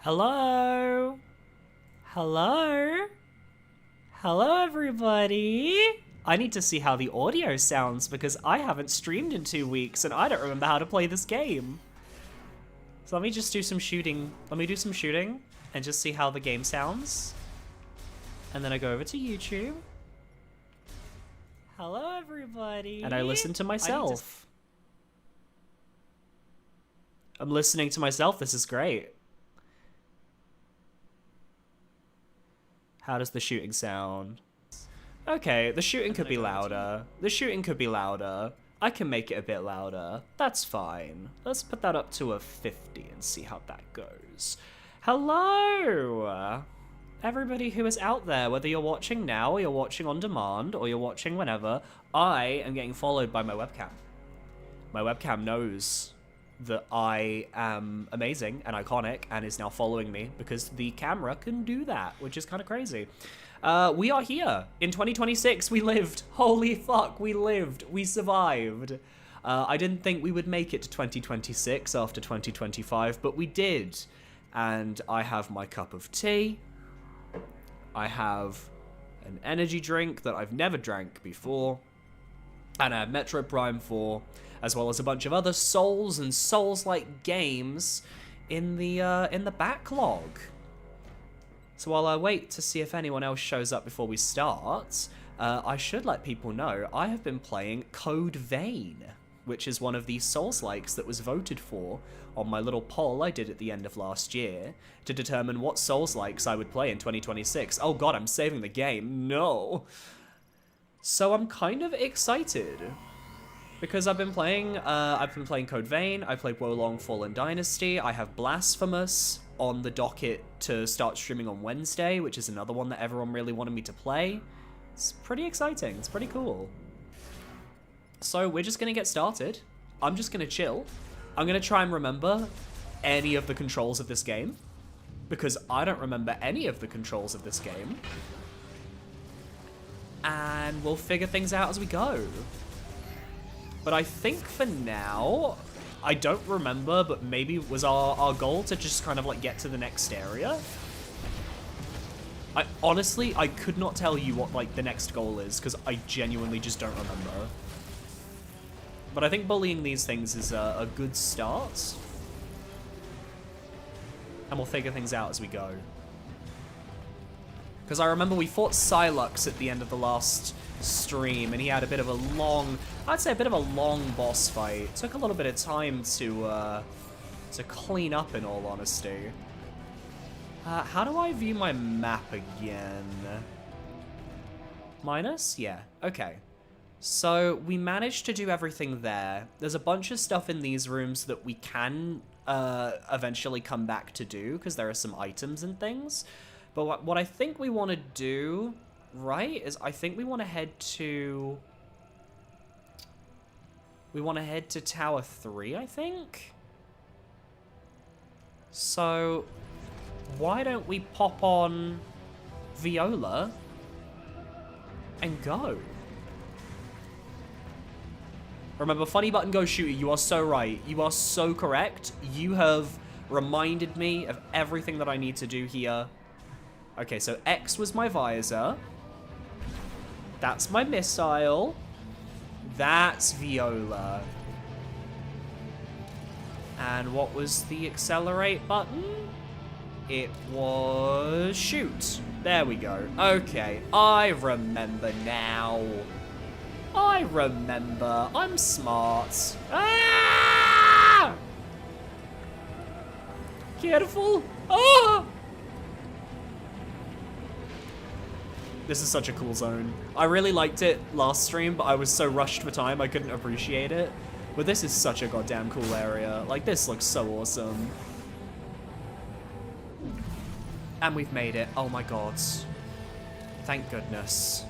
Hello? Hello? Hello, everybody? I need to see how the audio sounds because I haven't streamed in 2 weeks and I don't remember how to play this game. So let me just do some shooting. Let me do some shooting and just see how the game sounds. And then I go over to YouTube. Hello, everybody. And I listen to myself. I'm listening to myself. This is great. How does the shooting sound? Okay, the shooting could be louder. The shooting could be louder. I can make it a bit louder. That's fine. Let's put that up to a 50 and see how that goes. Hello! Everybody who is out there, whether you're watching now or you're watching on demand or you're watching whenever, I am getting followed by my webcam. My webcam knows that I am amazing and iconic and is now following me because the camera can do that, which is kind of crazy. We are here in 2026. We lived. Holy fuck, we lived. We survived. I didn't think we would make it to 2026 after 2025, but we did. And I have my cup of tea. I have an energy drink that I've never drank before. And I have Metroid Prime 4, as well as a bunch of other Souls and Souls-like games in the backlog. So while I wait to see if anyone else shows up before we start, I should let people know I have been playing Code Vein, which is one of the Souls-likes that was voted for on my little poll I did at the end of last year to determine what Souls-likes I would play in 2026. Oh god, I'm saving the game. No. So I'm kind of excited because I've been playing Code Vein. I played Wolong Fallen Dynasty. I have Blasphemous on the docket to start streaming on Wednesday, which is another one that everyone really wanted me to play. It's pretty exciting. It's pretty cool. So we're just gonna get started. I'm just gonna chill. I'm gonna try and remember any of the controls of this game because I don't remember any of the controls of this game. And we'll figure things out as we go. But I think for now, I don't remember, but maybe was our goal to just kind of like get to the next area? Honestly, I could not tell you what like the next goal is because I genuinely just don't remember. But I think bullying these things is a good start. And we'll figure things out as we go. Because I remember we fought Silux at the end of the last stream, and he had a bit of a long, I'd say a bit of a long boss fight. It took a little bit of time to clean up, in all honesty. How do I view my map again? Minus? Yeah, okay. So we managed to do everything there. There's a bunch of stuff in these rooms that we can eventually come back to do, because there are some items and things. But what I think we want to do, right, is I think we want to head to... We want to head to Tower 3, I think? So, why don't we pop on Viola and go? Remember, funny button go shooter, you are so right. You are so correct. You have reminded me of everything that I need to do here. Okay, so X was my visor. That's my missile. That's Viola. And what was the accelerate button? It was shoot. There we go. Okay, I remember now. I remember. I'm smart. Ah! Careful. Ah! This is such a cool zone. I really liked it last stream, but I was so rushed for time I couldn't appreciate it. But this is such a goddamn cool area. Like, this looks so awesome. And we've made it. Oh my god. Thank goodness.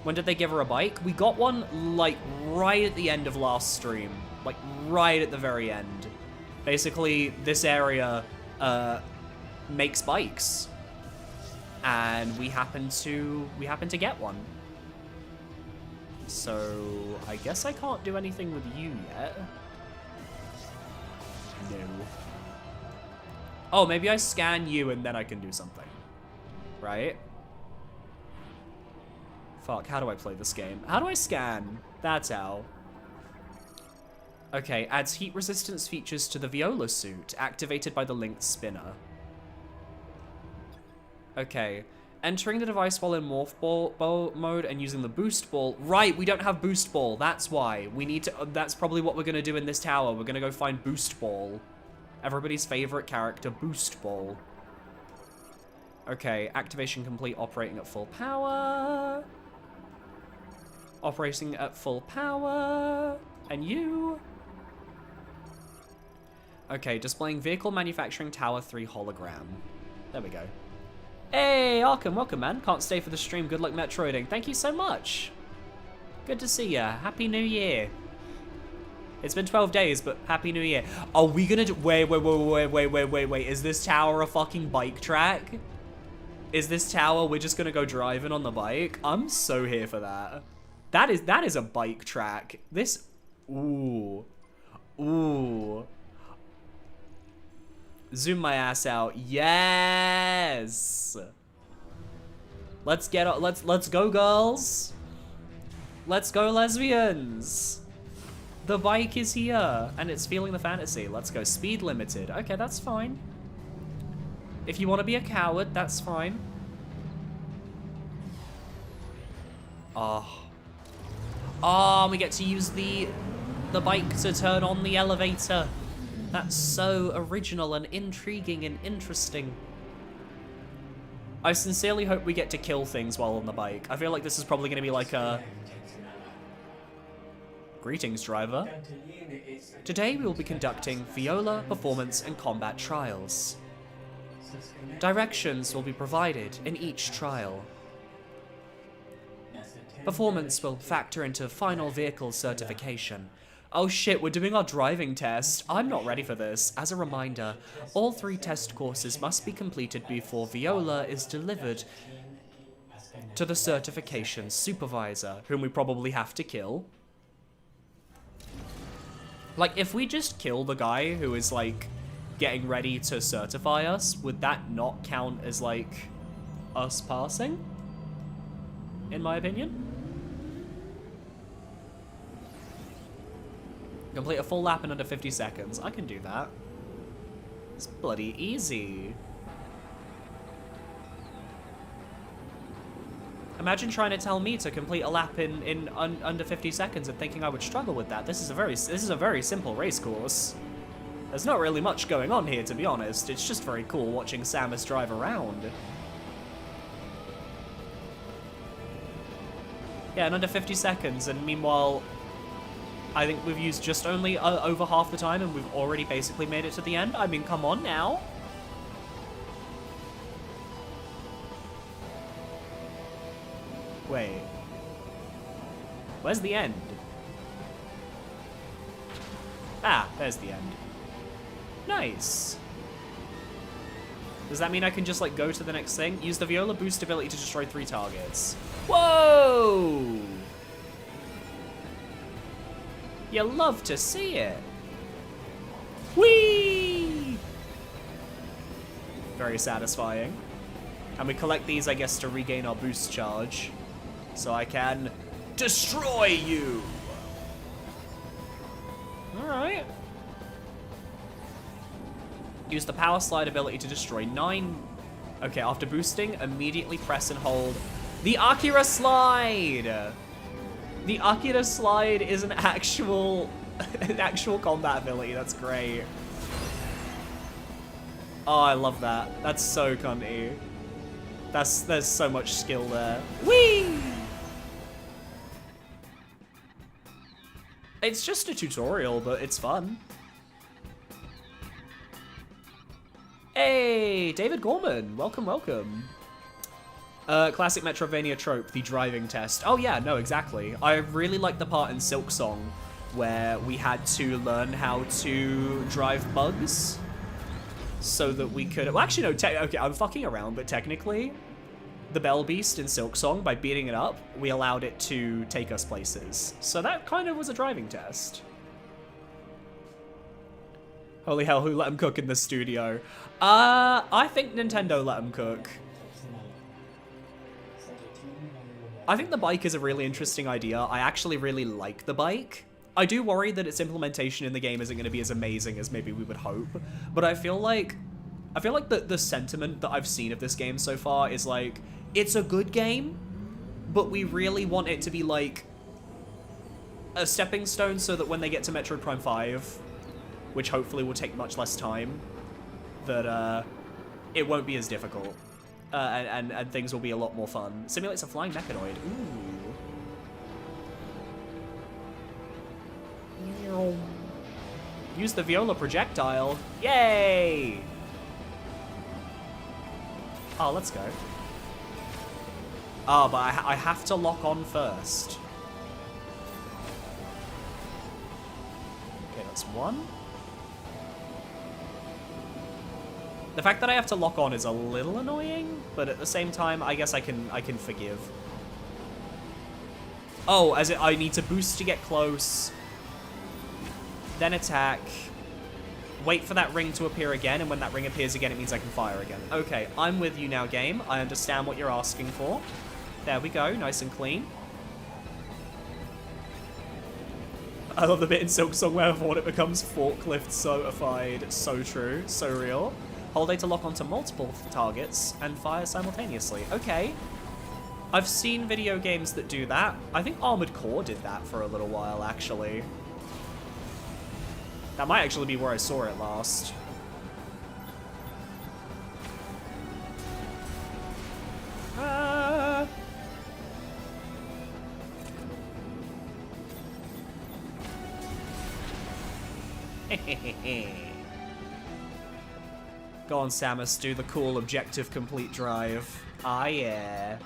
When did they give her a bike? We got one, like, right at the end of last stream. Like, right at the very end. Basically, this area makes bikes. And we happen to get one. So I guess I can't do anything with you yet. No. Oh, maybe I scan you and then I can do something. Right? Fuck, how do I play this game? How do I scan? That's how. Okay, adds heat resistance features to the Viola suit, activated by the linked spinner. Okay, entering the device while in morph ball mode and using the boost ball. Right, we don't have boost ball, that's why. We need to, that's probably what we're gonna do in this tower. We're gonna go find boost ball. Everybody's favorite character, boost ball. Okay, activation complete, operating at full power. Operating at full power. And you? Okay, displaying vehicle manufacturing tower 3 hologram. There we go. Hey, Arkham, welcome, man. Can't stay for the stream. Good luck Metroiding. Thank you so much. Good to see ya. Happy New Year. It's been 12 days, but Happy New Year. Are we gonna do- wait. Is this tower a fucking bike track? Is this tower, we're just gonna go driving on the bike? I'm so here for that. That is a bike track. This, ooh. Ooh. Zoom my ass out. Yes. Let's get, let's go girls. Let's go lesbians. The bike is here and it's feeling the fantasy. Let's go. Speed limited. Okay, that's fine. If you want to be a coward, that's fine. Oh. Oh, we get to use the bike to turn on the elevator. That's so original and intriguing and interesting. I sincerely hope we get to kill things while on the bike. I feel like this is probably going to be like a... Greetings, driver. Today we will be conducting Viola performance and combat trials. Directions will be provided in each trial. Performance will factor into final vehicle certification. Oh shit, we're doing our driving test. I'm not ready for this. As a reminder, all 3 test courses must be completed before Viola is delivered to the certification supervisor, whom we probably have to kill. Like, if we just kill the guy who is, like, getting ready to certify us, would that not count as, like, us passing? In my opinion? Complete a full lap in under 50 seconds. I can do that. It's bloody easy. Imagine trying to tell me to complete a lap in under 50 seconds and thinking I would struggle with that. This is a very simple race course. There's not really much going on here, to be honest. It's just very cool watching Samus drive around. Yeah, in under 50 seconds, and meanwhile, I think we've used just only over half the time and we've already basically made it to the end. I mean, come on now. Wait. Where's the end? Ah, there's the end. Nice. Does that mean I can just, like, go to the next thing? Use the Viola boost ability to destroy 3 targets. Whoa! You love to see it. Whee! Very satisfying. And we collect these, I guess, to regain our boost charge. So I can destroy you. Alright. Use the power slide ability to destroy 9. Okay, after boosting, immediately press and hold the Akira slide. The Akira slide is an actual combat ability. That's great. Oh, I love that. That's so cunty. There's so much skill there. Whee! It's just a tutorial, but it's fun. Hey, David Gorman. Welcome, welcome. Classic Metrovania trope, the driving test. Oh yeah, no, exactly. I really like the part in Silk Song where we had to learn how to drive bugs so that we could... Well, actually, no, okay, I'm fucking around, but technically, the Bell Beast in Silk Song, by beating it up, we allowed it to take us places. So that kind of was a driving test. Holy hell, who let him cook in the studio? I think Nintendo let him cook. I think the bike is a really interesting idea. I actually really like the bike. I do worry that its implementation in the game isn't going to be as amazing as maybe we would hope, but I feel like the sentiment that I've seen of this game so far is like, it's a good game, but we really want it to be like a stepping stone so that when they get to Metroid Prime 5, which hopefully will take much less time, that it won't be as difficult, and things will be a lot more fun. Simulates a flying mechanoid. Ooh. Use the viola projectile. Yay! Oh, let's go. Oh, but I have to lock on first. Okay, that's one. The fact that I have to lock on is a little annoying, but at the same time, I guess I can forgive. Oh, I need to boost to get close, then attack, wait for that ring to appear again, and when that ring appears again, it means I can fire again. Okay, I'm with you now, game. I understand what you're asking for. There we go, nice and clean. I love the bit in Silk Song where it becomes forklift certified. So true, so real. Hold A to lock onto multiple targets and fire simultaneously. Okay. I've seen video games that do that. I think Armored Core did that for a little while, actually. That might actually be where I saw it last. Go on, Samus, do the cool objective complete drive. Ah, yeah.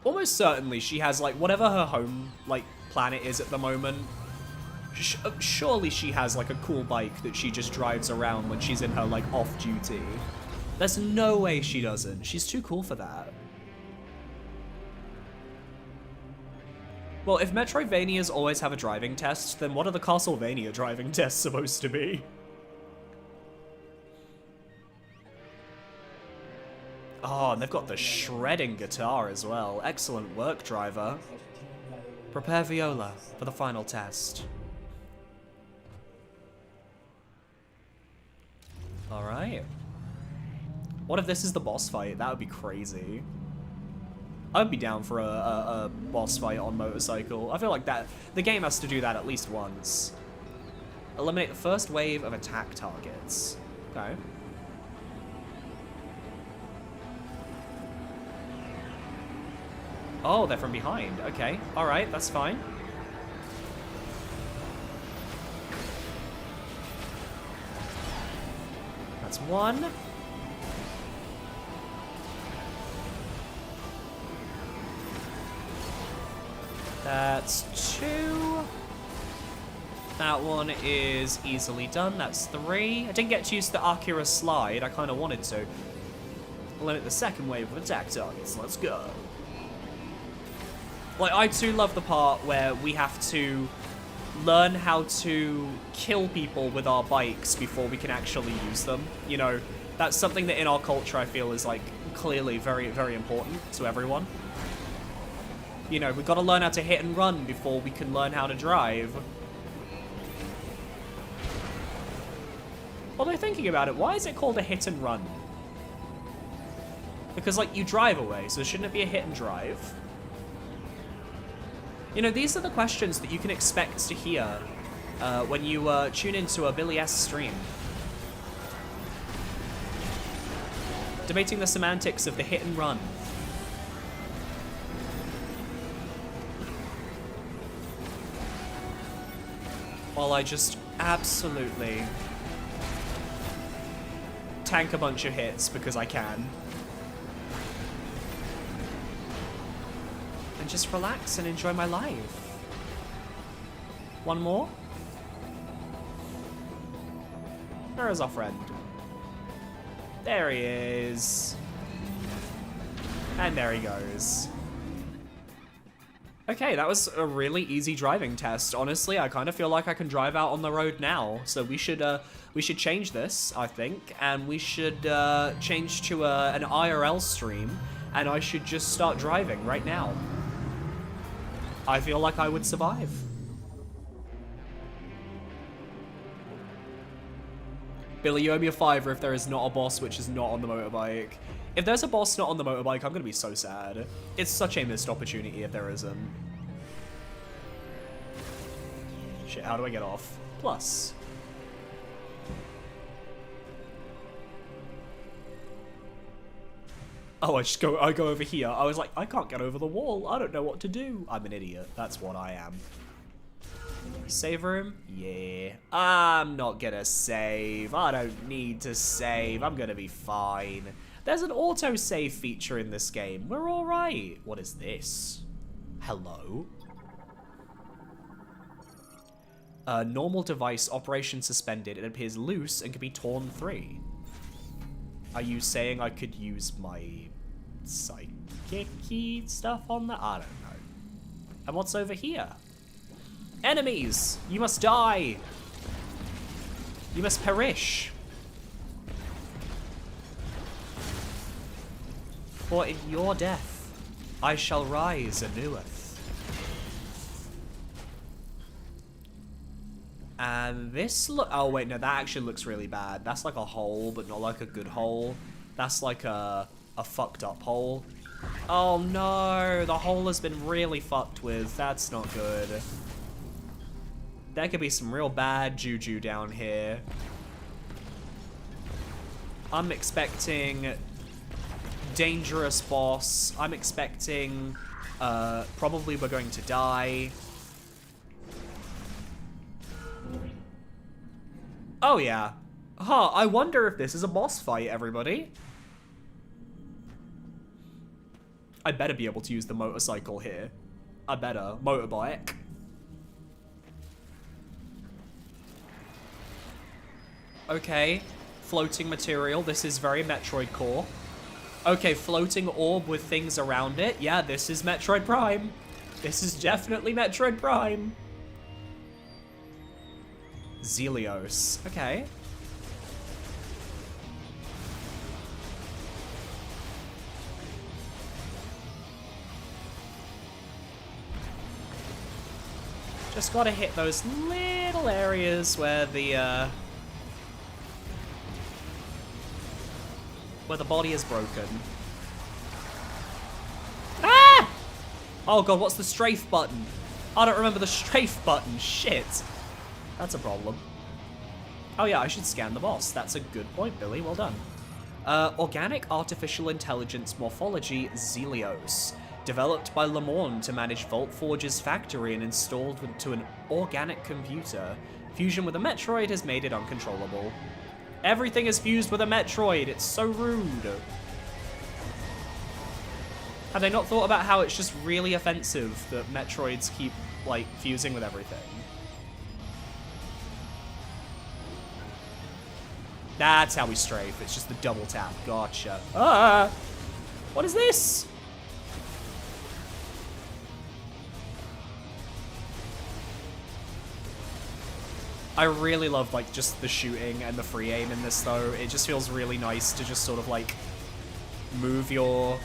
Almost certainly she has, like, whatever her home, like, planet is at the moment. Surely she has, like, a cool bike that she just drives around when she's in her, like, off-duty. There's no way she doesn't. She's too cool for that. Well, if Metroidvanias always have a driving test, then what are the Castlevania driving tests supposed to be? Oh, and they've got the shredding guitar as well. Excellent work, driver. Prepare viola for the final test. Alright. What if this is the boss fight? That would be crazy. I'd be down for a boss fight on motorcycle. I feel like that the game has to do that at least once. Eliminate the first wave of attack targets. Okay. Oh, they're from behind. Okay. Alright, that's fine. That's one. That's two. That one is easily done. That's three. I didn't get to use the Akira slide. I kind of wanted to. Limit the second wave of attack targets. Let's go. Like, I too love the part where we have to learn how to kill people with our bikes before we can actually use them. You know, that's something that in our culture I feel is, like, clearly very, very important to everyone. You know, we've got to learn how to hit and run before we can learn how to drive. Although thinking about it, why is it called a hit and run? Because, like, you drive away, so shouldn't it be a hit and drive? You know, these are the questions that you can expect to hear when you tune into a Billy S stream. Debating the semantics of the hit and run. While I just absolutely tank a bunch of hits because I can. And just relax and enjoy my life. One more. Where is our friend? There he is. And there he goes. Okay, that was a really easy driving test. Honestly, I kind of feel like I can drive out on the road now. So we should change this, I think, and we should change to an IRL stream, and I should just start driving right now. I feel like I would survive. Billy, you owe me a $5 if there is not a boss which is not on the motorbike. If there's a boss not on the motorbike, I'm gonna be so sad. It's such a missed opportunity if there isn't. Shit, how do I get off? Plus. Oh, I go over here. I was like, I can't get over the wall. I don't know what to do. I'm an idiot. That's what I am. Save room? Yeah. I'm not gonna save. I don't need to save. I'm gonna be fine. There's an auto-save feature in this game. We're alright. What is this? Hello? Normal device operation suspended. It appears loose and can be torn free. Are you saying I could use my psychic-y stuff on that? I don't know. And what's over here? Enemies! You must die! You must perish! For in your death, I shall rise aneweth. And this oh wait, no, that actually looks really bad. That's like a hole, but not like a good hole. That's like a fucked up hole. Oh no, the hole has been really fucked with. That's not good. There could be some real bad juju down here. I'm expecting dangerous boss. I'm expecting probably we're going to die. Oh yeah. Huh, I wonder if this is a boss fight, everybody. I better be able to use the motorcycle here. I better. Motorbike. Okay. Floating material. This is very Metroid core. Okay, floating orb with things around it. Yeah, this is Metroid Prime. This is definitely Metroid Prime. Zelios. Okay. Just gotta hit those little areas where the body is broken. Ah! Oh god, what's the strafe button? I don't remember the strafe button. Shit. That's a problem. Oh yeah, I should scan the boss. That's a good point, Billy. Well done. Organic Artificial Intelligence Morphology Zelios. Developed by Lemorne to manage Vault Forge's factory and installed to an organic computer. Fusion with a Metroid has made it uncontrollable. Everything is fused with a Metroid. It's so rude. Have they not thought about how it's just really offensive that Metroids keep, like, fusing with everything? That's how we strafe. It's just the double tap. Gotcha. Ah! What is this? I really love, like, just the shooting and the free aim in this, though. It just feels really nice to just sort of, like, move your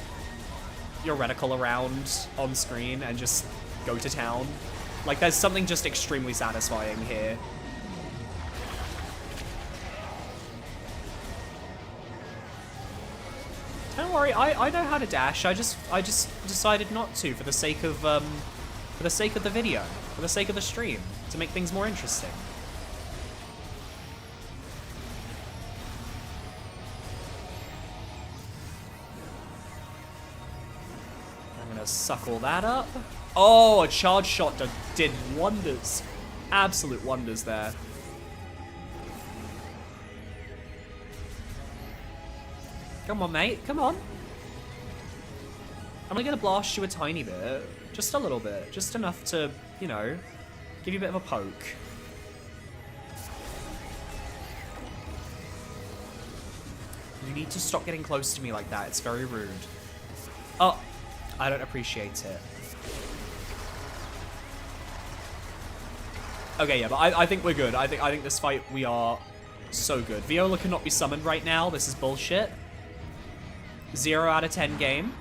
reticle around on screen and just go to town. Like, there's something just extremely satisfying here. Don't worry, I know how to dash. I just decided not to for the sake of the video, for the sake of the stream, to make things more interesting. I'm gonna suckle that up. Oh, a charge shot did wonders. Absolute wonders there. Come on, mate. Come on. I'm only gonna blast you a tiny bit. Just a little bit. Just enough to, you know, give you a bit of a poke. You need to stop getting close to me like that. It's very rude. Oh, I don't appreciate it. Okay, yeah, but I think we're good. I think this fight, we are so good. Viola cannot be summoned right now. This is bullshit. 0 out of 10 game.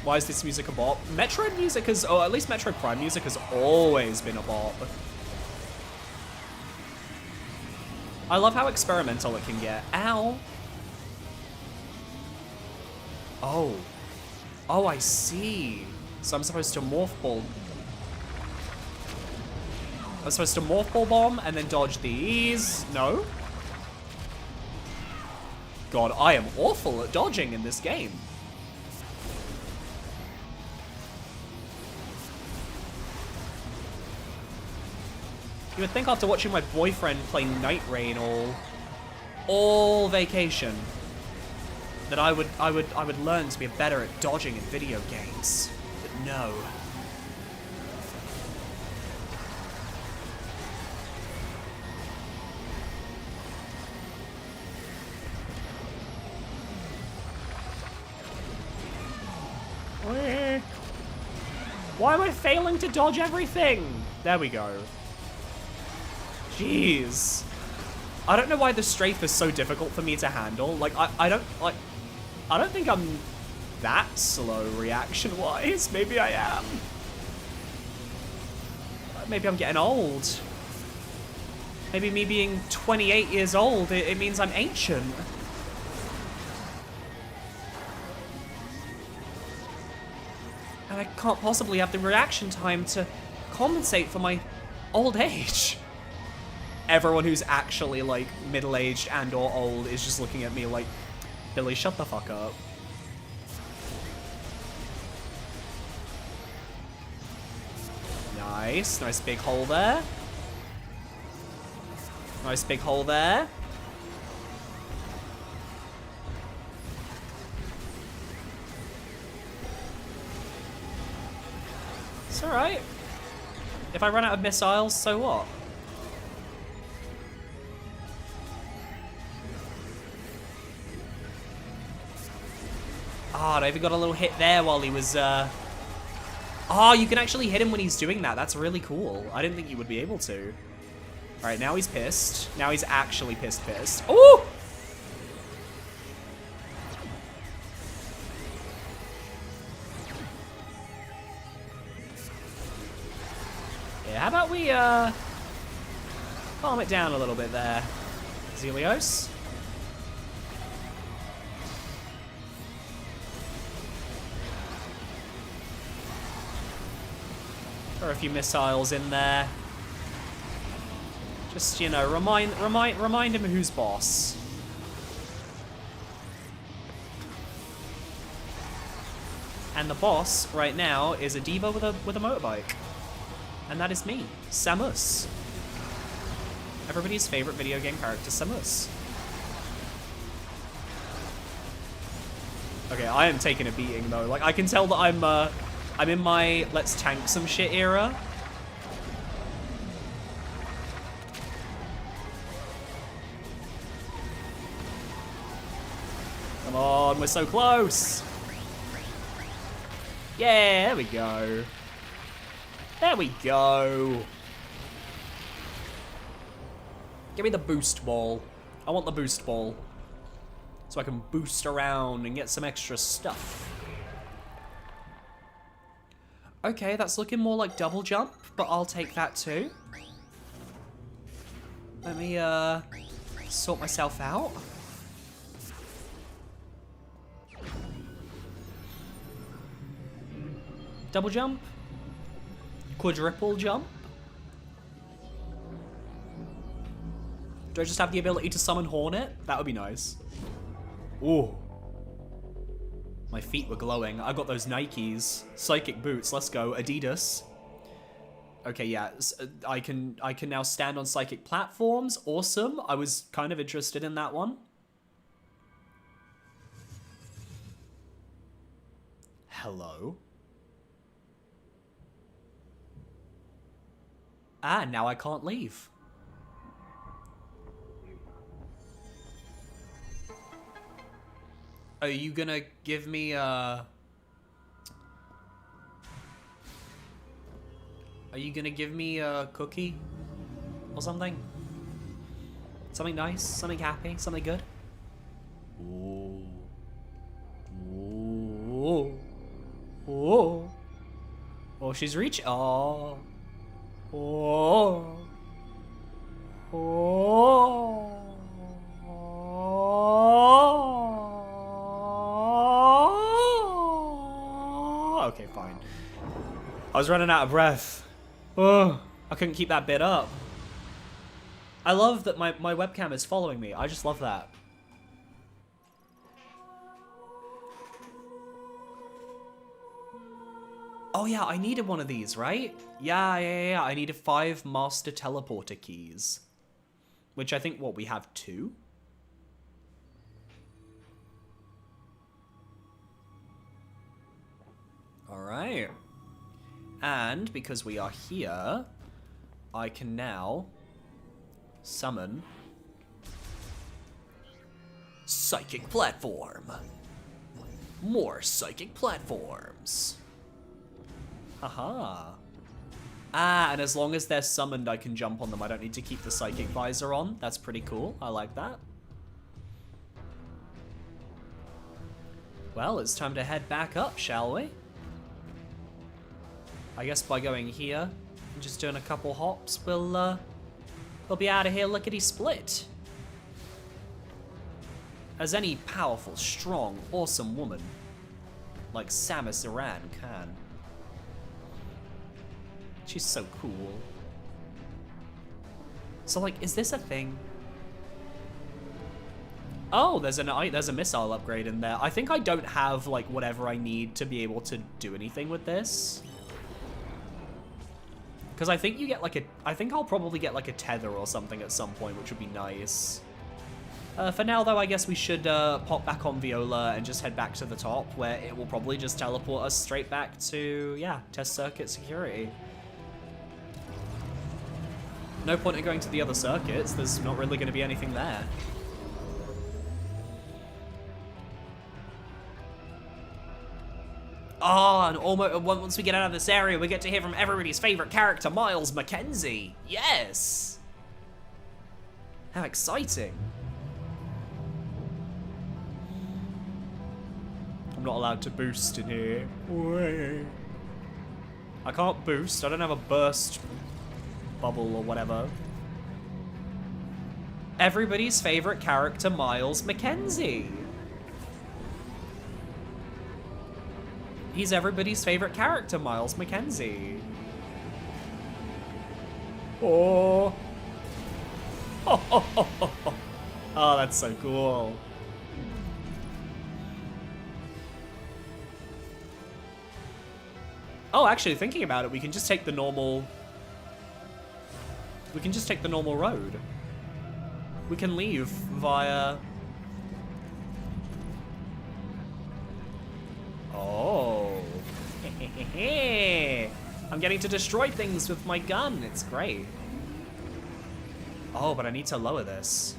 Why is this music a bop? Metroid music has, or at least Metroid Prime music has always been a bop. I love how experimental it can get. Ow. Oh. Oh, I see. So I'm supposed to morph ball. I'm supposed to morph ball bomb and then dodge these. No? God, I am awful at dodging in this game. You would think after watching my boyfriend play Night Rain all vacation that I would learn to be better at dodging in video games. But no. Why am I failing to dodge everything? There we go. Jeez. I don't know why the strafe is so difficult for me to handle. Like, I don't think I'm that slow reaction-wise. Maybe I am. Maybe I'm getting old. Maybe me being 28 years old, it means I'm ancient. And I can't possibly have the reaction time to compensate for my old age. Everyone who's actually, like, middle-aged and or old is just looking at me like, Billy, shut the fuck up. Nice. Nice big hole there. Nice big hole there. It's alright. If I run out of missiles, so what? Ah, I even got a little hit there while he was, Oh, you can actually hit him when he's doing that. That's really cool. I didn't think you would be able to. Alright, now he's pissed. Now he's actually pissed. Ooh! Yeah, how about we, calm it down a little bit there, Zelios? Throw a few missiles in there. Just, you know, remind him who's boss. And the boss right now is a diva with a motorbike. And that is me, Samus. Everybody's favorite video game character, Samus. Okay, I am taking a beating though. Like, I can tell that I'm in my let's tank some shit era. Come on, we're so close. Yeah, there we go. There we go. Give me the boost ball. I want the boost ball. So I can boost around and get some extra stuff. Okay, that's looking more like double jump, but I'll take that too. Let me, sort myself out. Double jump. Quadruple jump. Do I just have the ability to summon Hornet? That would be nice. Ooh. My feet were glowing. I got those Nikes. Psychic boots. Let's go. Adidas. Okay, yeah. I can now stand on psychic platforms. Awesome. I was kind of interested in that one. Hello? Ah, now I can't leave. Are you gonna give me you gonna give me a cookie? Or something? Something nice? Something happy? Something good? Ooh. Ooh. Ooh. Oh, she's reaching. Oh. Oh. Oh. Okay, fine. I was running out of breath. Oh, I couldn't keep that bit up. I love that my webcam is following me. I just love that. Oh yeah, I needed one of these, right? Yeah. I needed 5 master teleporter keys. Which I think, what, we have 2? Alright. And because we are here, I can now summon Psychic Platform. More Psychic Platforms. Haha. Ah, and as long as they're summoned, I can jump on them. I don't need to keep the Psychic Visor on. That's pretty cool. I like that. Well, it's time to head back up, shall we? I guess by going here and just doing a couple hops, we'll be out of here lickety-split. As any powerful, strong, awesome woman like Samus Aran can. She's so cool. So, like, is this a thing? Oh, there's a missile upgrade in there. I think I don't have, like, whatever I need to be able to do anything with this. Because I think you get, like, I think I'll probably get, like, a tether or something at some point, which would be nice. For now, though, I guess we should pop back on Viola and just head back to the top, where it will probably just teleport us straight back to, yeah, test circuit security. No point in going to the other circuits. There's not really going to be anything there. Oh, and almost once we get out of this area, we get to hear from everybody's favorite character, Miles McKenzie. Yes! How exciting. I'm not allowed to boost in here. Wait. I can't boost. I don't have a burst bubble or whatever. Everybody's favorite character, Miles McKenzie. He's everybody's favorite character, Miles McKenzie. Oh. Oh, that's so cool. Oh, actually, thinking about it, we can just take the normal... We can just take the normal road. We can leave via... Oh. I'm getting to destroy things with my gun. It's great. Oh, but I need to lower this.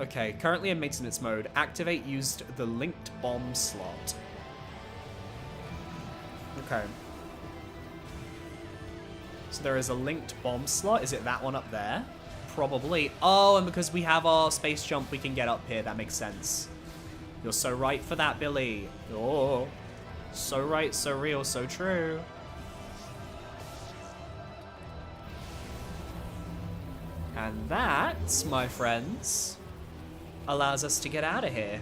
Okay, currently in maintenance mode. Activate used the linked bomb slot. Okay. So there is a linked bomb slot. Is it that one up there? Probably. Oh, and because we have our space jump, we can get up here. That makes sense. You're so right for that, Billy. Oh. So right, so real, so true. And that, my friends, allows us to get out of here.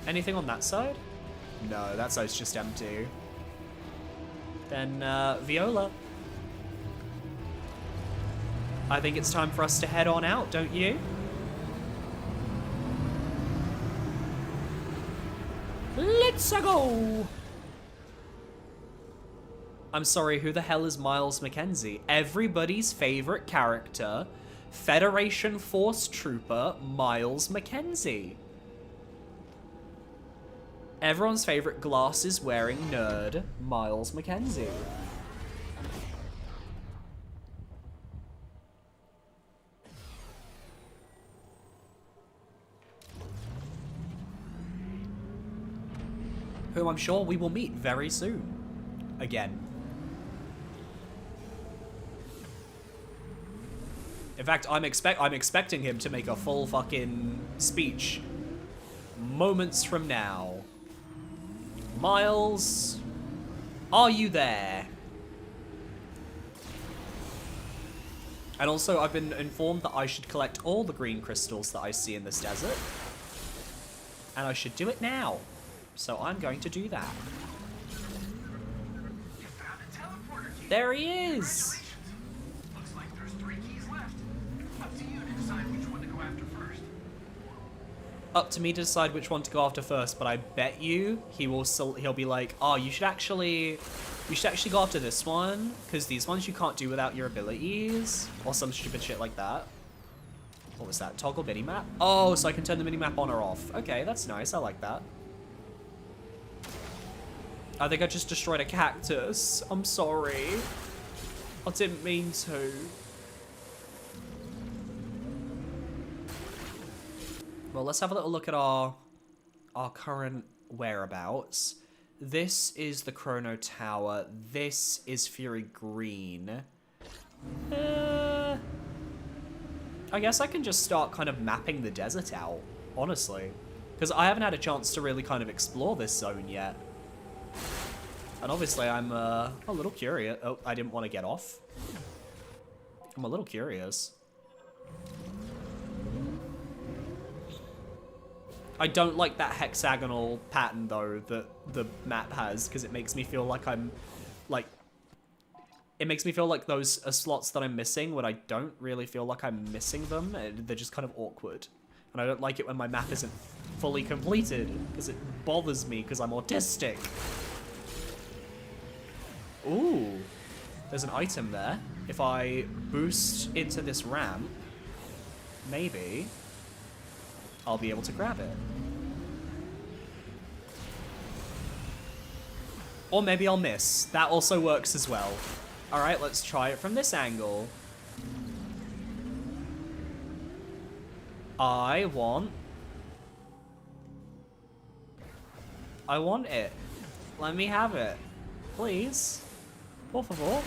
Anything on that side? No, that side's just empty. Then, Viola. I think it's time for us to head on out, don't you? Let's go! I'm sorry, who the hell is Miles McKenzie? Everybody's favorite character, Federation Force Trooper Miles McKenzie. Everyone's favorite glasses-wearing nerd, Miles McKenzie. who I'm sure we will meet very soon. Again. In fact, I'm expecting him to make a full fucking speech moments from now. Miles, are you there? And also, I've been informed that I should collect all the green crystals that I see in this desert. And I should do it now. So I'm going to do that. There he is! Looks like there's 3 keys left. Up to you to decide which one to go after first. Up to me to decide which one to go after first, but I bet you he'll be like, oh, you should actually go after this one, because these ones you can't do without your abilities, or some stupid shit like that. What was that? Toggle minimap? Oh, so I can turn the minimap on or off. Okay, that's nice. I like that. I think I just destroyed a cactus. I'm sorry. I didn't mean to. Well, let's have a little look at our current whereabouts. This is the Chrono Tower. This is Fury Green. I guess I can just start kind of mapping the desert out, honestly. Because I haven't had a chance to really kind of explore this zone yet. And obviously I'm a little curious. Oh, I didn't want to get off. I'm a little curious. I don't like that hexagonal pattern, though, that the map has, because it makes me feel like it makes me feel like those are slots that I'm missing when I don't really feel like I'm missing them. They're just kind of awkward. And I don't like it when my map isn't fully completed, because it bothers me because I'm autistic. Ooh, there's an item there. If I boost into this ramp, maybe I'll be able to grab it. Or maybe I'll miss. That also works as well. Alright, let's try it from this angle. I want it. Let me have it. Please. Por favor.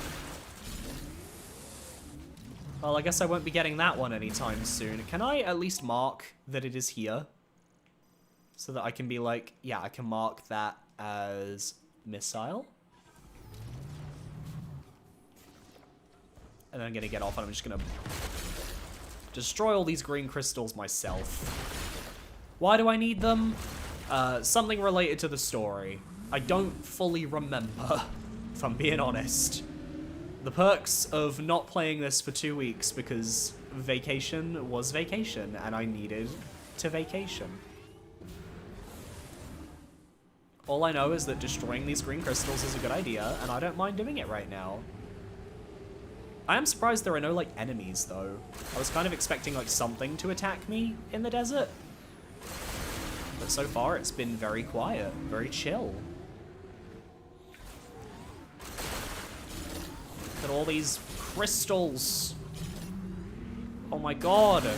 Well, I guess I won't be getting that one anytime soon. Can I at least mark that it is here? So that I can be like, yeah, I can mark that as missile. And then I'm gonna get off and I'm just gonna destroy all these green crystals myself. Why do I need them? Something related to the story. I don't fully remember, if I'm being honest. The perks of not playing this for 2 weeks because vacation was vacation and I needed to vacation. All I know is that destroying these green crystals is a good idea and I don't mind doing it right now. I am surprised there are no, like, enemies, though. I was kind of expecting, like, something to attack me in the desert. But so far, it's been very quiet, very chill. Look at all these crystals. Oh my god.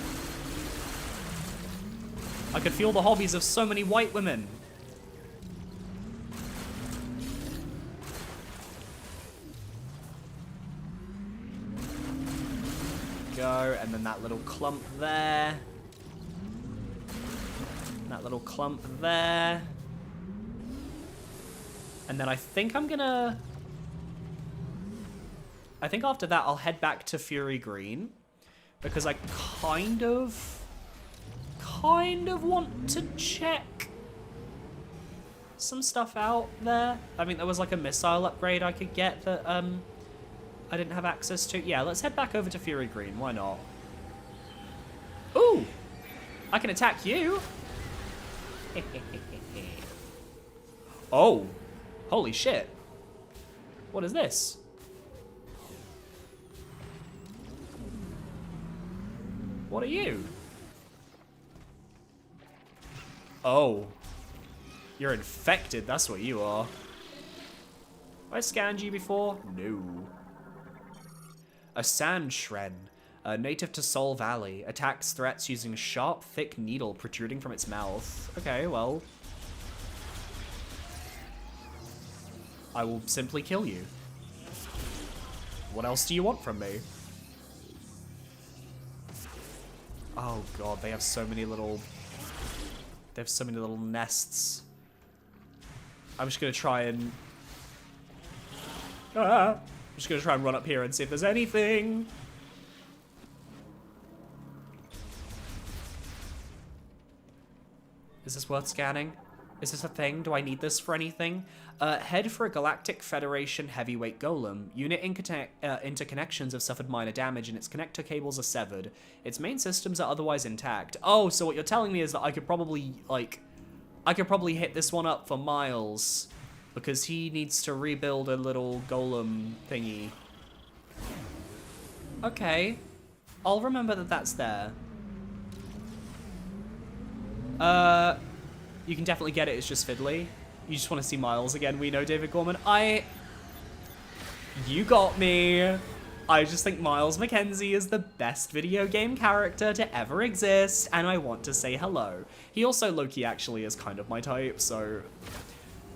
I could feel the hobbies of so many white women. Go, and then that little clump there. That little clump there. And then I think I'm gonna... I think after that I'll head back to Fury Green. Because I kind of want to check some stuff out there. I mean, there was like a missile upgrade I could get that, I didn't have access to. Yeah, let's head back over to Fury Green. Why not? Ooh! I can attack you! Oh! Holy shit. What is this? What are you? Oh. You're infected, that's what you are. Have I scanned you before? No. A sand shred, native to Soul Valley, attacks threats using a sharp, thick needle protruding from its mouth. Okay, well. I will simply kill you. What else do you want from me? Oh god, they have so many little... They have so many little nests. I'm just gonna try and... I'm just gonna try and run up here and see if there's anything. Is this worth scanning? Is this a thing? Do I need this for anything? Head for a Galactic Federation heavyweight golem. Unit interconnections have suffered minor damage and its connector cables are severed. Its main systems are otherwise intact. Oh, so what you're telling me is that I could probably, like... I could probably hit this one up for Miles. Because he needs to rebuild a little golem thingy. Okay. I'll remember that that's there. You can definitely get it, it's just fiddly. You just want to see Miles again, we know, David Gorman. You got me. I just think Miles McKenzie is the best video game character to ever exist, and I want to say hello. He also, low-key, actually is kind of my type, so...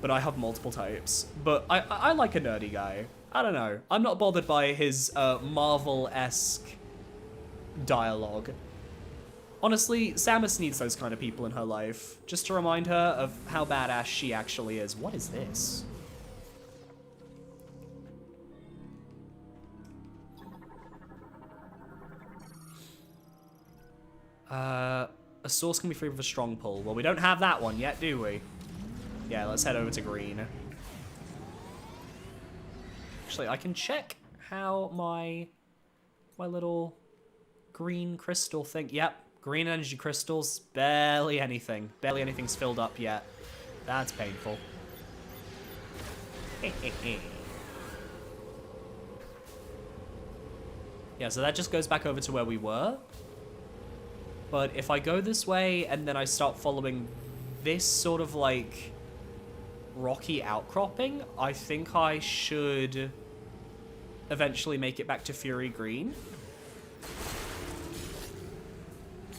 But I have multiple types. But I like a nerdy guy. I don't know. I'm not bothered by his Marvel-esque dialogue. Honestly, Samus needs those kind of people in her life, just to remind her of how badass she actually is. What is this? A source can be free with a strong pull. Well, we don't have that one yet, do we? Yeah, let's head over to green. Actually, I can check how my little green crystal thing... Yep. Green energy crystals, barely anything. Barely anything's filled up yet. That's painful. Yeah, so that just goes back over to where we were. But if I go this way and then I start following this sort of like rocky outcropping, I think I should eventually make it back to Fury Green.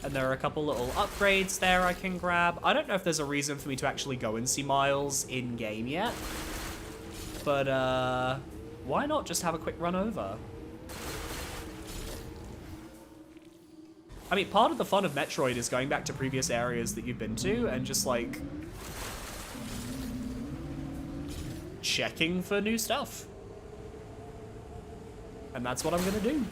And there are a couple little upgrades there I can grab. I don't know if there's a reason for me to actually go and see Miles in-game yet. But, why not just have a quick run over? I mean, part of the fun of Metroid is going back to previous areas that you've been to and just, like, checking for new stuff. And that's what I'm gonna do.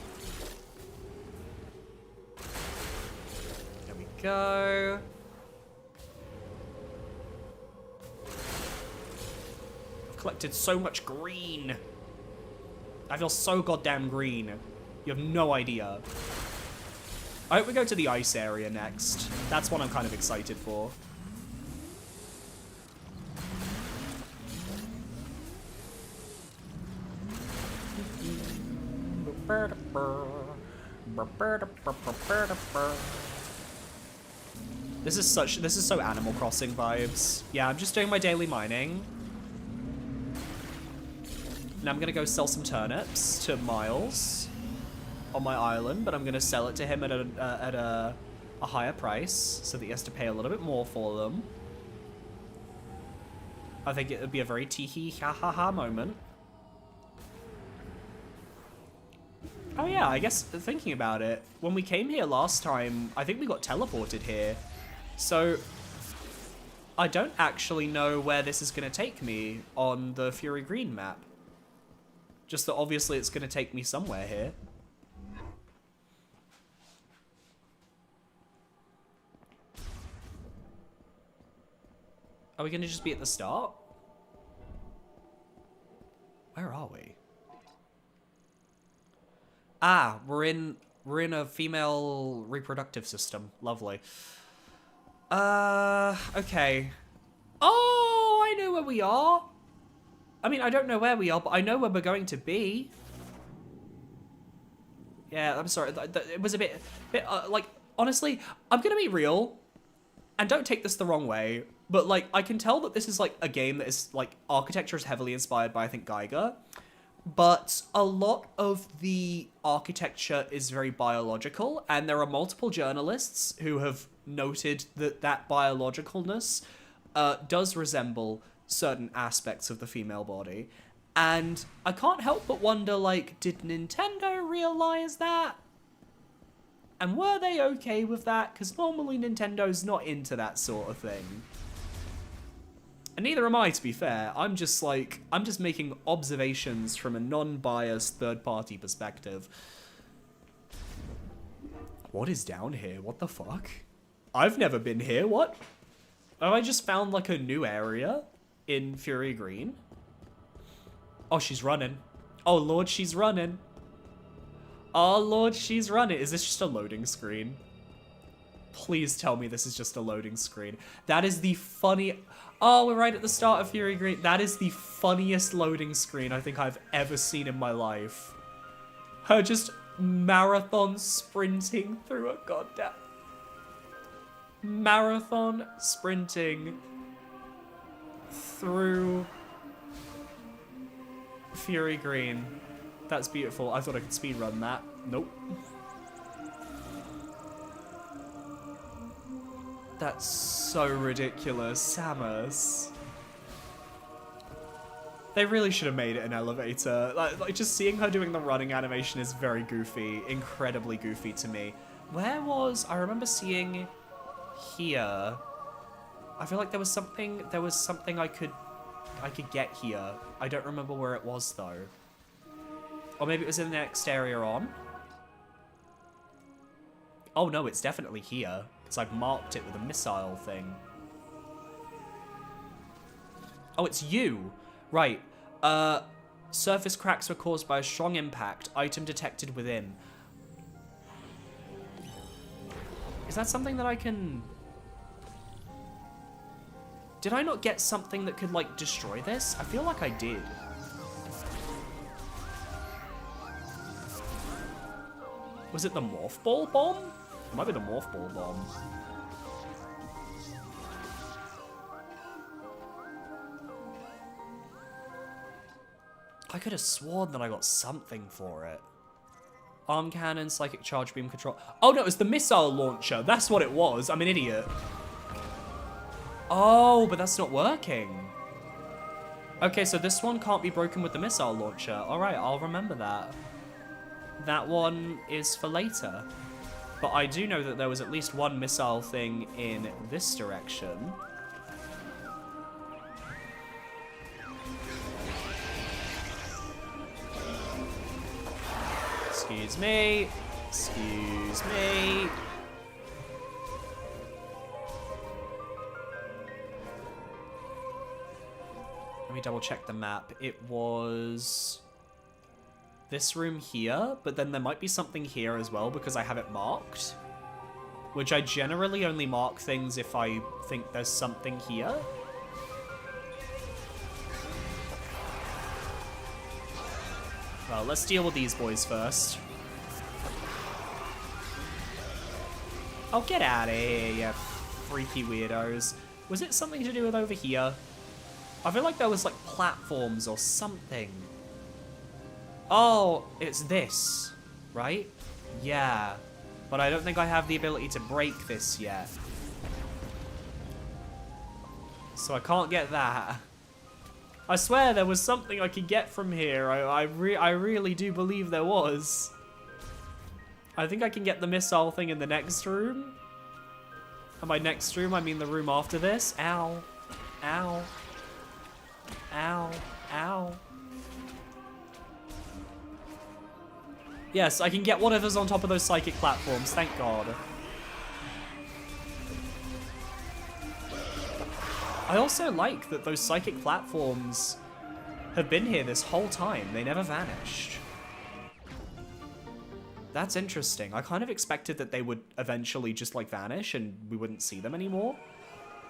Go. I've collected so much green. I feel so goddamn green. You have no idea. I hope we go to the ice area next. That's what I'm kind of excited for. This is so Animal Crossing vibes. Yeah, I'm just doing my daily mining. Now I'm gonna go sell some turnips to Miles on my island, but I'm gonna sell it to him at a higher price so that he has to pay a little bit more for them. I think it would be a very tee-hee ha-ha-ha moment. Oh yeah, I guess thinking about it, when we came here last time, I think we got teleported here. So, I don't actually know where this is going to take me on the Fury Green map. Just that obviously it's going to take me somewhere here. Are we going to just be at the start? Where are we? Ah, we're in a female reproductive system. Lovely. Okay. Oh, I know where we are. I mean, I don't know where we are, but I know where we're going to be. Yeah, I'm sorry. It was a bit, like, honestly, I'm gonna be real, and don't take this the wrong way, but, like, I can tell that this is, like, a game that is, like, architecture is heavily inspired by, I think, Geiger, but a lot of the architecture is very biological, and there are multiple journalists who have noted that biologicalness does resemble certain aspects of the female body. And I can't help but wonder, like, did Nintendo realize that? And were they okay with that? Because normally Nintendo's not into that sort of thing. And neither am I, to be fair. I'm just making observations from a non-biased third-party perspective. What is down here? What the fuck? I've never been here. What? Have I just found, like, a new area in Fury Green? Oh, she's running. Oh, Lord, she's running. Oh, Lord, she's running. Is this just a loading screen? Please tell me this is just a loading screen. That is the funny... Oh, we're right at the start of Fury Green. That is the funniest loading screen I think I've ever seen in my life. Her just marathon sprinting through a goddamn... Marathon sprinting through Fury Green. That's beautiful. I thought I could speedrun that. Nope. That's so ridiculous. Samus. They really should have made it an elevator. Like just seeing her doing the running animation is very goofy. Incredibly goofy to me. Where was... I remember seeing here. I feel like there was something I could get here. I don't remember where it was though. Or maybe it was in the next area on. Oh no, it's definitely here. Because I've marked it with a missile thing. Oh, it's you. Right. Surface cracks were caused by a strong impact. Item detected within. Is that something that I can... Did I not get something that could, like, destroy this? I feel like I did. Was it the Morph Ball Bomb? It might be the Morph Ball Bomb. I could have sworn that I got something for it. Arm cannon, psychic charge beam control. Oh no, it was the missile launcher. That's what it was. I'm an idiot. Oh, but that's not working. Okay, so this one can't be broken with the missile launcher. All right, I'll remember that. That one is for later. But I do know that there was at least one missile thing in this direction. Excuse me. Excuse me. Let me double check the map. It was this room here, but then there might be something here as well because I have it marked. Which I generally only mark things if I think there's something here. Well, let's deal with these boys first. Oh, get out of here, you freaky weirdos. Was it something to do with over here? I feel like there was, like, platforms or something. Oh, it's this, right? Yeah. But I don't think I have the ability to break this yet. So I can't get that. I swear there was something I could get from here. I really do believe there was. I think I can get the missile thing in the next room. And by next room, I mean the room after this. Ow. Ow. Ow. Ow. Yes, I can get whatever's on top of those psychic platforms, thank God. I also like that those psychic platforms have been here this whole time. They never vanished. That's interesting. I kind of expected that they would eventually just, like, vanish and we wouldn't see them anymore.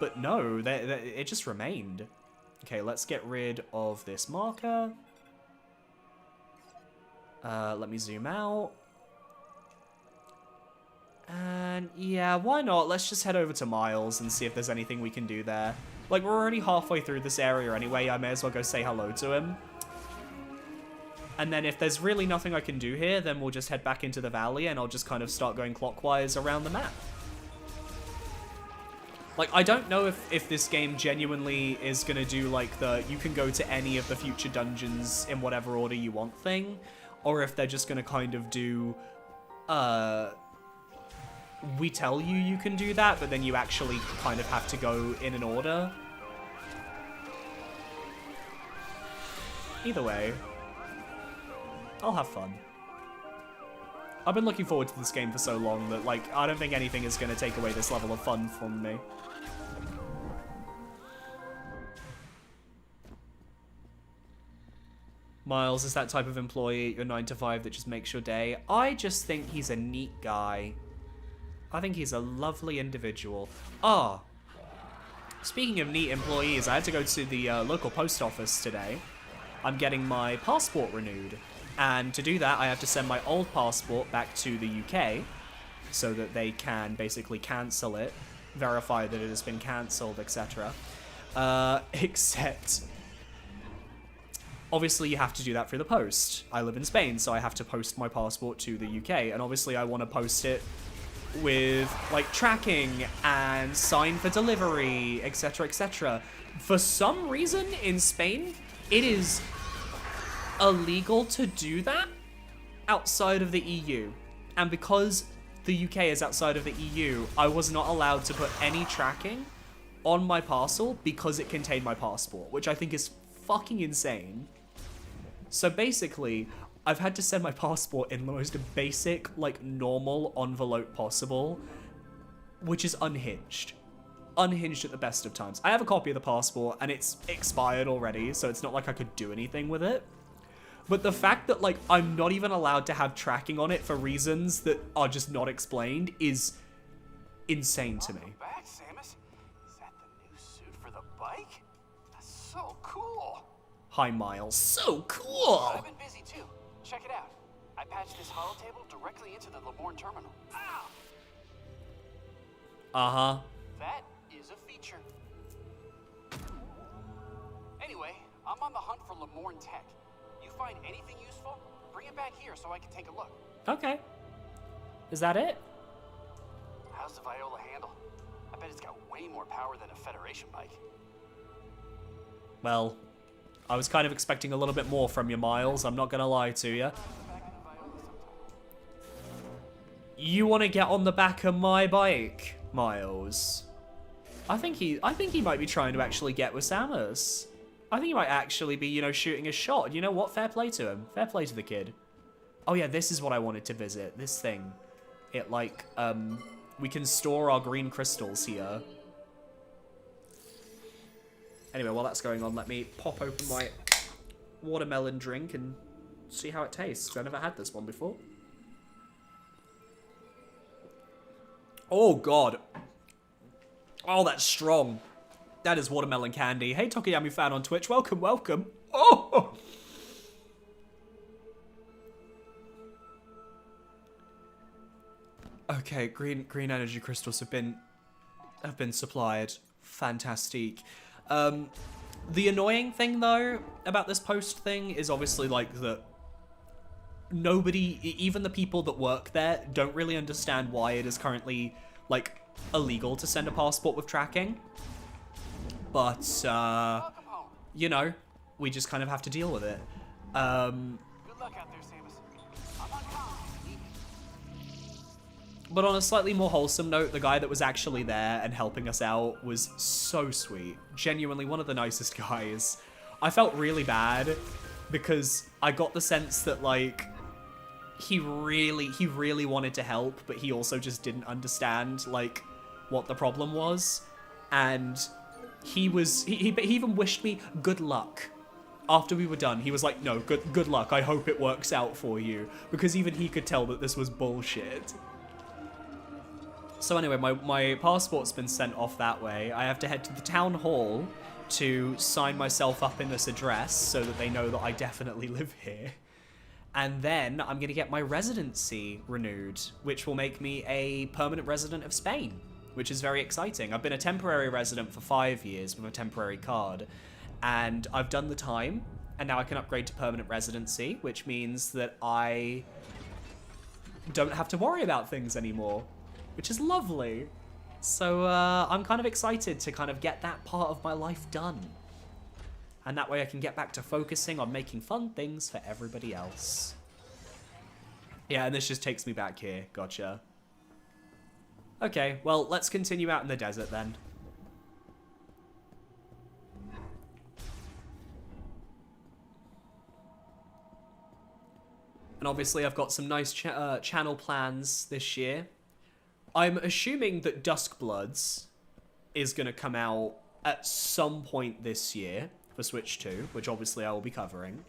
But no, it just remained. Okay, let's get rid of this marker. Let me zoom out. And yeah, why not? Let's just head over to Miles and see if there's anything we can do there. Like, we're already halfway through this area anyway. I may as well go say hello to him. And then if there's really nothing I can do here, then we'll just head back into the valley and I'll just kind of start going clockwise around the map. Like, I don't know if this game genuinely is gonna do, like, the you can go to any of the future dungeons in whatever order you want thing, or if they're just gonna kind of do, we tell you can do that, but then you actually kind of have to go in an order. Either way, I'll have fun. I've been looking forward to this game for so long that, like, I don't think anything is going to take away this level of fun from me. Miles is that type of employee at your 9 to 5 that just makes your day. I just think he's a neat guy. I think he's a lovely individual. Ah, speaking of neat employees, I had to go to the local post office today. I'm getting my passport renewed. And to do that, I have to send my old passport back to the UK so that they can basically cancel it, verify that it has been cancelled, etc. Except, obviously you have to do that through the post. I live in Spain, so I have to post my passport to the UK, and obviously I want to post it with, like, tracking and sign for delivery, etc., etc. For some reason, in Spain, it is illegal to do that outside of the EU. And because the UK is outside of the EU, I was not allowed to put any tracking on my parcel because it contained my passport, which I think is fucking insane. So basically, I've had to send my passport in the most basic, like, normal envelope possible, which is unhinged. Unhinged at the best of times. I have a copy of the passport, and it's expired already, so it's not like I could do anything with it. But the fact that, like, I'm not even allowed to have tracking on it for reasons that are just not explained is insane to me. Welcome back, Samus. Is that the new suit for the bike? That's so cool. Hi, Miles. So cool! I've been busy too. Check it out. I patched this holotable directly into the Lemoorn terminal. Ow! Uh-huh. That is a feature. Anyway, I'm on the hunt for Lemoorn tech. You find anything useful, bring it back here so I can take a look. Okay. Is that it? How's the Viola handle? I bet it's got way more power than a Federation bike. Well, I was kind of expecting a little bit more from you, Miles. I'm not gonna lie to you. You want to get on the back of my bike, Miles? I think he might be trying to actually get with Samus. I think he might actually be, you know, shooting a shot. You know what? Fair play to him. Fair play to the kid. Oh yeah, this is what I wanted to visit. This thing. It, like, we can store our green crystals here. Anyway, while that's going on, let me pop open my watermelon drink and see how it tastes. I've never had this one before. Oh, God. Oh, that's strong. That is watermelon candy. Hey, Tokiyami fan on Twitch. Welcome, welcome. Oh! Okay, green energy crystals have been supplied. Fantastic. The annoying thing, though, about this post thing is obviously, like, that nobody, even the people that work there, don't really understand why it is currently, like, illegal to send a passport with tracking. But, you know, we just kind of have to deal with it. Good luck out there, Samus. I'm on comms. But on a slightly more wholesome note, the guy that was actually there and helping us out was so sweet. Genuinely one of the nicest guys. I felt really bad because I got the sense that, like, he really wanted to help, but he also just didn't understand, like, what the problem was. And he even wished me good luck. After we were done, he was like, no, good luck. I hope it works out for you. Because even he could tell that this was bullshit. So anyway, my passport's been sent off that way. I have to head to the town hall to sign myself up in this address so that they know that I definitely live here. And then I'm going to get my residency renewed, which will make me a permanent resident of Spain, which is very exciting. I've been a temporary resident for 5 years with a temporary card, and I've done the time, and now I can upgrade to permanent residency, which means that I don't have to worry about things anymore, which is lovely. So I'm kind of excited to kind of get that part of my life done. And that way I can get back to focusing on making fun things for everybody else. Yeah, and this just takes me back here. Gotcha. Okay, well, let's continue out in the desert then. And obviously I've got some nice channel plans this year. I'm assuming that Duskbloods is going to come out at some point this year for Switch 2, which obviously I will be covering.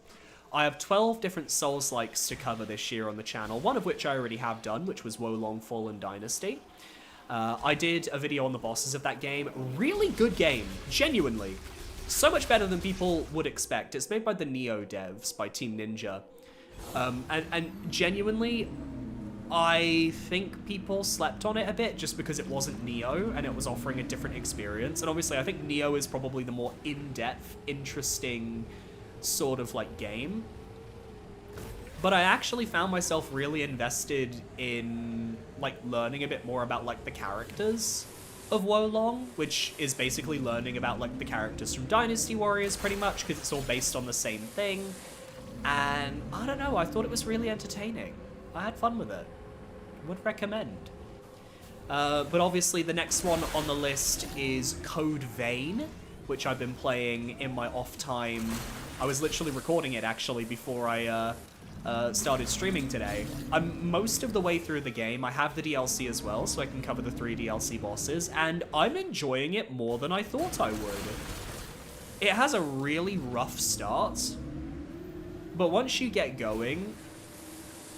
I have 12 different Souls-likes to cover this year on the channel, one of which I already have done, which was Wolong Fallen Dynasty. I did a video on the bosses of that game. Really good game, genuinely. So much better than people would expect. It's made by the Neo devs, by Team Ninja. And genuinely, I think people slept on it a bit just because it wasn't Neo and it was offering a different experience. And obviously, I think Neo is probably the more in-depth, interesting sort of like game. But I actually found myself really invested in like learning a bit more about like the characters of Wolong, which is basically learning about like the characters from Dynasty Warriors pretty much, because it's all based on the same thing. And I don't know, I thought it was really entertaining. I had fun with it. Would recommend. But obviously the next one on the list is Code Vein, which I've been playing in my off time. I was literally recording it actually before I started streaming today. I'm most of the way through the game. I have the DLC as well, so I can cover the 3 DLC bosses, and I'm enjoying it more than I thought I would. It has a really rough start, but once you get going,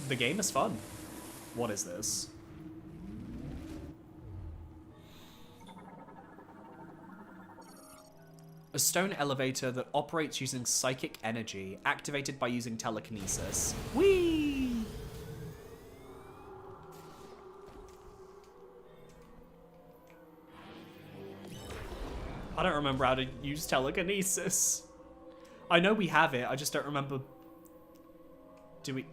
the game is fun. What is this? A stone elevator that operates using psychic energy, activated by using telekinesis. Whee! I don't remember how to use telekinesis. I know we have it, I just don't remember. Do we?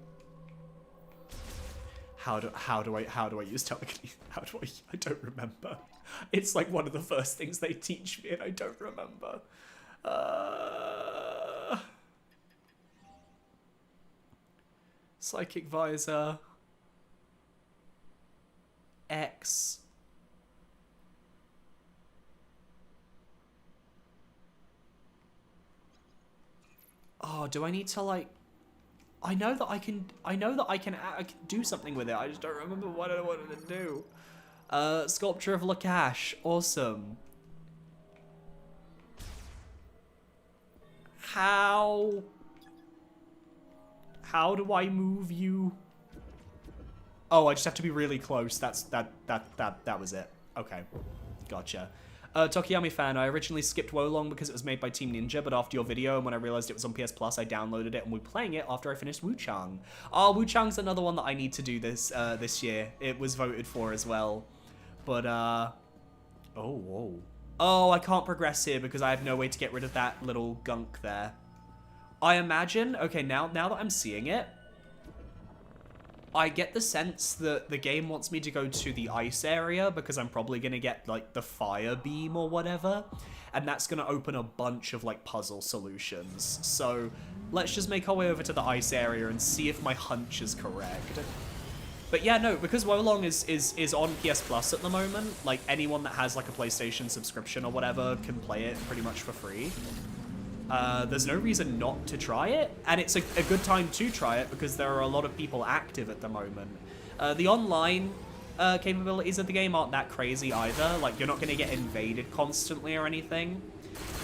How do I use telekinesis? I don't remember. It's like one of the first things they teach me and I don't remember. Psychic visor. X. Oh, do I need to like... I know that I can do something with it. I just don't remember what I wanted to do. Sculpture of Lakash. Awesome. How do I move you? Oh, I just have to be really close. That was it. Okay. Gotcha. Tokiyami fan, I originally skipped Wolong because it was made by Team Ninja, but after your video and when I realized it was on PS Plus, I downloaded it and we're playing it after I finished Wuchang. Oh, Wuchang's another one that I need to do this year. It was voted for as well. But, oh, whoa. Oh, I can't progress here because I have no way to get rid of that little gunk there. I imagine, okay, now that I'm seeing it, I get the sense that the game wants me to go to the ice area because I'm probably going to get, like, the fire beam or whatever. And that's going to open a bunch of, like, puzzle solutions. So, let's just make our way over to the ice area and see if my hunch is correct. But yeah, no, because Wolong is on PS Plus at the moment, like, anyone that has, like, a PlayStation subscription or whatever can play it pretty much for free. There's no reason not to try it, and it's a good time to try it because there are a lot of people active at the moment. The online capabilities of the game aren't that crazy either. Like, you're not going to get invaded constantly or anything.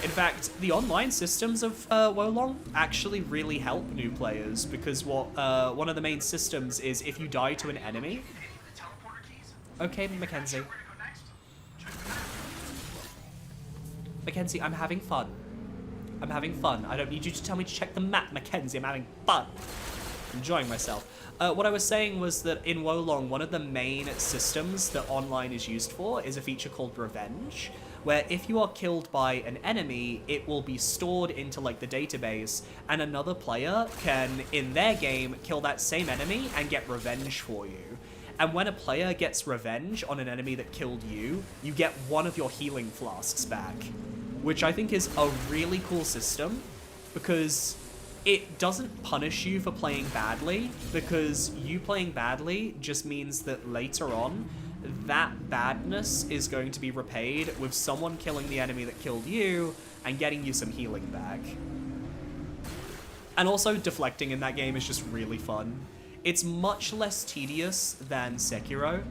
In fact, the online systems of Wolong actually really help new players because one of the main systems is if you die to an enemy... Okay, Mackenzie. Mackenzie, I'm having fun. I'm having fun. I don't need you to tell me to check the map, Mackenzie. I'm having fun. Enjoying myself. What I was saying was that in Wolong, one of the main systems that online is used for is a feature called Revenge, where if you are killed by an enemy, it will be stored into like the database, and another player can, in their game, kill that same enemy and get revenge for you. And when a player gets revenge on an enemy that killed you, you get one of your healing flasks back, which I think is a really cool system because it doesn't punish you for playing badly, because you playing badly just means that later on, that badness is going to be repaid with someone killing the enemy that killed you and getting you some healing back. And also, deflecting in that game is just really fun. It's much less tedious than Sekiro,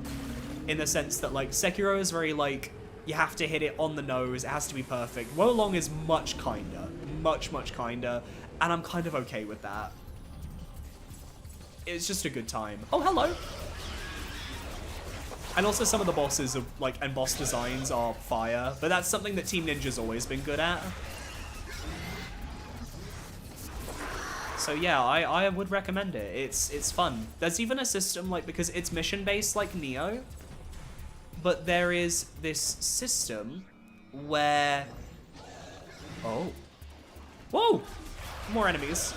in the sense that, like, Sekiro is very, like, you have to hit it on the nose, it has to be perfect. Wo Long is much kinder, much kinder, and I'm kind of okay with that. It's just a good time. Oh, hello! And also some of the bosses of, like, and boss designs are fire, but that's something that Team Ninja's always been good at. So yeah, I would recommend it. It's fun. There's even a system, like, because it's mission-based like Nioh, but there is this system where... Oh. Whoa! More enemies.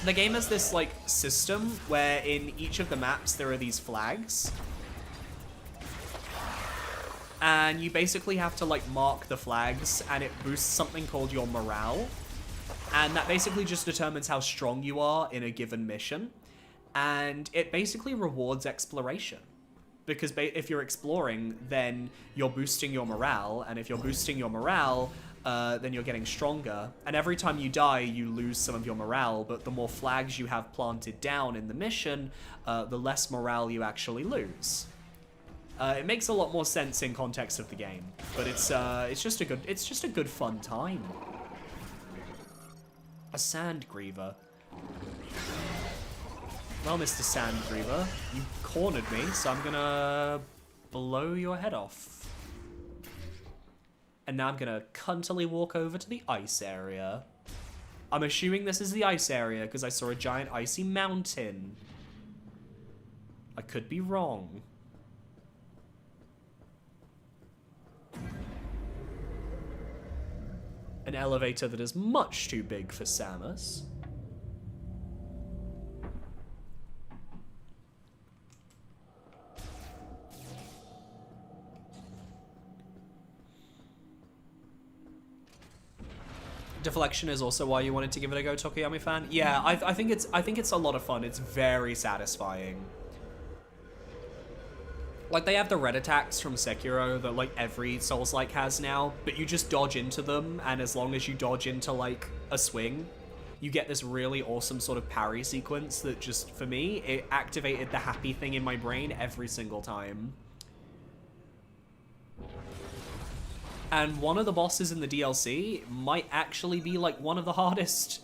The game has this, like, system where in each of the maps there are these flags. And you basically have to, like, mark the flags, and it boosts something called your morale. And that basically just determines how strong you are in a given mission. And it basically rewards exploration. Because if you're exploring, then you're boosting your morale. And if you're boosting your morale, then you're getting stronger. And every time you die, you lose some of your morale. But the more flags you have planted down in the mission, the less morale you actually lose. It makes a lot more sense in context of the game. But it's just a good fun time. A Sandgriever. Well, Mr. Sandgriever, you cornered me, so I'm gonna blow your head off. And now I'm gonna cuntily walk over to the ice area. I'm assuming this is the ice area because I saw a giant icy mountain. I could be wrong. An elevator that is much too big for Samus. Deflection is also why you wanted to give it a go, Tokuyami fan. Yeah, I think it's a lot of fun. It's very satisfying. Like, they have the red attacks from Sekiro that, like, every Souls-like has now, but you just dodge into them, and as long as you dodge into, like, a swing, you get this really awesome sort of parry sequence that just, for me, it activated the happy thing in my brain every single time. And one of the bosses in the DLC might actually be, like, one of the hardest,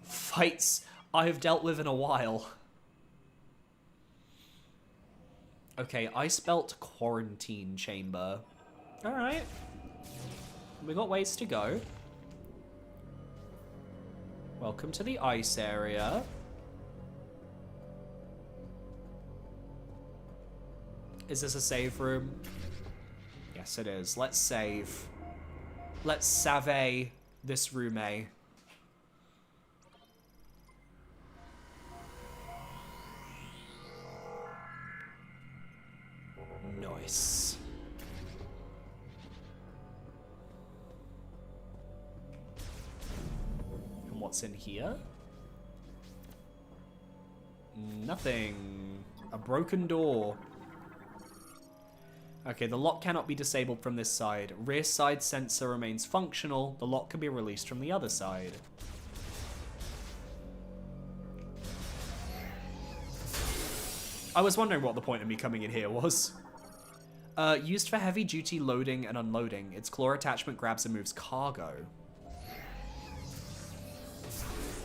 fights I have dealt with in a while. Okay, Ice Belt Quarantine Chamber. Alright. We got ways to go. Welcome to the ice area. Is this a save room? Yes, it is. Let's save. Let's save this room, eh? Nice. And what's in here? Nothing. A broken door. Okay, the lock cannot be disabled from this side. Rear side sensor remains functional. The lock can be released from the other side. I was wondering what the point of me coming in here was. Used for heavy-duty loading and unloading. Its claw attachment grabs and moves cargo.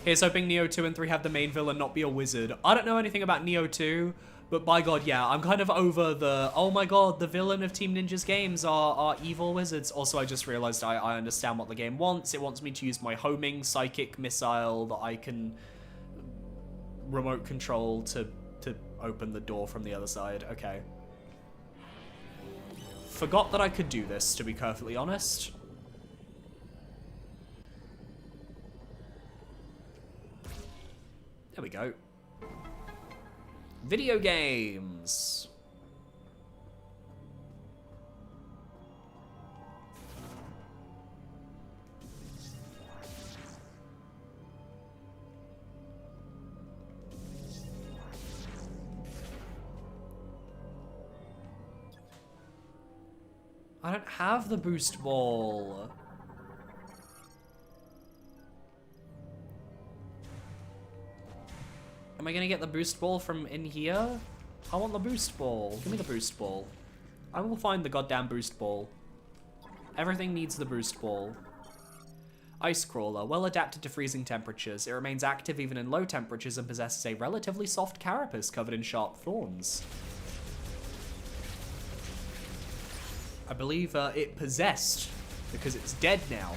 Here's hoping Nioh 2 and 3 have the main villain not be a wizard. I don't know anything about Nioh 2, but by God, yeah, I'm kind of over the, oh my God, the villain of Team Ninja's games are evil wizards. Also, I just realized I understand what the game wants. It wants me to use my homing psychic missile that I can remote control to open the door from the other side. Okay. Forgot that I could do this, to be perfectly honest. There we go. Video games. I don't have the boost ball. Am I gonna get the boost ball from in here? I want the boost ball. Give me the boost ball. I will find the goddamn boost ball. Everything needs the boost ball. Ice crawler, well adapted to freezing temperatures. It remains active even in low temperatures and possesses a relatively soft carapace covered in sharp thorns. I believe it possessed because it's dead now.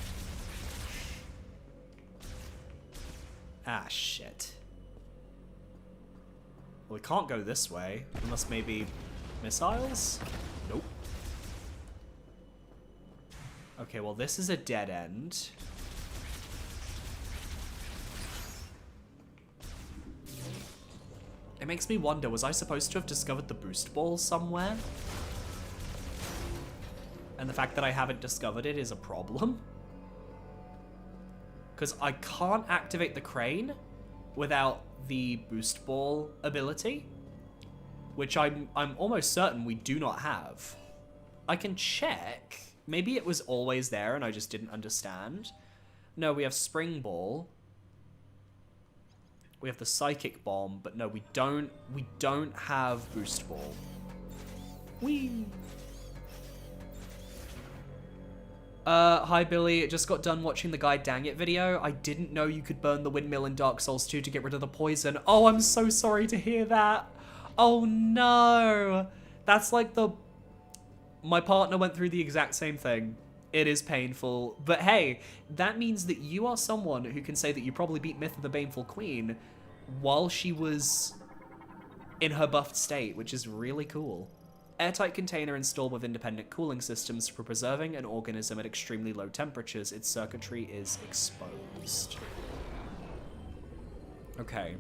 Ah, shit. Well, we can't go this way, unless maybe missiles? Nope. Okay, well, this is a dead end. It makes me wonder, was I supposed to have discovered the boost ball somewhere? And the fact that I haven't discovered it is a problem. Because I can't activate the crane without the boost ball ability, which I'm almost certain we do not have. I can check. Maybe it was always there and I just didn't understand. No, we have spring ball. We have the psychic bomb, but no, we don't have boost ball. Whee! Hi Billy, just got done watching the Guy Dang It video. I didn't know you could burn the windmill in Dark Souls 2 to get rid of the poison. Oh, I'm so sorry to hear that. Oh no. That's like my partner went through the exact same thing. It is painful. But hey, that means that you are someone who can say that you probably beat Myth of the Baneful Queen while she was in her buffed state, which is really cool. Airtight container installed with independent cooling systems for preserving an organism at extremely low temperatures. Its circuitry is exposed. Okay.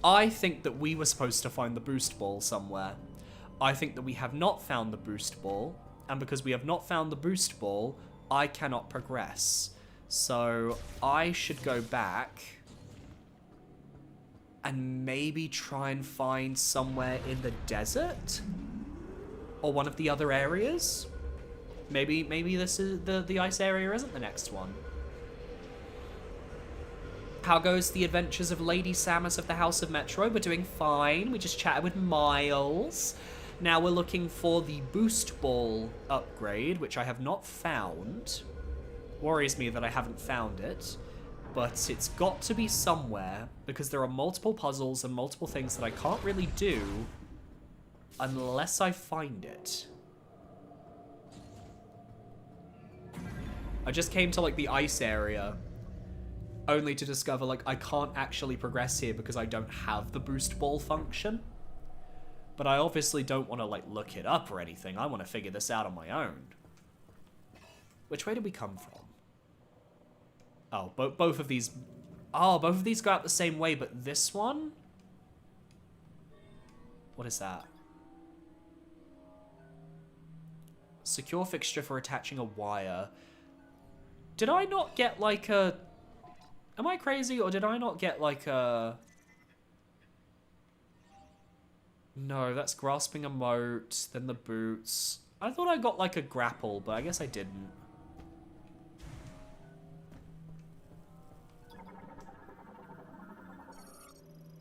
I think that we were supposed to find the boost ball somewhere. I think that we have not found the boost ball, and because we have not found the boost ball, I cannot progress. So I should go back and maybe try and find somewhere in the desert? Or one of the other areas? Maybe this is the ice area isn't the next one. How goes the adventures of Lady Samus of the House of Metroid? We're doing fine. We just chatted with Miles. Now we're looking for the boost ball upgrade, which I have not found. Worries me that I haven't found it. But it's got to be somewhere, because there are multiple puzzles and multiple things that I can't really do unless I find it. I just came to, like, the ice area, only to discover, like, I can't actually progress here because I don't have the boost ball function. But I obviously don't want to, like, look it up or anything. I want to figure this out on my own. Which way did we come from? Oh, both of these... Oh, both of these go out the same way, but this one? What is that? Secure fixture for attaching a wire. Did I not get, like, a... Am I crazy, or did I not get, like, a... No, that's grasping a moat, then the boots. I thought I got, like, a grapple, but I guess I didn't.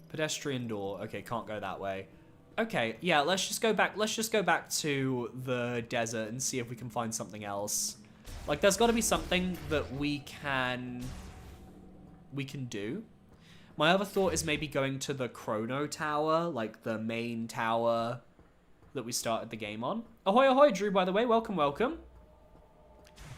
Pedestrian door. Okay, can't go that way. Okay, yeah, let's just go back to the desert and see if we can find something else. Like, there's got to be something that we can do. My other thought is maybe going to the Chrono Tower, like the main tower that we started the game on. Ahoy, ahoy, Drew, by the way. Welcome, welcome.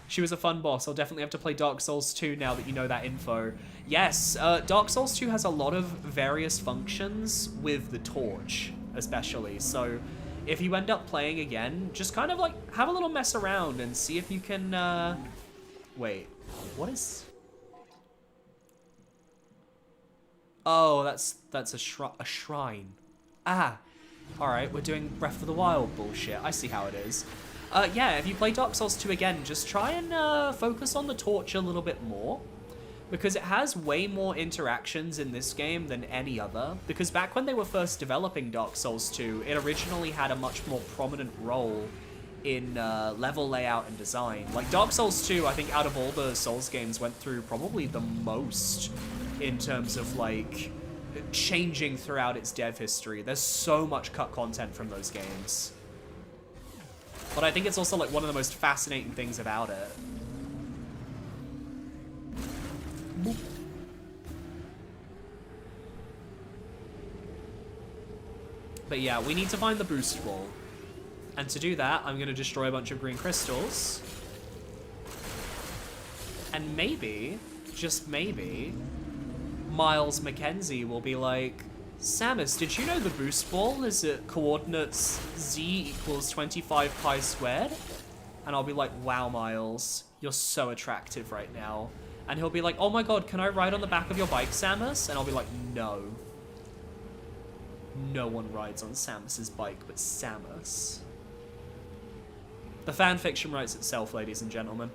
She was a fun boss. I'll definitely have to play Dark Souls 2 now that you know that info. Yes, Dark Souls 2 has a lot of various functions with the torch, especially. So if you end up playing again, just kind of like have a little mess around and see if you can, wait, what is... Oh, that's a shrine. Ah, alright, we're doing Breath of the Wild bullshit. I see how it is. Yeah, if you play Dark Souls 2 again, just try and focus on the torch a little bit more. Because it has way more interactions in this game than any other. Because back when they were first developing Dark Souls 2, it originally had a much more prominent role in level layout and design. Like, Dark Souls 2, I think out of all the Souls games, went through probably the most in terms of, like, changing throughout its dev history. There's so much cut content from those games. But I think it's also, like, one of the most fascinating things about it. Boop. But yeah, we need to find the boost wall. And to do that, I'm going to destroy a bunch of green crystals. And maybe, just maybe, Miles Mackenzie will be like, Samus, did you know the boost ball is at coordinates z equals 25 pi squared? And I'll be like, wow, Miles, you're so attractive right now. And he'll be like, oh my god, can I ride on the back of your bike, Samus? And I'll be like, no. No one rides on Samus's bike but Samus. The fanfiction writes itself, ladies and gentlemen.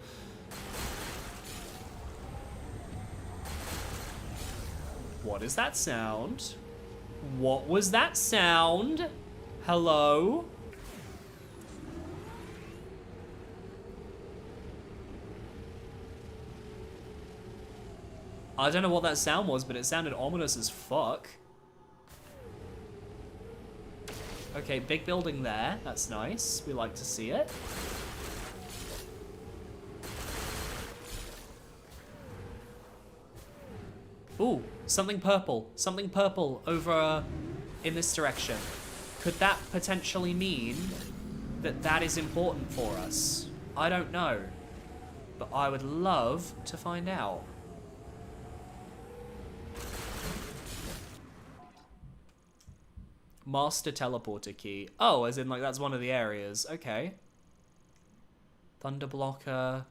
What is that sound? What was that sound? Hello? I don't know what that sound was, but it sounded ominous as fuck. Okay, big building there. That's nice. We like to see it. Ooh, something purple. Something purple over in this direction. Could that potentially mean that that is important for us? I don't know. But I would love to find out. Master teleporter key. Oh, as in, like, that's one of the areas. Okay. Thunder blocker.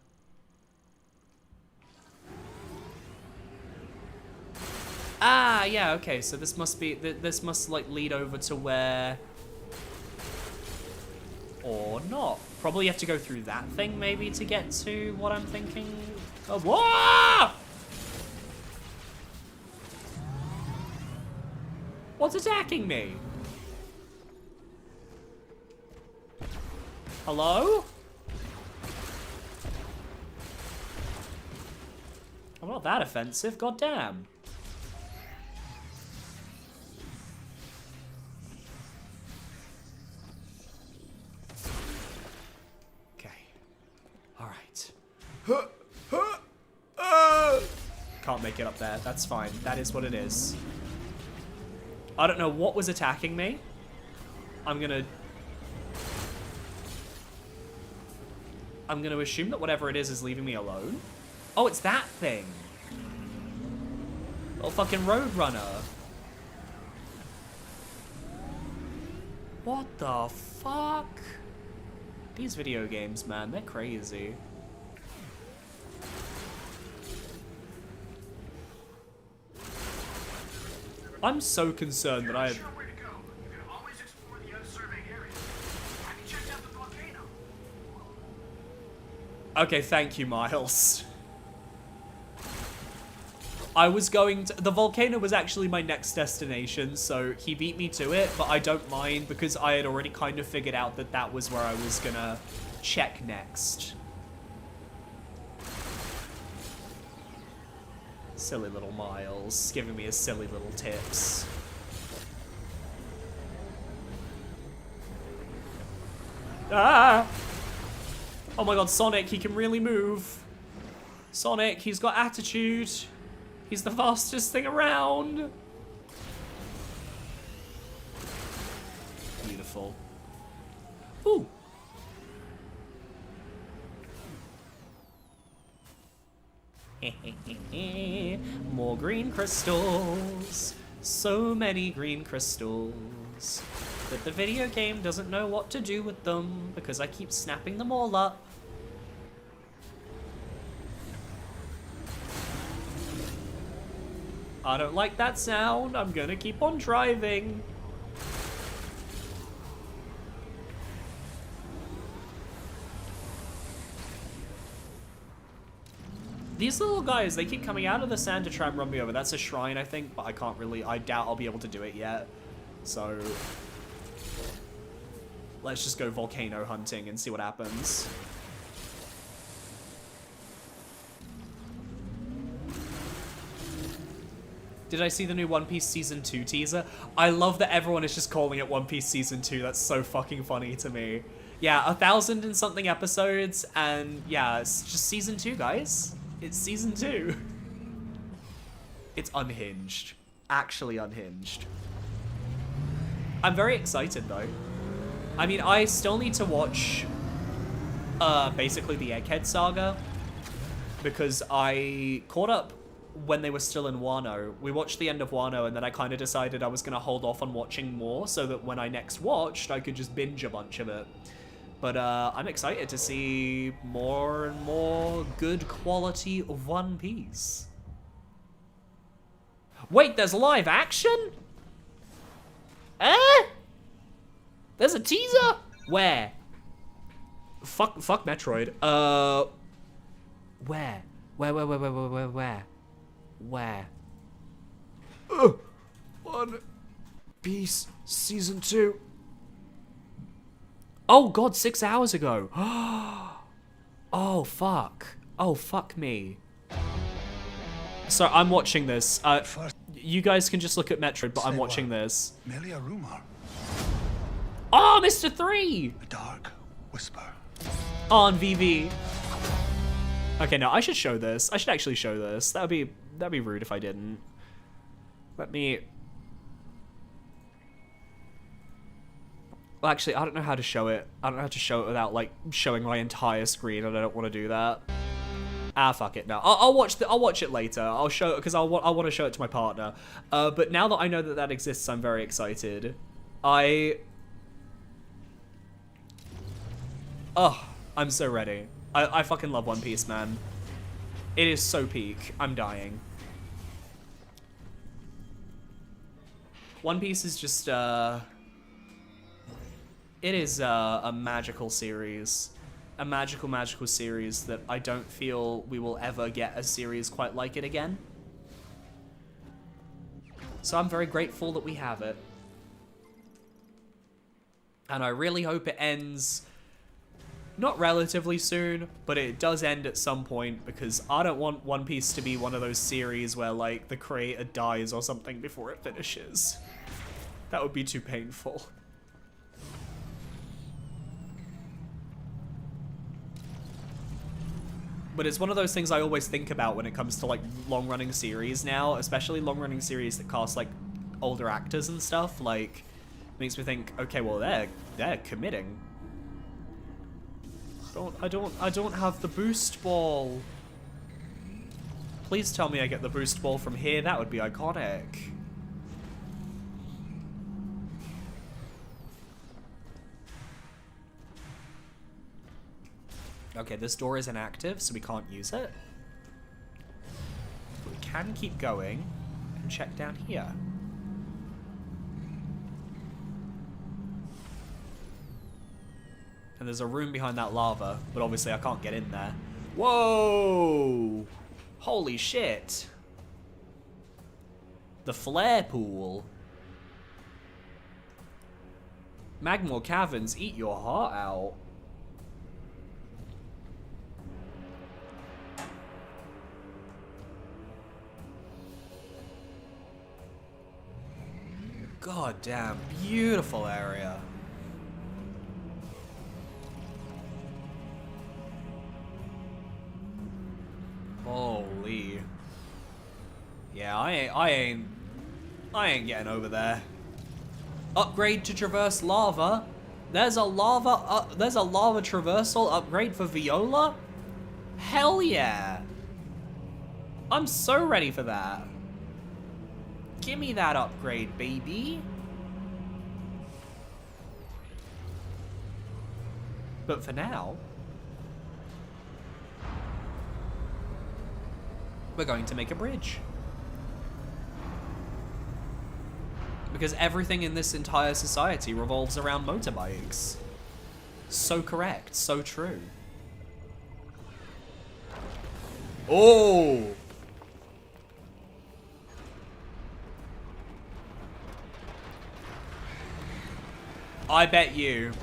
Ah, yeah, okay. So this must be... This must, like, lead over to where... Or not. Probably have to go through that thing, maybe, to get to what I'm thinking. Oh, whoa! What's attacking me? Hello? I'm not that offensive, goddamn. Okay. Alright. Can't make it up there. That's fine. That is what it is. I don't know what was attacking me. I'm gonna assume that whatever it is leaving me alone. Oh, it's that thing. Little fucking roadrunner. What the fuck? These video games, man, they're crazy. I'm so concerned that I have... Okay, thank you, Miles. I was going to... The volcano was actually my next destination, so he beat me to it, but I don't mind because I had already kind of figured out that that was where I was gonna check next. Silly little Miles, giving me his silly little tips. Ah! Oh my god, Sonic, he can really move. Sonic, he's got attitude. He's the fastest thing around. Beautiful. Ooh. More green crystals. So many green crystals. But the video game doesn't know what to do with them because I keep snapping them all up. I don't like that sound. I'm gonna keep on driving. These little guys, they keep coming out of the sand to try and run me over. That's a shrine, I think, but I can't really... I doubt I'll be able to do it yet. So... let's just go volcano hunting and see what happens. Did I see the new One Piece Season 2 teaser? I love that everyone is just calling it One Piece Season 2. That's so fucking funny to me. Yeah, 1,000 and something episodes, and yeah, it's just Season 2, guys. It's Season 2. It's unhinged. Actually unhinged. I'm very excited, though. I mean, I still need to watch, basically the Egghead Saga, because I caught up when they were still in Wano. We watched the end of Wano, and then I kind of decided I was going to hold off on watching more so that when I next watched, I could just binge a bunch of it. But I'm excited to see more and more good quality of One Piece. Wait, there's live action? There's a teaser? Where? Fuck Metroid. Where? Where? One Piece Season 2. Oh god, 6 hours ago. Oh fuck. Oh fuck me. So I'm watching this. You guys can just look at Metroid, but I'm watching this. Merely a rumor. Oh, Mr. 3! A dark whisper. On VV. Okay, no, I should show this. I should actually show this. That'd be rude if I didn't. Let me... Well, actually, I don't know how to show it. I don't know how to show it without, like, showing my entire screen, and I don't want to do that. Ah, fuck it. No, I'll watch it later. I'll show it because I want to show it to my partner. But now that I know that that exists, I'm very excited. Oh, I'm so ready. I fucking love One Piece, man. It is so peak. I'm dying. One Piece is just, it is a magical series. A magical series that I don't feel we will ever get a series quite like it again. So I'm very grateful that we have it. And I really hope it ends, not relatively soon, but it does end at some point, because I don't want One Piece to be one of those series where, like, the creator dies or something before it finishes. That would be too painful. But it's one of those things I always think about when it comes to, like, long-running series now, especially long-running series that cast, like, older actors and stuff. Like, makes me think, okay, well, they're committing. I don't have the boost ball. Please tell me I get the boost ball from here. That would be iconic. Okay, this door is inactive, so we can't use it. But we can keep going and check down here. And there's a room behind that lava, but obviously I can't get in there. Whoa! Holy shit! The flare pool. Magmore Caverns, eat your heart out. God damn, beautiful area. Holy. Yeah, I ain't getting over there. Upgrade to traverse lava. There's a lava traversal upgrade for Viola? Hell yeah. I'm so ready for that. Give me that upgrade, baby. But for now, we're going to make a bridge. Because everything in this entire society revolves around motorbikes. So correct, so true. Oh! I bet you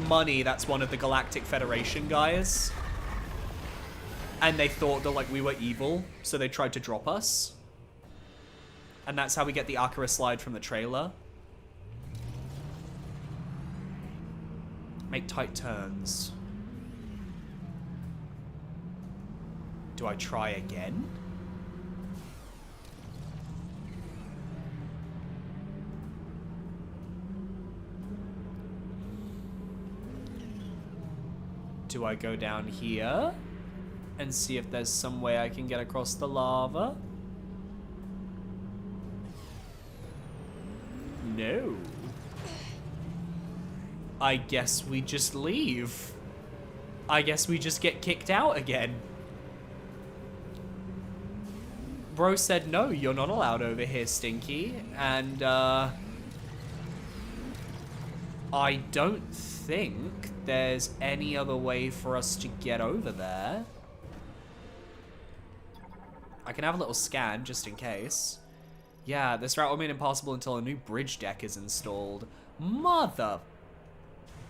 money that's one of the Galactic Federation guys. And they thought that, like, we were evil, so they tried to drop us. And that's how we get the Akira slide from the trailer. Make tight turns. Do I try again? Do I go down here and see if there's some way I can get across the lava? No. I guess we just leave. I guess we just get kicked out again. Bro said, no, you're not allowed over here, Stinky. And, I don't think there's any other way for us to get over there. I can have a little scan, just in case. Yeah, this route will remain impossible until a new bridge deck is installed. Mother...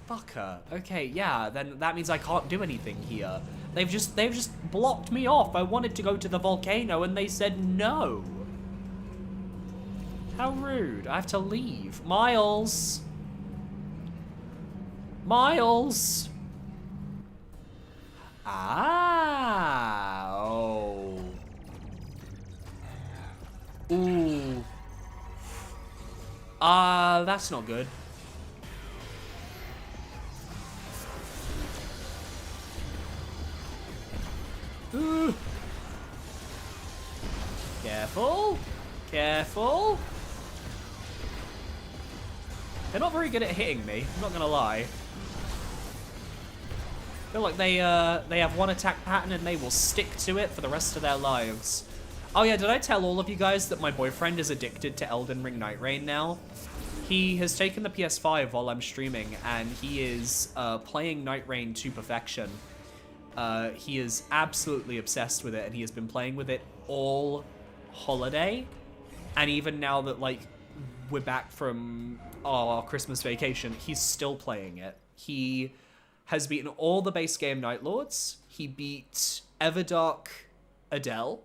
fucker. Okay, yeah, then that means I can't do anything here. They've just blocked me off. I wanted to go to the volcano and they said no. How rude. I have to leave. Miles. Miles. Ah. Oh. Ooh. That's not good. Ooh. Careful. Careful. They're not very good at hitting me, I'm not gonna lie. I feel like they have one attack pattern and they will stick to it for the rest of their lives. Oh yeah, did I tell all of you guys that my boyfriend is addicted to Elden Ring Night Rain now? He has taken the PS5 while I'm streaming and he is playing Night Rain to perfection. He is absolutely obsessed with it and he has been playing with it all holiday. And even now that, like, we're back from our Christmas vacation, he's still playing it. He has beaten all the base game Night Lords. He beat Everdark Adele.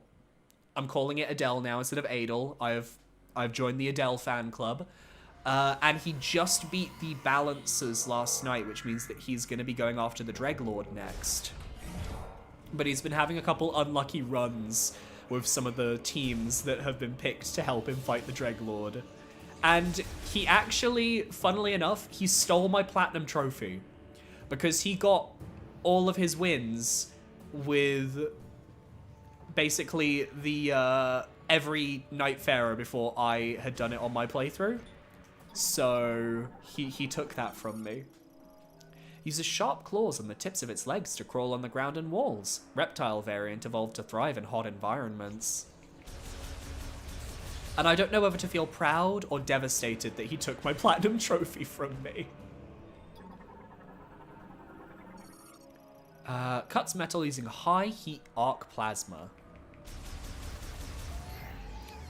I'm calling it Adele now instead of Adel. I've joined the Adele fan club. And he just beat the Balancers last night, which means that he's going to be going after the Dreglord next. But he's been having a couple unlucky runs with some of the teams that have been picked to help him fight the Dreglord. And he actually, funnily enough, he stole my Platinum Trophy. Because he got all of his wins with basically the every Nightfarer before I had done it on my playthrough. So he took that from me. Uses sharp claws on the tips of its legs to crawl on the ground and walls. Reptile variant evolved to thrive in hot environments. And I don't know whether to feel proud or devastated that he took my Platinum Trophy from me. Cuts metal using high heat arc plasma.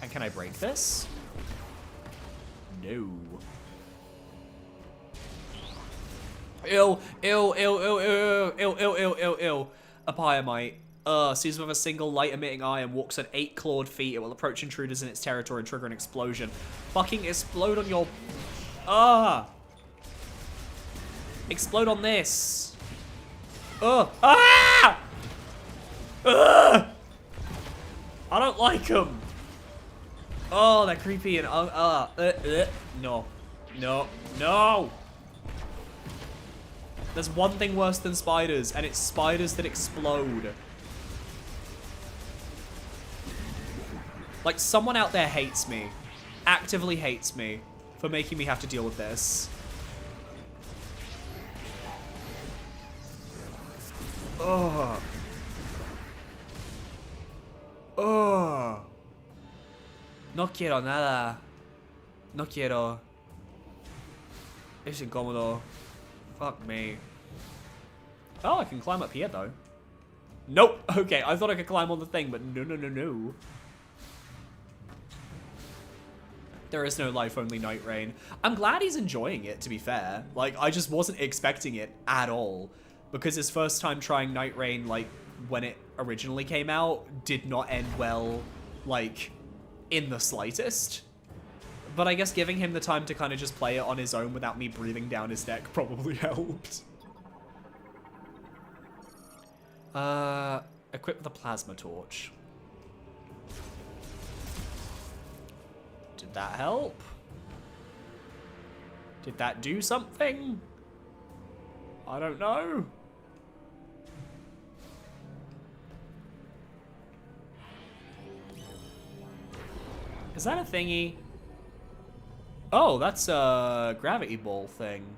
And can I break this? No. Ew, ew, ew, ew, ew, ew, ew, ew, ew, ew. A Pyamite. Sees with a single light-emitting eye and walks on 8 clawed feet. It will approach intruders in its territory and trigger an explosion. Fucking explode on your... Explode on this. I don't like them. Oh, they're creepy and... No. No. No! There's one thing worse than spiders, and it's spiders that explode. Like, someone out there hates me. Actively hates me for making me have to deal with this. Oh. Oh. No quiero nada. No quiero. Es incómodo. Fuck me. Oh, I can climb up here, though. Nope. Okay, I thought I could climb on the thing, but no, no, no, no. There is no life, only Night Rain. I'm glad he's enjoying it, to be fair. Like, I just wasn't expecting it at all. Because his first time trying Night Rain, like, when it originally came out, did not end well, like, in the slightest. But I guess giving him the time to kind of just play it on his own without me breathing down his neck probably helped. Equip the plasma torch. Did that help? Did that do something? I don't know. Is that a thingy? Oh, that's a gravity ball thing.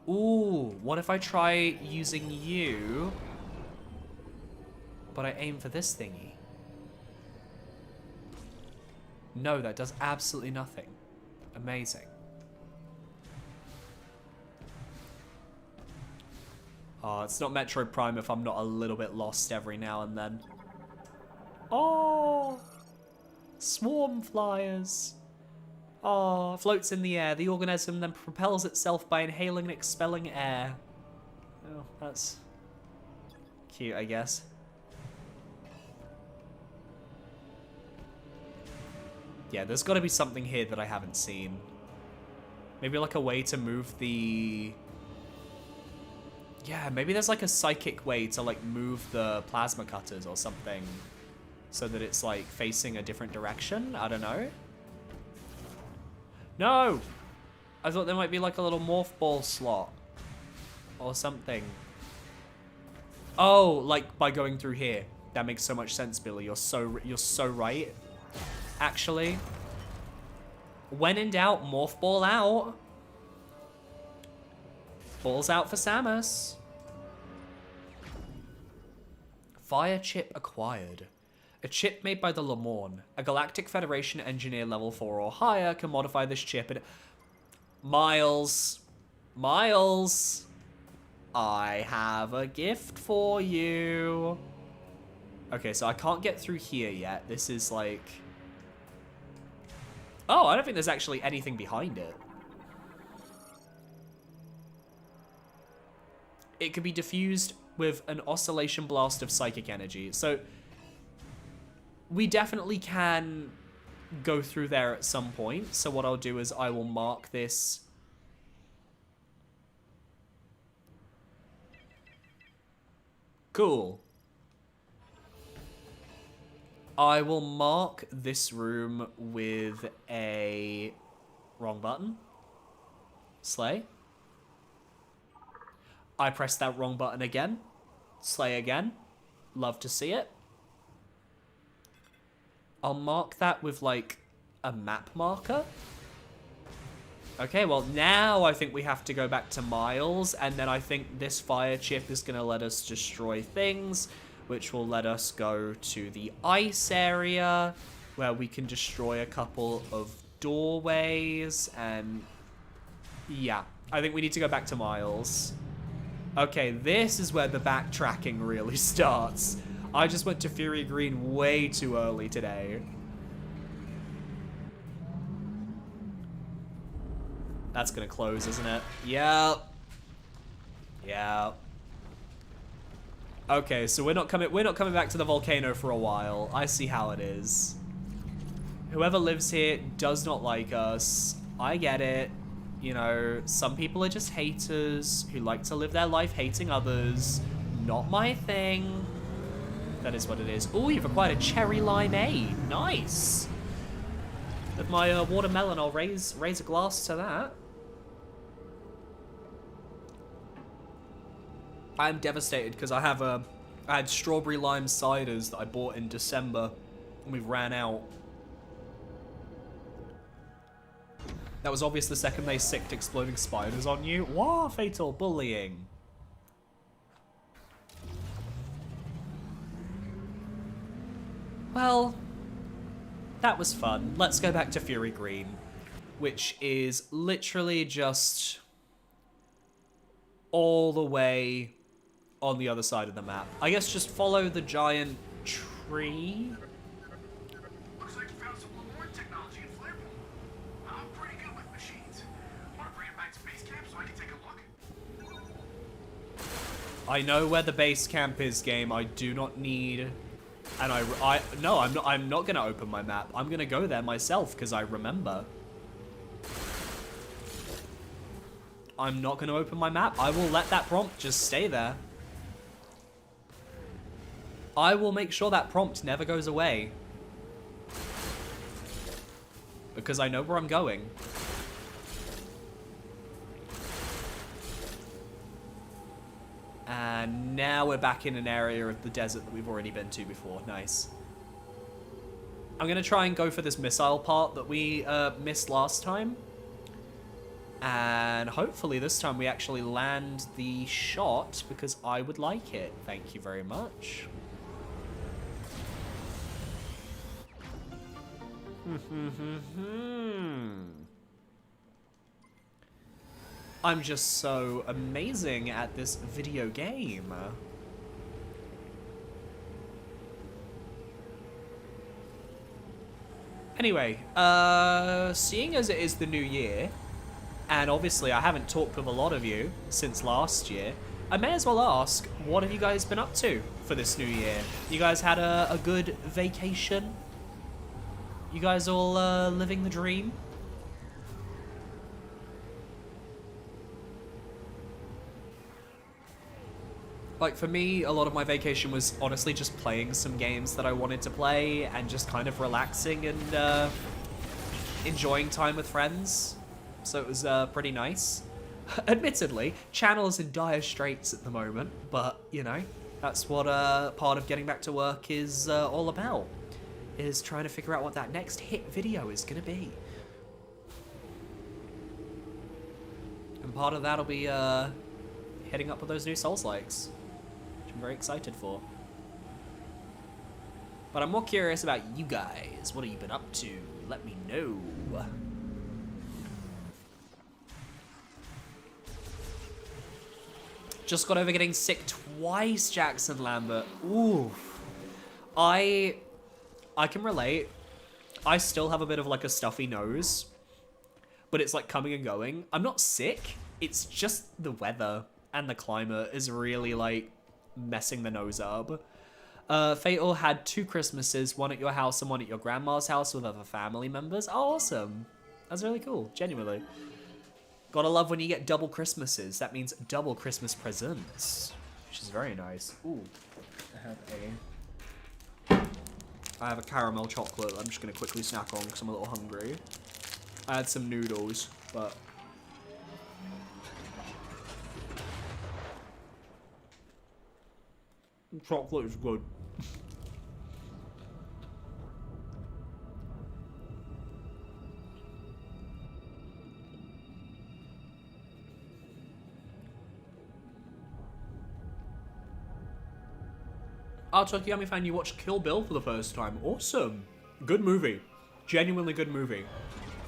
Ooh, what if I try using you, but I aim for this thingy? No, that does absolutely nothing. Amazing. Oh, it's not Metroid Prime if I'm not a little bit lost every now and then. Oh! Swarm flyers. Oh, floats in the air. The organism then propels itself by inhaling and expelling air. Oh, that's cute, I guess. Yeah, there's got to be something here that I haven't seen. Maybe like a way to move the... Yeah, maybe there's like a psychic way to like move the plasma cutters or something so that it's like facing a different direction. I don't know. No! I thought there might be like a little morph ball slot or something. Oh, like by going through here. That makes so much sense, Billy. You're so right. Actually, when in doubt, morph ball out. Balls out for Samus. Fire chip acquired. A chip made by the Lemorn. A Galactic Federation engineer level 4 or higher can modify this chip and... Miles. Miles. I have a gift for you. Okay, so I can't get through here yet. This is like... Oh, I don't think there's actually anything behind it. It could be diffused with an oscillation blast of psychic energy. So... we definitely can go through there at some point. So what I'll do is I will mark this. Cool. I will mark this room with a... wrong button. Slay. I press that wrong button again. Slay again. Love to see it. I'll mark that with, like, a map marker. Okay, well, now I think we have to go back to Miles, and then I think this fire chip is going to let us destroy things, which will let us go to the ice area, where we can destroy a couple of doorways, and... yeah, I think we need to go back to Miles. Okay, this is where the backtracking really starts. I just went to Fury Green way too early today. That's gonna close, isn't it? Yep. Yeah. Okay, so we're not coming back to the volcano for a while. I see how it is. Whoever lives here does not like us. I get it. You know, some people are just haters who like to live their life hating others. Not my thing. That is what it is. Oh, you've acquired a cherry limeade. Nice. With my watermelon, I'll raise a glass to that. I'm devastated because I had strawberry lime ciders that I bought in December, and we've ran out. That was obvious the second they sicked exploding spiders on you. Wow, fatal bullying. Well, that was fun. Let's go back to Fury Green, which is literally just all the way on the other side of the map. I guess just follow the giant tree. Looks like you found some Lemore technology in Flare Pool. I'm pretty good with machines. Want to bring it back to base camp so I can take a look? I know where the base camp is, game. I do not need... And no, I'm not gonna open my map. I'm gonna go there myself because I remember. I'm not gonna open my map. I will let that prompt just stay there. I will make sure that prompt never goes away. Because I know where I'm going. And now we're back in an area of the desert that we've already been to before. Nice. I'm going to try and go for this missile part that we missed last time. And hopefully this time we actually land the shot because I would like it. Thank you very much. I'm just so amazing at this video game. Anyway, seeing as it is the new year, and obviously I haven't talked with a lot of you since last year, I may as well ask, what have you guys been up to for this new year? You guys had a good vacation? You guys all living the dream? Like, for me, a lot of my vacation was honestly just playing some games that I wanted to play and just kind of relaxing and enjoying time with friends. So it was pretty nice. Admittedly, channel is in dire straits at the moment, but, you know, that's what part of getting back to work is all about. Is trying to figure out what that next hit video is going to be. And part of that'll be heading up with those new Souls-likes. I'm very excited for. But I'm more curious about you guys. What have you been up to? Let me know. Just got over getting sick twice, Jackson Lambert. Ooh. I can relate. I still have a bit of like a stuffy nose. But it's like coming and going. I'm not sick. It's just the weather and the climate is really like messing the nose up. Fatal had 2 Christmases, one at your house and one at your grandma's house with other family members. Oh, awesome. That's really cool, genuinely. Gotta love when you get double Christmases. That means double Christmas presents, which is very nice. Ooh, I have a caramel chocolate I'm just gonna quickly snack on because I'm a little hungry. I had some noodles, but chocolate is good. Tokiyami fan, you watched Kill Bill for the first time. Awesome. Good movie. Genuinely good movie.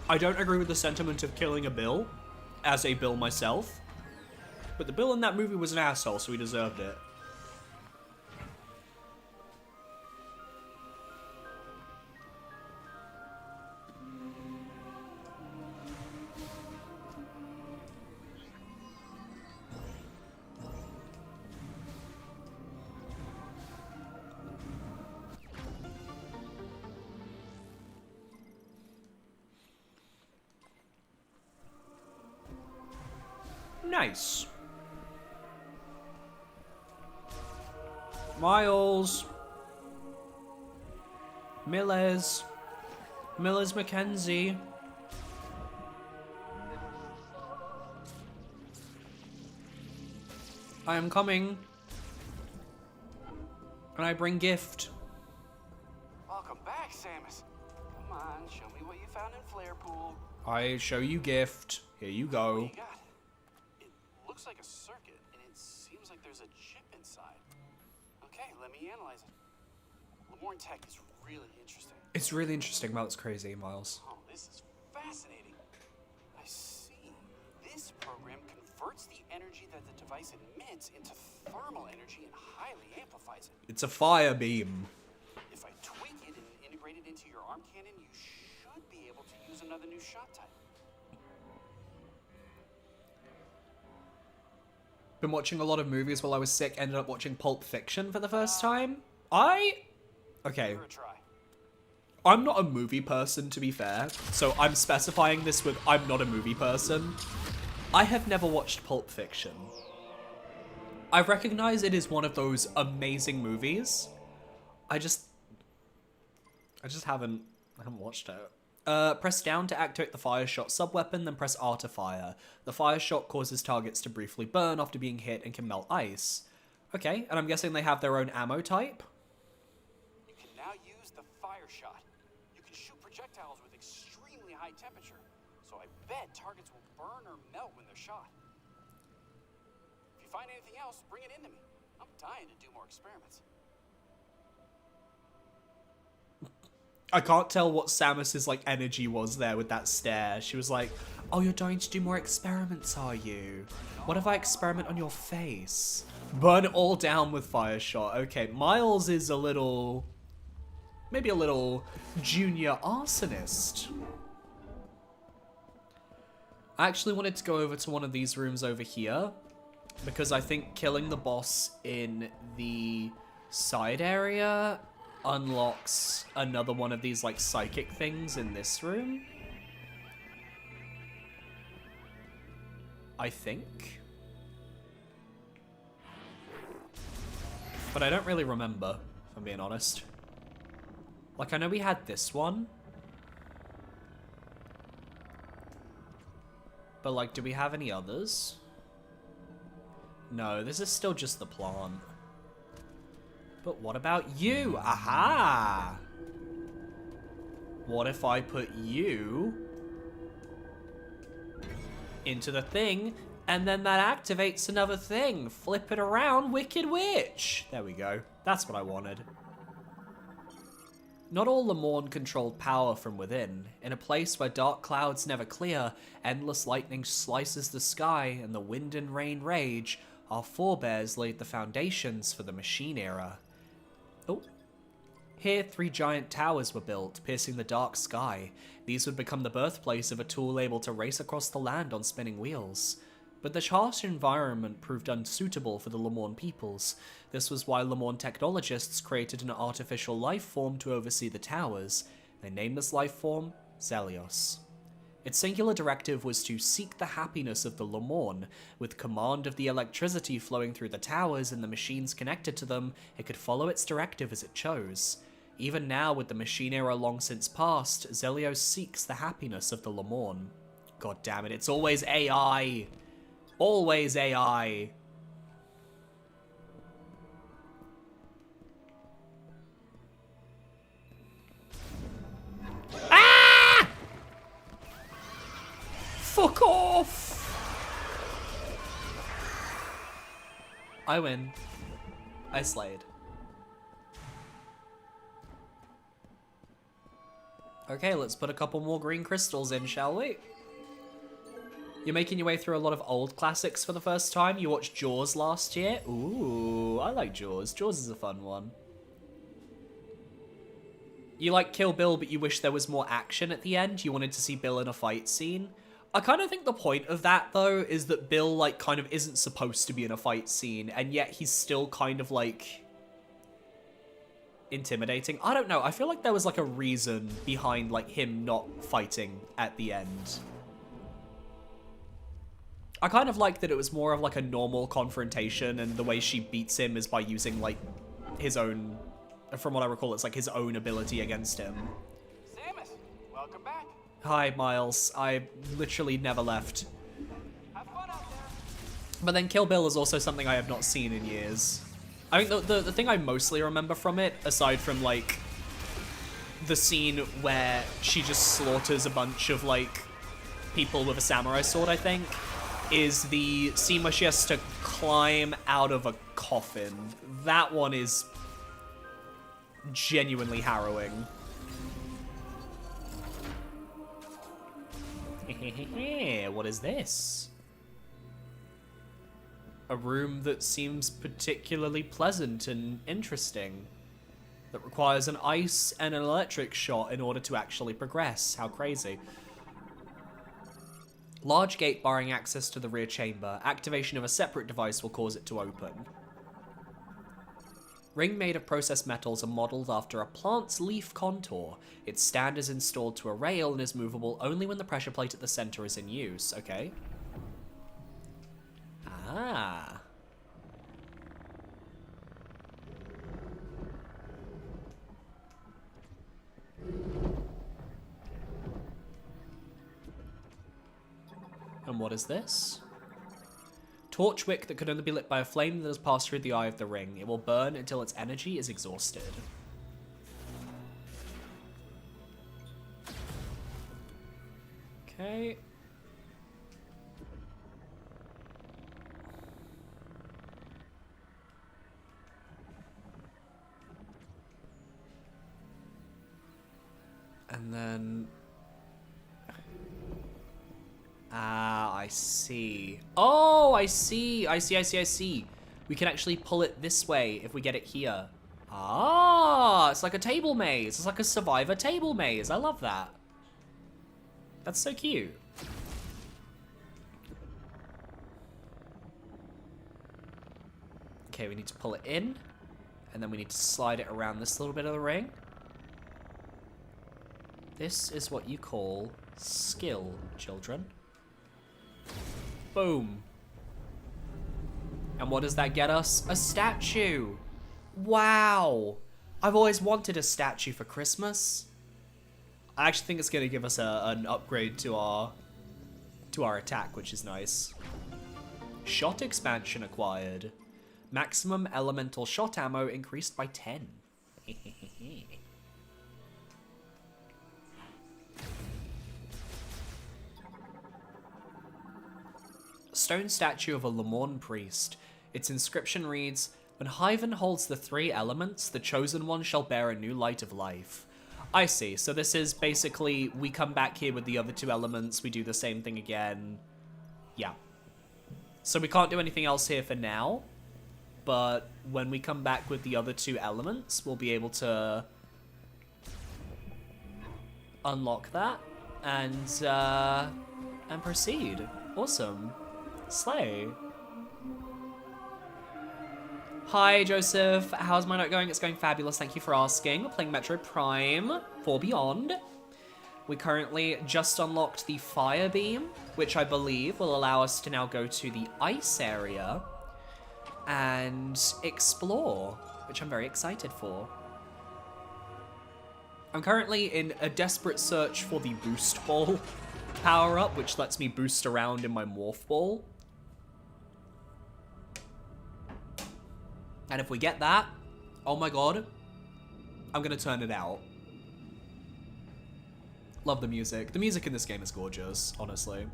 I don't agree with the sentiment of killing a Bill, as a Bill myself. But the Bill in that movie was an asshole, so he deserved it. Nice. Miles. Millers. Millers Mackenzie. I am coming. And I bring gift. Welcome back, Samus. Come on, show me what you found in Flare Pool. I show you gift. Here you What go. do you got? It looks like a circuit, and it seems like there's a chip inside. Okay, let me analyze it. Lemore Tech is really interesting. It's really interesting. Well, it's crazy, Miles. Oh, this is fascinating. I see. This program can converts the energy that the device emits into thermal energy and highly amplifies it. It's a fire beam. If I tweak it and integrate it into your arm cannon, you should be able to use another new shot type. Been watching a lot of movies while I was sick, ended up watching Pulp Fiction for the first time. Okay. Give her a try. I'm not a movie person, to be fair, so I'm specifying this with I'm not a movie person. I have never watched Pulp Fiction. I recognize it is one of those amazing movies. I just haven't watched it. Press down to activate the fire shot subweapon, then press R to fire. The fire shot causes targets to briefly burn after being hit and can melt ice. Okay, and I'm guessing they have their own ammo type? You can now use the fire shot. You can shoot projectiles with extremely high temperature, so I bet targets will burn or melt when they're shot. If you find anything else, bring it into me. I'm dying to do more experiments. I can't tell what Samus's, like, energy was there with that stare. She was like, oh, you're dying to do more experiments, are you? What if I experiment on your face? Burn it all down with fire shot. Okay, Miles is a little... maybe a little junior arsonist. I actually wanted to go over to one of these rooms over here, because I think killing the boss in the side area unlocks another one of these, like, psychic things in this room. I think. But I don't really remember, if I'm being honest. Like, I know we had this one. But, like, do we have any others? No, this is still just the plant. But what about you? Aha! What if I put you into the thing, and then that activates another thing? Flip it around, Wicked Witch! There we go. That's what I wanted. Not all Lemorn controlled power from within. In a place where dark clouds never clear, endless lightning slices the sky, and the wind and rain rage, our forebears laid the foundations for the machine era. Oh. Here, 3 giant towers were built, piercing the dark sky. These would become the birthplace of a tool able to race across the land on spinning wheels. But the harsh environment proved unsuitable for the Lemorn peoples. This was why Lemorn technologists created an artificial life form to oversee the towers. They named this life form Zelios. Its singular directive was to seek the happiness of the Lemorn. With command of the electricity flowing through the towers and the machines connected to them, it could follow its directive as it chose. Even now, with the machine era long since past, Zelios seeks the happiness of the Lemorn. God damn it, it's always AI! Always AI! Fuck off! I win. I slayed. Okay, let's put a couple more green crystals in, shall we? You're making your way through a lot of old classics for the first time. You watched Jaws last year. Ooh, I like Jaws. Jaws is a fun one. You like Kill Bill, but you wish there was more action at the end. You wanted to see Bill in a fight scene. I kind of think the point of that, though, is that Bill, like, kind of isn't supposed to be in a fight scene, and yet he's still kind of, like, intimidating. I don't know. I feel like there was, like, a reason behind, like, him not fighting at the end. I kind of like that it was more of, like, a normal confrontation, and the way she beats him is by using, like, his own... From what I recall, it's, like, his own ability against him. Samus, welcome back. Hi, Miles. I literally never left. Have fun out there. But then Kill Bill is also something I have not seen in years. I think the thing I mostly remember from it, aside from, like, the scene where she just slaughters a bunch of, like, people with a samurai sword, I think, is the scene where she has to climb out of a coffin. That one is genuinely harrowing. What is this? A room that seems particularly pleasant and interesting. That requires an ice and an electric shot in order to actually progress. How crazy. Large gate barring access to the rear chamber. Activation of a separate device will cause it to open. Ring made of processed metals are modelled after a plant's leaf contour. Its stand is installed to a rail and is movable only when the pressure plate at the center is in use. Okay. Ah. And what is this? Torch wick that can only be lit by a flame that has passed through the eye of the ring. It will burn until its energy is exhausted. Okay. And then... Ah, I see. Oh, I see. I see. We can actually pull it this way if we get it here. Ah, it's like a table maze. It's like a Survivor table maze. I love that. That's so cute. Okay, we need to pull it in. And then we need to slide it around this little bit of the ring. This is what you call skill, children. Boom. And what does that get us? A statue. Wow. I've always wanted a statue for Christmas. I actually think it's going to give us an upgrade to our attack, which is nice. Shot expansion acquired. Maximum elemental shot ammo increased by 10. Stone statue of a Lemorn priest. Its inscription reads, "When Hyven holds the three elements, the chosen one shall bear a new light of life." I see. So this is basically, we come back here with the other two elements, we do the same thing again. Yeah. So we can't do anything else here for now, but when we come back with the other two elements, we'll be able to unlock that and proceed. Awesome. Slay. Hi, Joseph. How's my night going? It's going fabulous. Thank you for asking. We're playing Metroid Prime 4 Beyond. We currently just unlocked the Fire Beam, which I believe will allow us to now go to the ice area and explore, which I'm very excited for. I'm currently in a desperate search for the Boost Ball power-up, which lets me boost around in my Morph Ball. And if we get that, oh my god, I'm gonna turn it out. Love the music. The music in this game is gorgeous, honestly.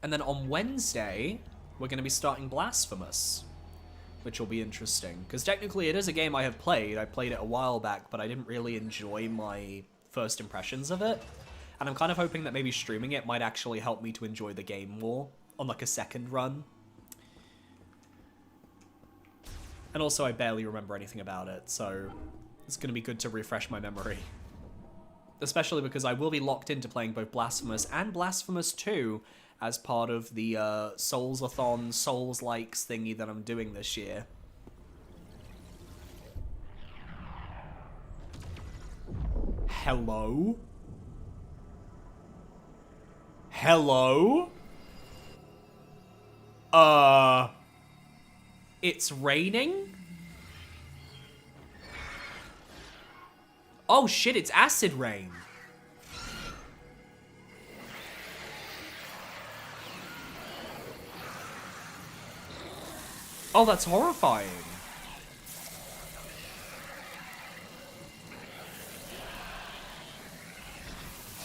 And then on Wednesday, we're gonna be starting Blasphemous, which will be interesting. Because technically it is a game I have played. I played it a while back, but I didn't really enjoy my first impressions of it. And I'm kind of hoping that maybe streaming it might actually help me to enjoy the game more on like a second run. And also I barely remember anything about it, so it's going to be good to refresh my memory. Especially because I will be locked into playing both Blasphemous and Blasphemous 2 as part of the Souls-a-thon, Souls-likes thingy that I'm doing this year. Hello? Hello? It's raining? Oh shit, it's acid rain. Oh, that's horrifying.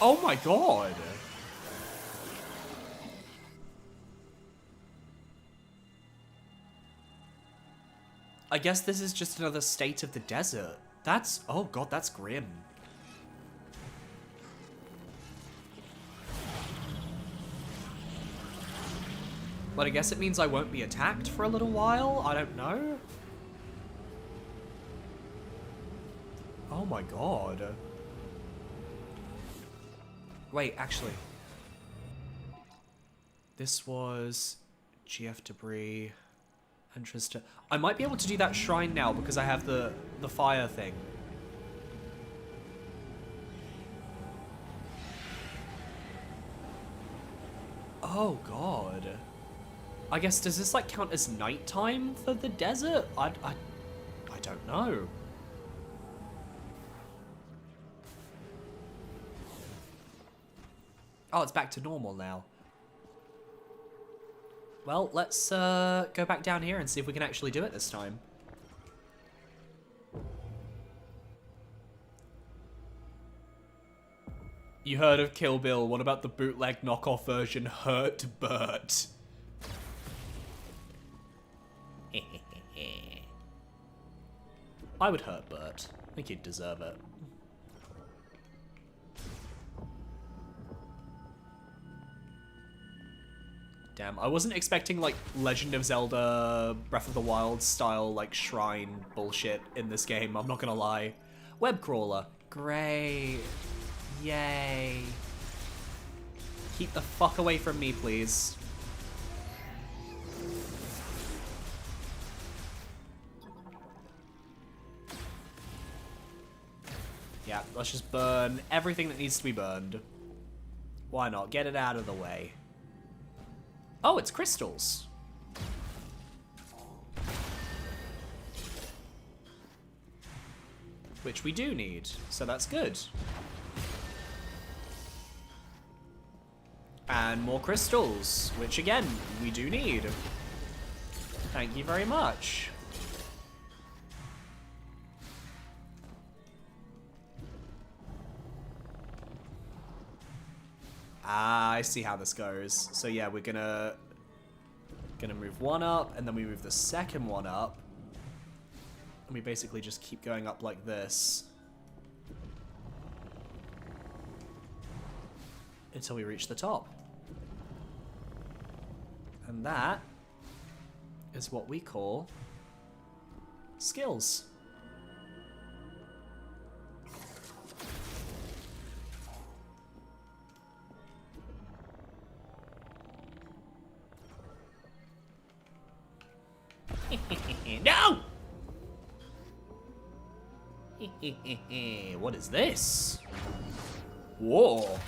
Oh my god. I guess this is just another state of the desert. That's, oh god, that's grim. But I guess it means I won't be attacked for a little while? I don't know. Oh my god. Wait, actually. This was GF debris. Entrance to... I might be able to do that shrine now because I have the fire thing. Oh god. I guess, does this like count as nighttime for the desert? I don't know. Oh, it's back to normal now. Well, let's go back down here and see if we can actually do it this time. You heard of Kill Bill, what about the bootleg knockoff version Hurt Burt? I would hurt Burt. I think he'd deserve it. Damn, I wasn't expecting like Legend of Zelda Breath of the Wild style like shrine bullshit in this game, I'm not gonna lie. Web crawler. Great. Yay. Keep the fuck away from me, please. Yeah, let's just burn everything that needs to be burned. Why not? Get it out of the way. Oh, it's crystals. Which we do need, so that's good. And more crystals, which again, we do need. Thank you very much. Ah, I see how this goes. So yeah, we're gonna move one up, and then we move the second one up. And we basically just keep going up like this. Until we reach the top. And that is what we call skills. No! What is this? Whoa.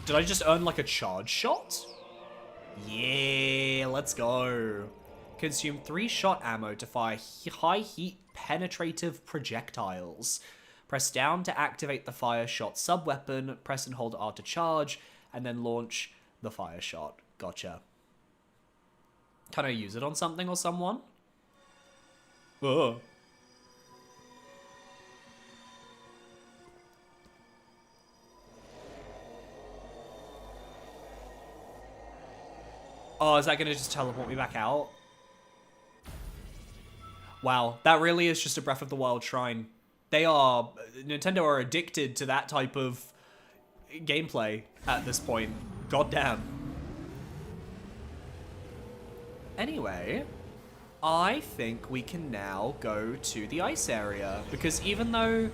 Did I just earn like a charge shot? Yeah, let's go. Consume 3 shot ammo to fire high heat penetrative projectiles. Press down to activate the fire shot sub-weapon, press and hold R to charge, and then launch the fire shot. Gotcha. Can I use it on something or someone? Oh. Oh, is that gonna just teleport me back out? Wow, that really is just a Breath of the Wild shrine. Nintendo are addicted to that type of gameplay at this point. Goddamn. Anyway, I think we can now go to the ice area, because even though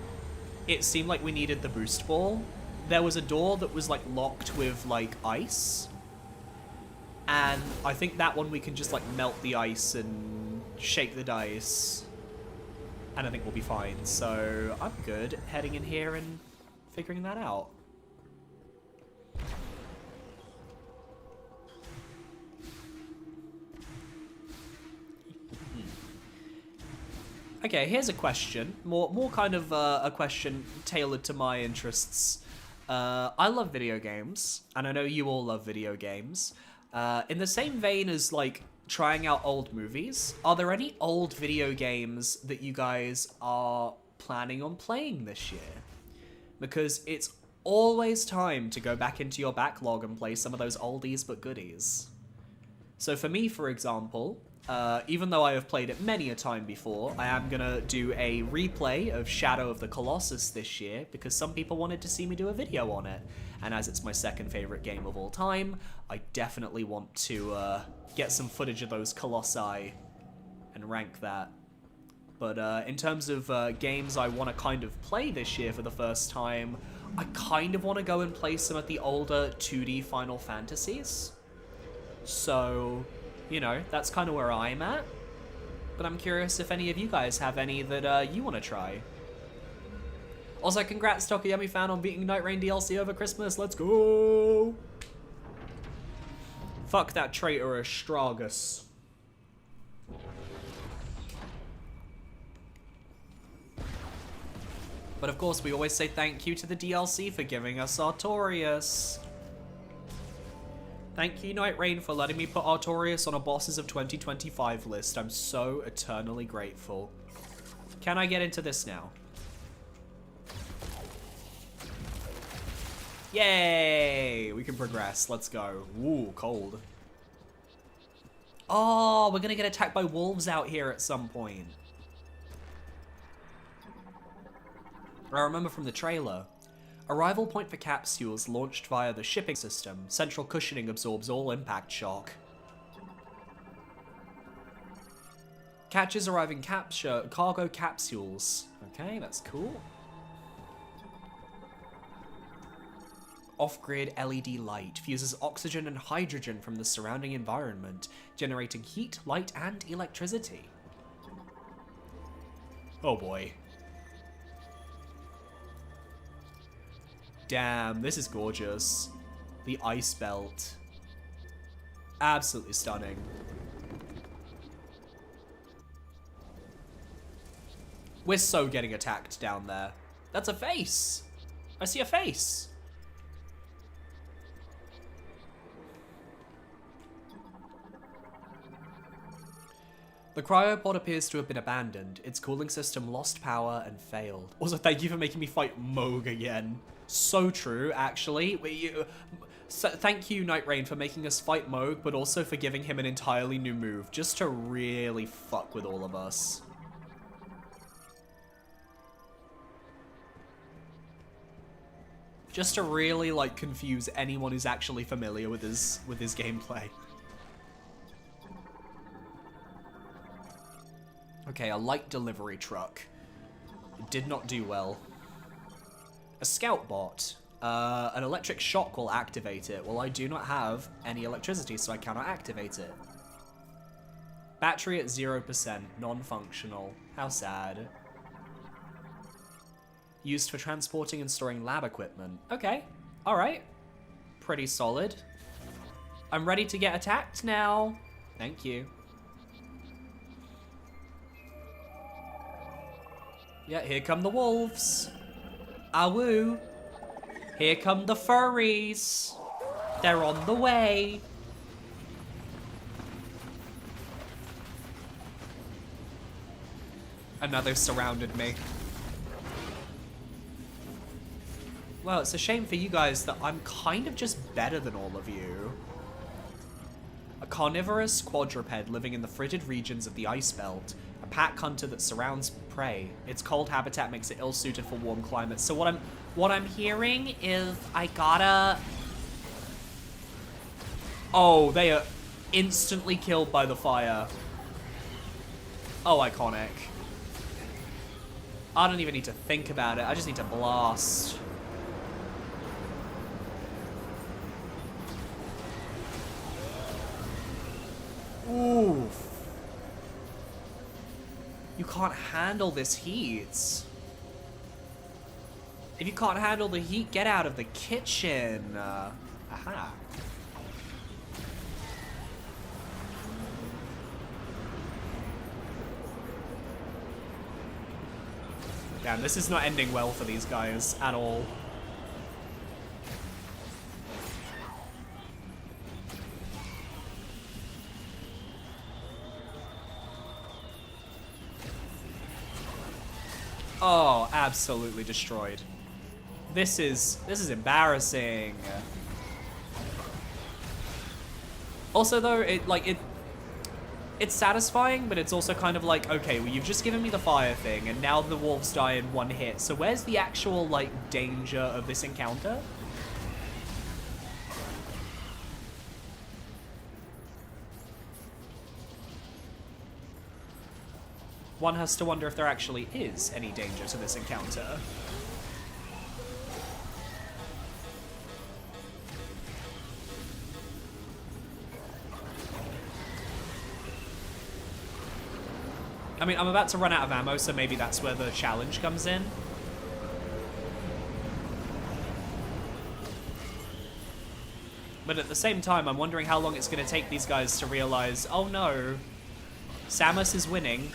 it seemed like we needed the boost ball, there was a door that was like locked with like ice. And I think that one we can just like melt the ice and shake the dice. And I think we'll be fine. So I'm good heading in here and figuring that out. Okay, here's a question. More kind of a question tailored to my interests. I love video games, and I know you all love video games. In the same vein as, like, trying out old movies, are there any old video games that you guys are planning on playing this year? Because it's always time to go back into your backlog and play some of those oldies but goodies. So for me, for example, Even though I have played it many a time before, I am gonna do a replay of Shadow of the Colossus this year because some people wanted to see me do a video on it. And as it's my second favorite game of all time, I definitely want to get some footage of those Colossi and rank that. But in terms of games I want to kind of play this year for the first time, I kind of want to go and play some of the older 2D Final Fantasies. So, you know, that's kind of where I'm at. But I'm curious if any of you guys have any that you want to try. Also, congrats Tokuyami fan on beating Night Rain DLC over Christmas. Let's go! Fuck that traitor Astragus. But of course, we always say thank you to the DLC for giving us Artorias. Thank you, Night Rain, for letting me put Artorias on a Bosses of 2025 list. I'm so eternally grateful. Can I get into this now? Yay! We can progress. Let's go. Ooh, cold. Oh, we're gonna get attacked by wolves out here at some point. I remember from the trailer. Arrival point for capsules launched via the shipping system. Central cushioning absorbs all impact shock. Catches arriving cargo capsules. Okay, that's cool. Off-grid LED light fuses oxygen and hydrogen from the surrounding environment, generating heat, light, and electricity. Oh boy. Damn, this is gorgeous. The ice belt. Absolutely stunning. We're so getting attacked down there. That's a face! I see a face! The cryopod appears to have been abandoned. Its cooling system lost power and failed. Also, thank you for making me fight Moog again. So true, actually. Thank you, Night Rain, for making us fight Moog, but also for giving him an entirely new move, just to really fuck with all of us. Just to really, like, confuse anyone who's actually familiar with his gameplay. Okay, a light delivery truck. It did not do well. A scout bot. An electric shock will activate it. Well, I do not have any electricity, so I cannot activate it. Battery at 0%, non-functional. How sad. Used for transporting and storing lab equipment. Okay, alright. Pretty solid. I'm ready to get attacked now. Thank you. Yeah, here come the wolves. Awoo. Here come the furries. They're on the way. And now they've surrounded me. Well, it's a shame for you guys that I'm kind of just better than all of you. A carnivorous quadruped living in the frigid regions of the ice belt. A pack hunter that surrounds prey. Its cold habitat makes it ill-suited for warm climates. So what I'm hearing is I gotta... Oh, they are instantly killed by the fire. Oh, iconic. I don't even need to think about it. I just need to blast. Oof. You can't handle this heat. If you can't handle the heat, get out of the kitchen. Aha. Damn, this is not ending well for these guys at all. Oh, absolutely destroyed. This is embarrassing. Also though, it's satisfying, but it's also kind of like, okay, well, you've just given me the fire thing, and now the wolves die in one hit. So where's the actual, like, danger of this encounter? One has to wonder if there actually is any danger to this encounter. I mean, I'm about to run out of ammo, so maybe that's where the challenge comes in. But at the same time, I'm wondering how long it's going to take these guys to realize, oh no, Samus is winning.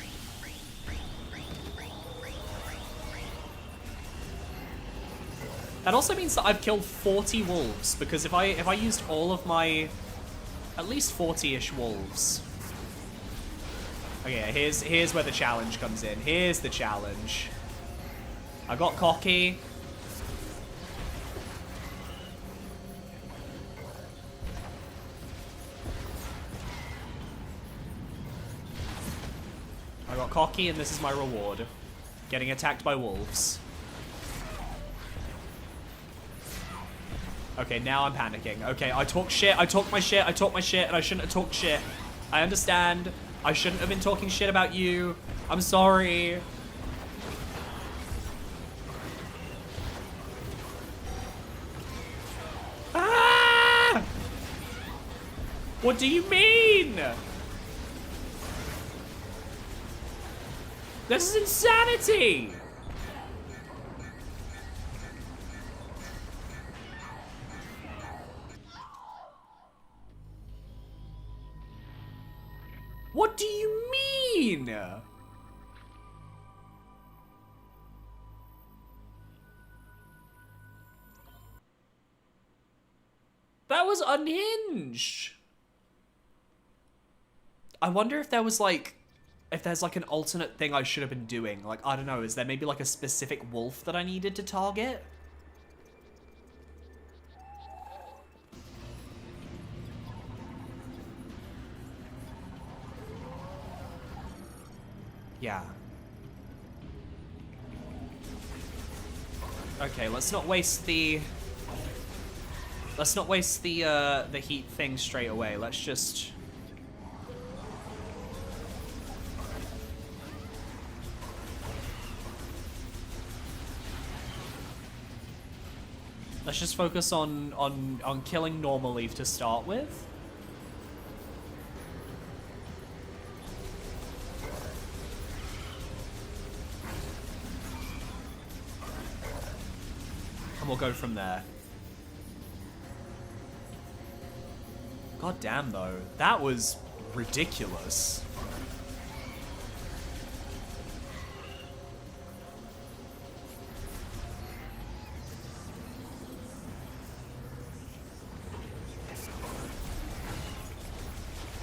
That also means that I've killed 40 wolves, because if I used all of my at least 40-ish wolves. Okay, here's where the challenge comes in. Here's the challenge. I got cocky. I got cocky, and this is my reward. Getting attacked by wolves. Okay, now I'm panicking. Okay, I talk shit, I talk my shit, and I shouldn't have talked shit. I understand. I shouldn't have been talking shit about you. I'm sorry. Ah! What do you mean? This is insanity! What do you mean? That was unhinged. I wonder if there was like, if there's like an alternate thing I should have been doing. Like, I don't know, is there maybe like a specific wolf that I needed to target? Yeah. Okay, let's not waste the heat thing straight away. Let's just focus on killing Normal Leaf to start with. And we'll go from there. God damn, though. That was ridiculous.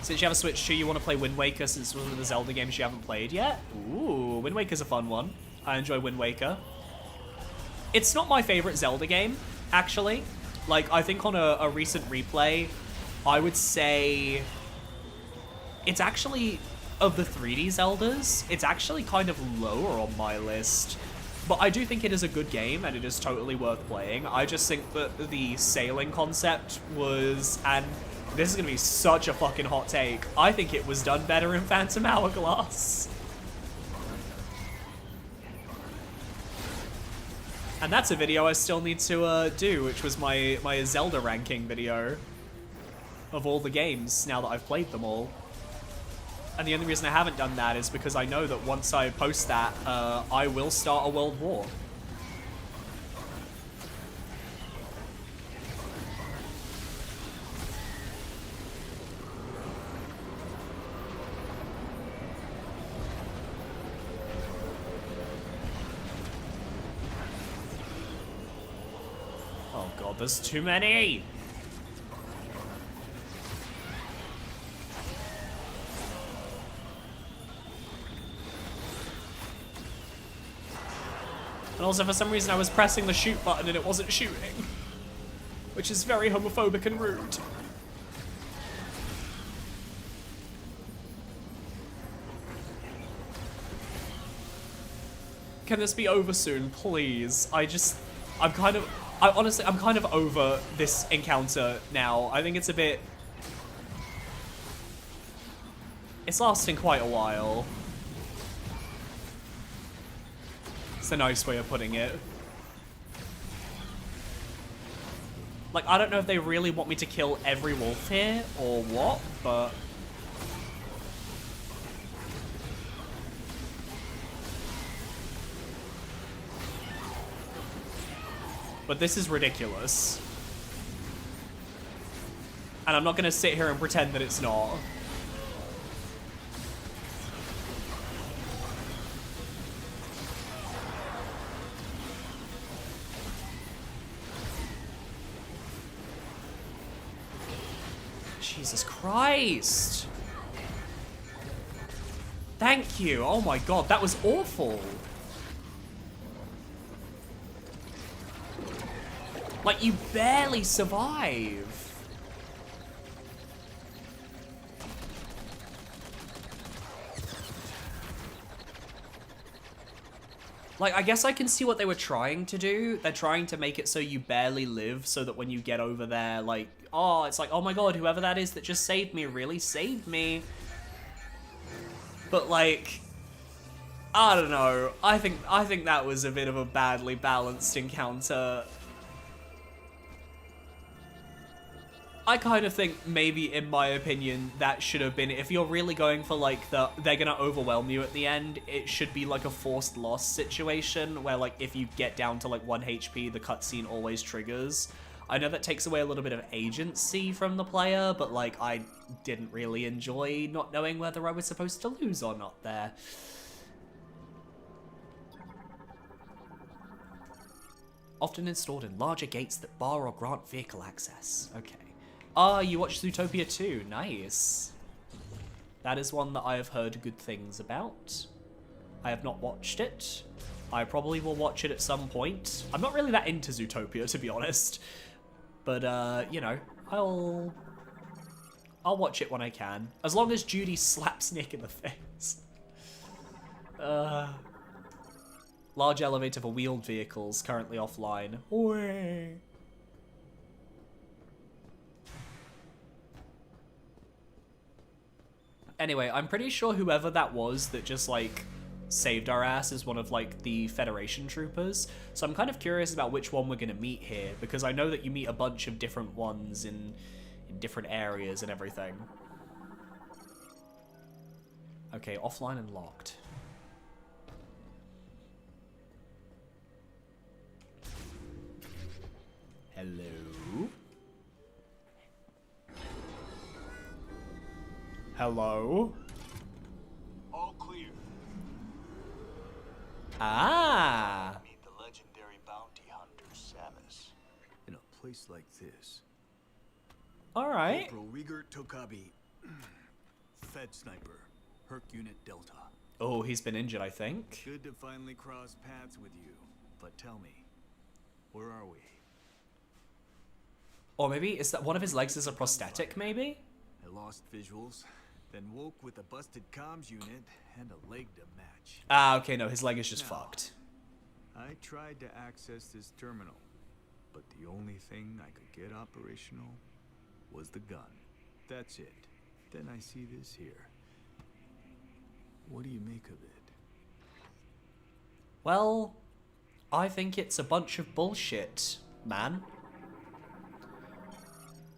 Since you have a Switch 2, you want to play Wind Waker since it's one of the Zelda games you haven't played yet? Ooh, Wind Waker's a fun one. I enjoy Wind Waker. It's not my favorite Zelda game, actually. Like, I think on a recent replay, I would say it's actually, of the 3D Zeldas, it's actually kind of lower on my list. But I do think it is a good game, and it is totally worth playing. I just think that the sailing concept was, and this is going to be such a fucking hot take, I think it was done better in Phantom Hourglass. And that's a video I still need to do, which was my Zelda ranking video of all the games, now that I've played them all. And the only reason I haven't done that is because I know that once I post that, I will start a world war. Oh god, there's too many! And also, for some reason, I was pressing the shoot button and it wasn't shooting. Which is very homophobic and rude. Can this be over soon, please? I'm kind of, honestly, I'm kind of over this encounter now. I think it's a bit, it's lasting quite a while. It's a nice way of putting it. Like, I don't know if they really want me to kill every wolf here or what, but... But this is ridiculous. And I'm not gonna sit here and pretend that it's not. Jesus Christ. Thank you. Oh my god, that was awful. Like, you barely survive. Like, I guess I can see what they were trying to do. They're trying to make it so you barely live, so that when you get over there, like, oh, it's like, oh my god, whoever that is that just saved me really saved me. But, like, I don't know. I think that was a bit of a badly balanced encounter. I kind of think maybe, in my opinion, that should have been, if you're really going for, like, they're gonna overwhelm you at the end, it should be, like, a forced loss situation, where, like, if you get down to, like, 1 HP, the cutscene always triggers. I know that takes away a little bit of agency from the player, but, like, I didn't really enjoy not knowing whether I was supposed to lose or not there. Often installed in larger gates that bar or grant vehicle access. Okay. Ah, you watched Zootopia 2. Nice. That is one that I have heard good things about. I have not watched it. I probably will watch it at some point. I'm not really that into Zootopia, to be honest. But, you know, I'll watch it when I can. As long as Judy slaps Nick in the face. Large elevator for wheeled vehicles, currently offline. Whee! Anyway, I'm pretty sure whoever that was that just, like, saved our ass is one of, like, the Federation troopers. So I'm kind of curious about which one we're gonna meet here, because I know that you meet a bunch of different ones in different areas and everything. Okay, offline and locked. Hello? Hello? All clear. Ah! Meet the legendary bounty hunter, Samus. In a place like this. Alright. Corporal Rieger Tokabi. Fed sniper. Herc Unit Delta. Oh, he's been injured, I think. Good to finally cross paths with you. But tell me, where are we? Or maybe, is that one of his legs is a prosthetic, maybe? I lost visuals, then woke with a busted comms unit and a leg to match. Ah, okay, no, his leg is just No. fucked. I tried to access this terminal, but the only thing I could get operational was the gun. That's it. Then I see this here. What do you make of it? Well, I think it's a bunch of bullshit, man.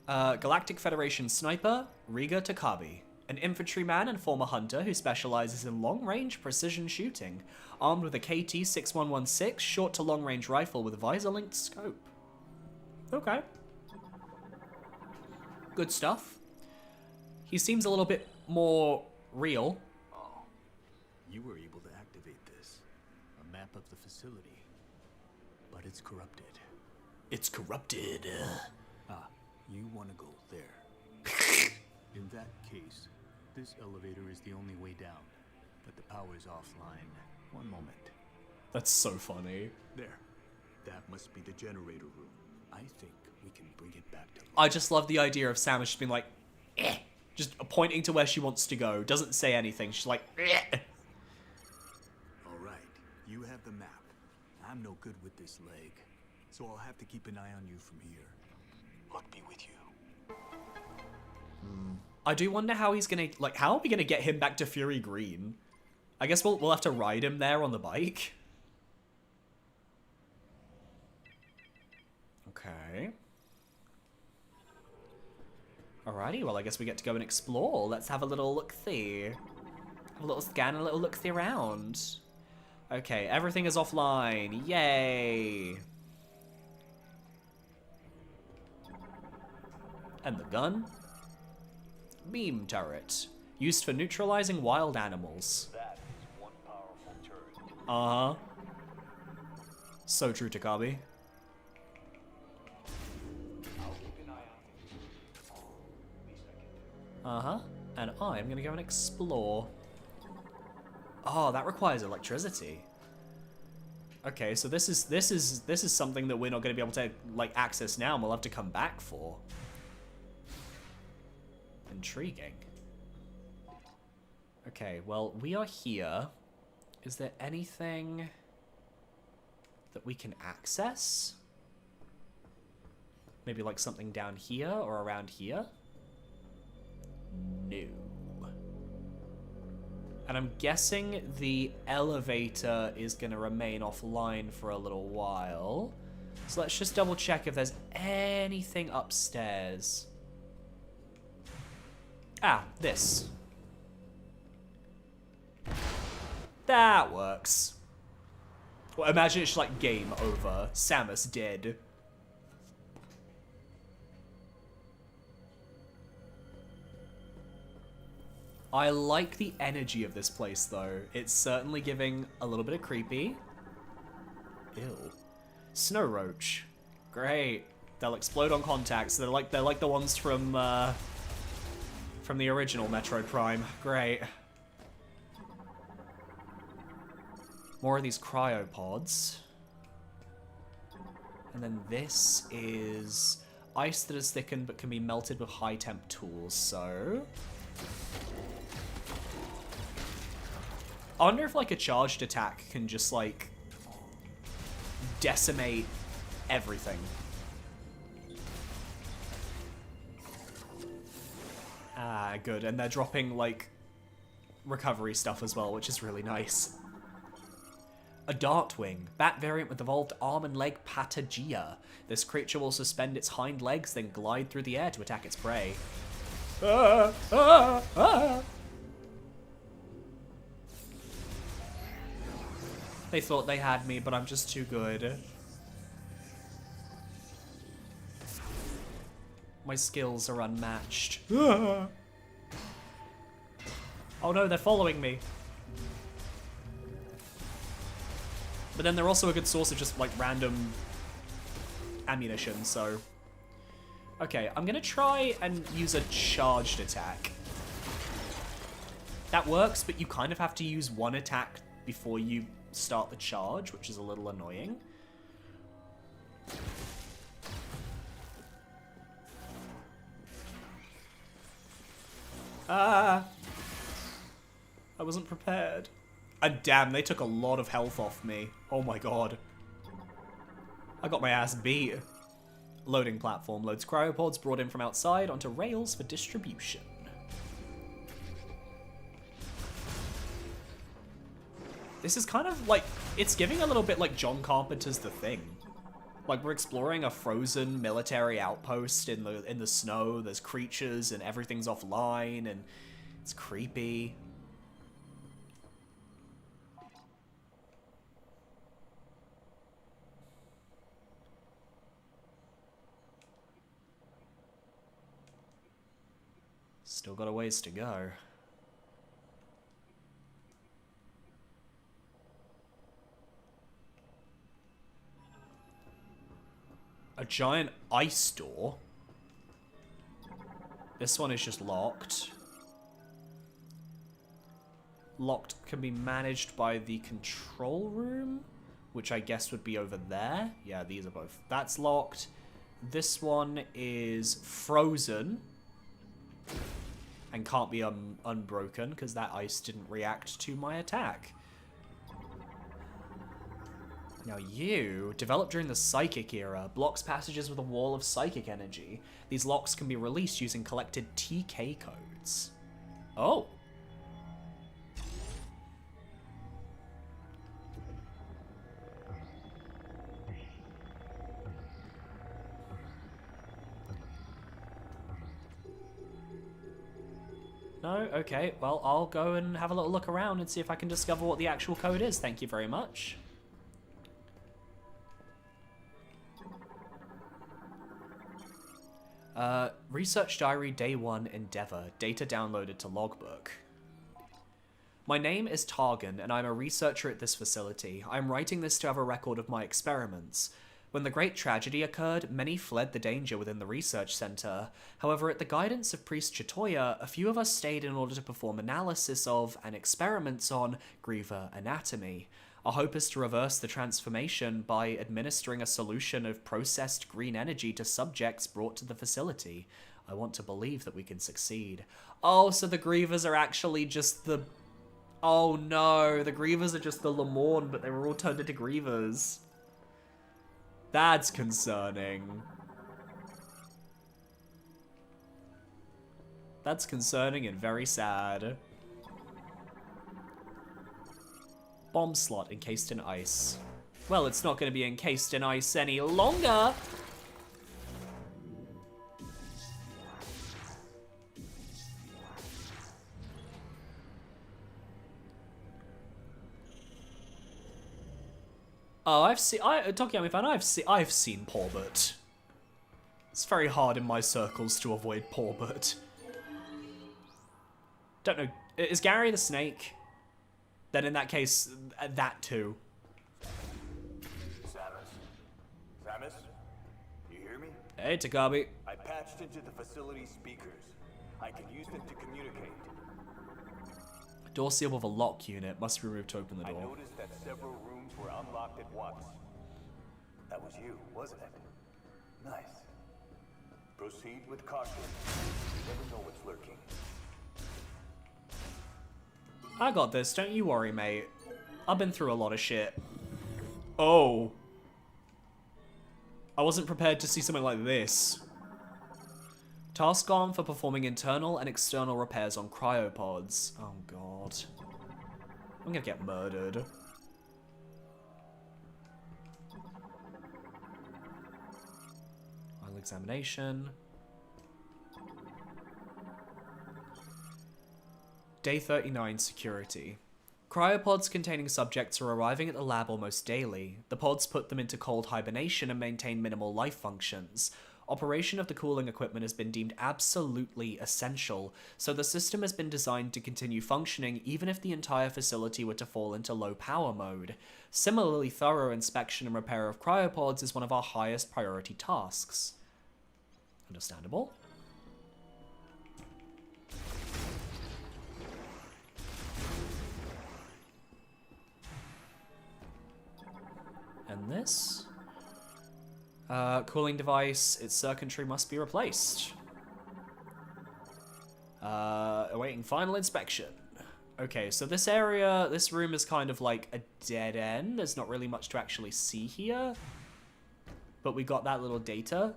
Galactic Federation sniper, Rieger Tokabi. An infantryman and former hunter who specializes in long-range precision shooting, armed with a KT-6116 short to long-range rifle with visor-linked scope. Okay. Good stuff. He seems a little bit more real. Oh, you were able to activate this. A map of the facility. But it's corrupted. It's corrupted. Ah, you want to go there. In that case, this elevator is the only way down. But the power's offline. One moment. That's so funny. There. That must be the generator room. I think we can bring it back to life. I just love the idea of Samus just being like, eh, just pointing to where she wants to go. Doesn't say anything. She's like, eh. All right, you have the map. I'm no good with this leg, so I'll have to keep an eye on you from here. Luck be with you. I do wonder how he's gonna, like, how are we gonna get him back to Fury Green? I guess we'll have to ride him there on the bike. Okay. Alrighty, well, I guess we get to go and explore. Let's have a little look-see. A little scan, a little look-see around. Okay, everything is offline. Yay! And the gun? Beam turret. Used for neutralizing wild animals. That is one powerful turret. Uh-huh. So true, Takabi. I'll keep an eye on you. Least I can do. Uh-huh. And I'm gonna go and explore. Oh, that requires electricity. Okay, so this is something that we're not gonna be able to like access now and we'll have to come back for. Intriguing. Okay, well, we are here. Is there anything that we can access? Maybe like something down here or around here? No. And I'm guessing the elevator is going to remain offline for a little while. So let's just double check if there's anything upstairs. Ah, this. That works. Well, imagine it's like game over. Samus dead. I like the energy of this place, though. It's certainly giving a little bit of creepy. Ew. Snow roach. Great. They'll explode on contact. So they're like the ones from the original Metroid Prime. Great. More of these cryopods. And then this is ice that is thickened but can be melted with high temp tools. So I wonder if like a charged attack can just like decimate everything. Ah, good. And they're dropping like recovery stuff as well, which is really nice. A Dartwing, bat variant with evolved arm and leg patagia. This creature will suspend its hind legs, then glide through the air to attack its prey. Ah, ah, ah. They thought they had me, but I'm just too good. My skills are unmatched. Ah. Oh no, they're following me. But then they're also a good source of just like random ammunition, so. Okay, I'm gonna try and use a charged attack. That works, but you kind of have to use one attack before you start the charge, which is a little annoying. Ah! I wasn't prepared. And damn, they took a lot of health off me. Oh my god. I got my ass beat. Loading platform loads cryopods brought in from outside onto rails for distribution. This is kind of like, it's giving a little bit like John Carpenter's The Thing. Like we're exploring a frozen military outpost in the snow. There's creatures and everything's offline and it's creepy. Still got a ways to go. A giant ice door. This one is just locked. Locked can be managed by the control room, which I guess would be over there. Yeah, these are both. That's locked. This one is frozen and can't be unbroken because that ice didn't react to my attack. Now you, developed during the Psychic era, blocks passages with a wall of psychic energy. These locks can be released using collected TK codes. Oh. No? Okay, well, I'll go and have a little look around and see if I can discover what the actual code is. Thank you very much. Research Diary Day 1 Endeavor. Data downloaded to logbook. My name is Targan, and I'm a researcher at this facility. I'm writing this to have a record of my experiments. When the great tragedy occurred, many fled the danger within the research center. However, at the guidance of Priest Chitoya, a few of us stayed in order to perform analysis of and experiments on Griever anatomy. Our hope is to reverse the transformation by administering a solution of processed green energy to subjects brought to the facility. I want to believe that we can succeed. Oh, so the Grievers are actually just the... Oh no, the Grievers are just the Lemorn, but they were all turned into Grievers. That's concerning. That's concerning and very sad. Bomb slot encased in ice. Well, it's not going to be encased in ice any longer. Oh, I've seen Porbert. It's very hard in my circles to avoid Porbert. Don't know. Is Gary the snake? Then in that case, that too. Samus, you hear me? Hey, Takabi. I patched into the facility speakers. I can use them to communicate. Door seal with a lock unit must be removed to open the door. I noticed that several rooms were unlocked at once. That was you, wasn't it? Nice. Proceed with caution. You never know what's lurking. I got this, don't you worry, mate. I've been through a lot of shit. Oh. I wasn't prepared to see something like this. Task on for performing internal and external repairs on cryopods. Oh god. I'm gonna get murdered. Final examination. Day 39 security. Cryopods containing subjects are arriving at the lab almost daily. The pods put them into cold hibernation and maintain minimal life functions. Operation of the cooling equipment has been deemed absolutely essential, so the system has been designed to continue functioning even if the entire facility were to fall into low power mode. Similarly, thorough inspection and repair of cryopods is one of our highest priority tasks. Understandable. And this? Cooling device, its circuitry must be replaced. Awaiting final inspection. Okay, so this area, this room is kind of like a dead end. There's not really much to actually see here. But we got that little data.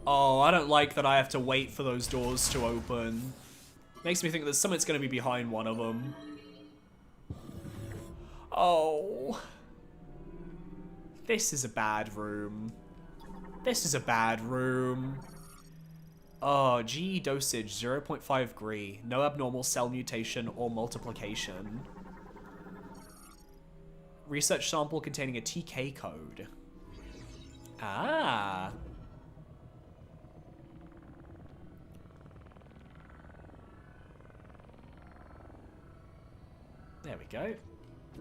Oh, I don't like that I have to wait for those doors to open. Makes me think that something's going to be behind one of them. Oh. This is a bad room. This is a bad room. Oh, GE dosage 0.5 Gre. No abnormal cell mutation or multiplication. Research sample containing a TK code. Ah. There we go.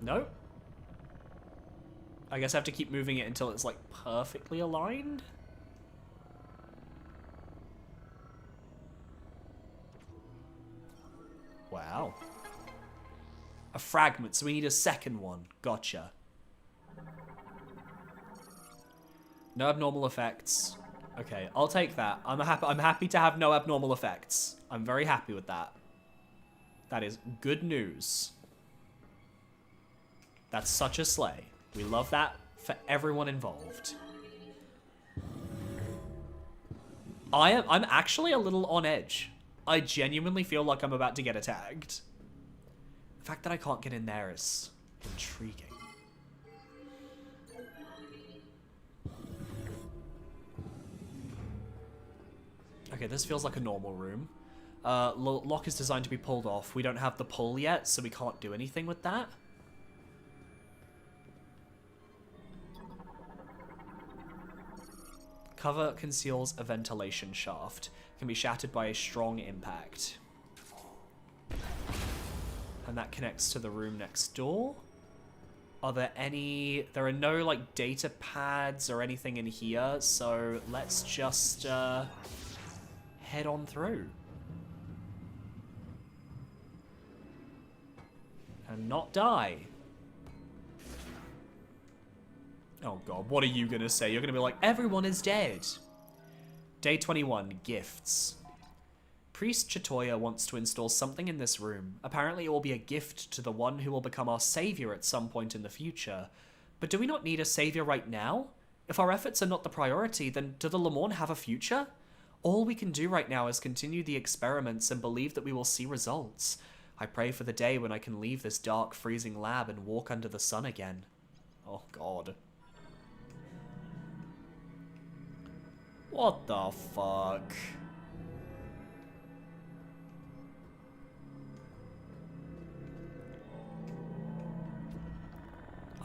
Nope. I guess I have to keep moving it until it's like perfectly aligned. Wow. A fragment, so we need a second one. Gotcha. No abnormal effects. Okay, I'll take that. I'm happy to have no abnormal effects. I'm very happy with that. That is good news. That's such a slay. We love that for everyone involved. I'm actually a little on edge. I genuinely feel like I'm about to get attacked. The fact that I can't get in there is intriguing. Okay, this feels like a normal room. Lock is designed to be pulled off. We don't have the pull yet, so we can't do anything with that. Cover conceals a ventilation shaft. Can be shattered by a strong impact. And that connects to the room next door. Are there any... There are no, like, data pads or anything in here, so let's just, head on through. And not die. Oh god, what are you gonna say? You're gonna be like, everyone is dead. Day 21, gifts. Priest Chitoya wants to install something in this room. Apparently it will be a gift to the one who will become our savior at some point in the future. But do we not need a savior right now? If our efforts are not the priority, then do the Lemorn have a future? All we can do right now is continue the experiments and believe that we will see results. I pray for the day when I can leave this dark, freezing lab and walk under the sun again. Oh god. What the fuck?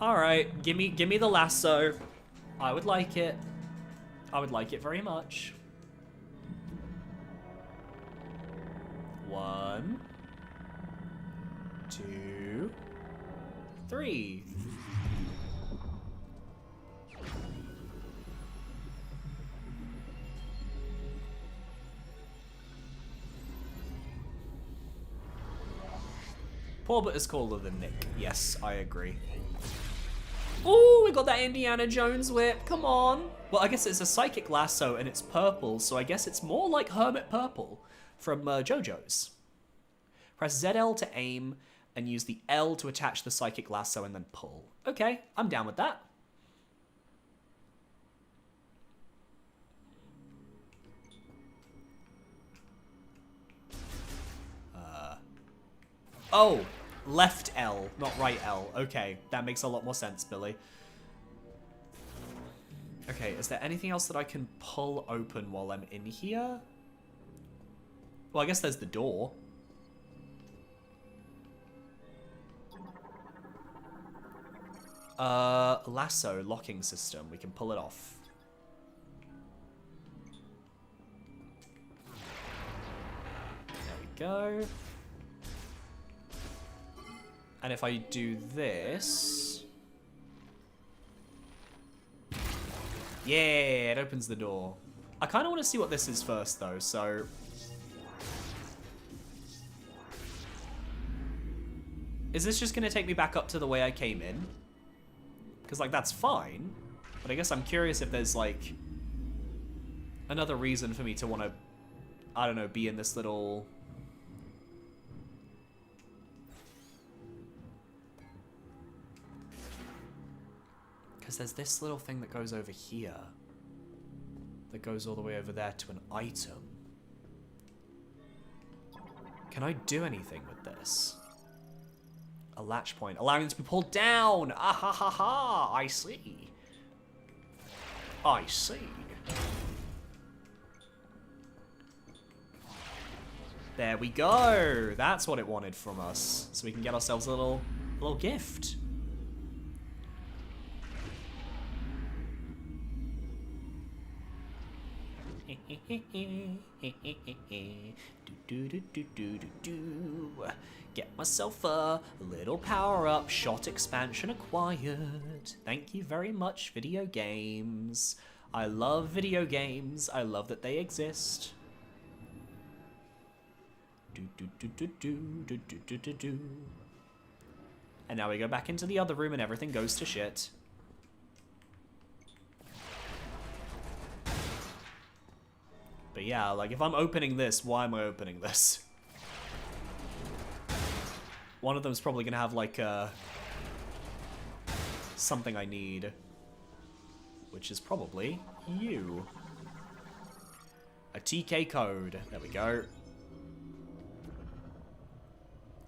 Alright, give me the lasso. I would like it. I would like it very much. 1, 2, 3. Poor but is cooler than Nick. Yes, I agree. Oh, we got that Indiana Jones whip. Come on. Well, I guess it's a psychic lasso and it's purple, so I guess it's more like Hermit Purple from JoJo's. Press ZL to aim and use the L to attach the psychic lasso and then pull. Okay, I'm down with that. Oh, left L, not right L. Okay, that makes a lot more sense, Billy. Okay, is there anything else that I can pull open while I'm in here? Well, I guess there's the door. Lasso locking system. We can pull it off. There we go. And if I do this... Yeah, it opens the door. I kind of want to see what this is first, though, so... Is this just going to take me back up to the way I came in? Because, like, that's fine. But I guess I'm curious if there's, like... another reason for me to want to... I don't know, be in this little... Because there's this little thing that goes over here. That goes all the way over there to an item. Can I do anything with this? A latch point. Allowing it to be pulled down! Ah ha ha ha! I see. I see. There we go! That's what it wanted from us. So we can get ourselves a little gift. Get myself a little power-up, shot expansion acquired. Thank you very much, video games. I love video games. I love that they exist. And now we go back into the other room and everything goes to shit. But yeah, like, if I'm opening this, why am I opening this? One of them's probably gonna have like something I need, which is probably you. A TK code. There we go.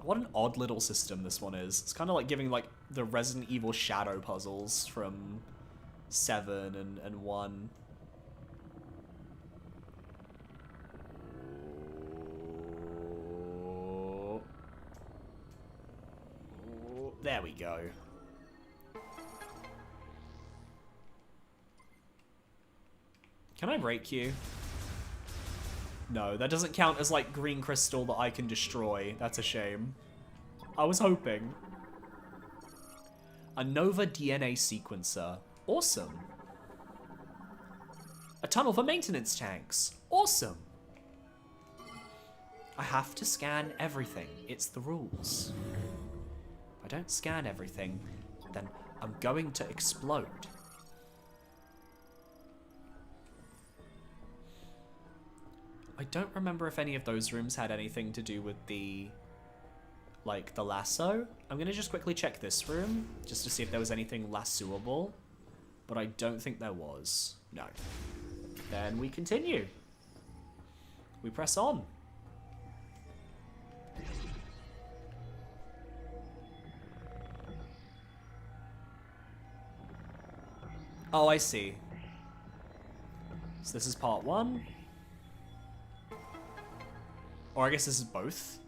What an odd little system this one is. It's kind of like giving like the Resident Evil Shadow puzzles from 7 and 1. There we go. Can I break you? No, that doesn't count as like green crystal that I can destroy. That's a shame. I was hoping. A Nova DNA sequencer. Awesome. A tunnel for maintenance tanks. Awesome. I have to scan everything. It's the rules. If I don't scan everything, then I'm going to explode. I don't remember if any of those rooms had anything to do with the, like, the lasso. I'm gonna just quickly check this room, just to see if there was anything lassoable. But I don't think there was. No. Then we continue. We press on. Oh, I see. So this is part 1. Or I guess this is both.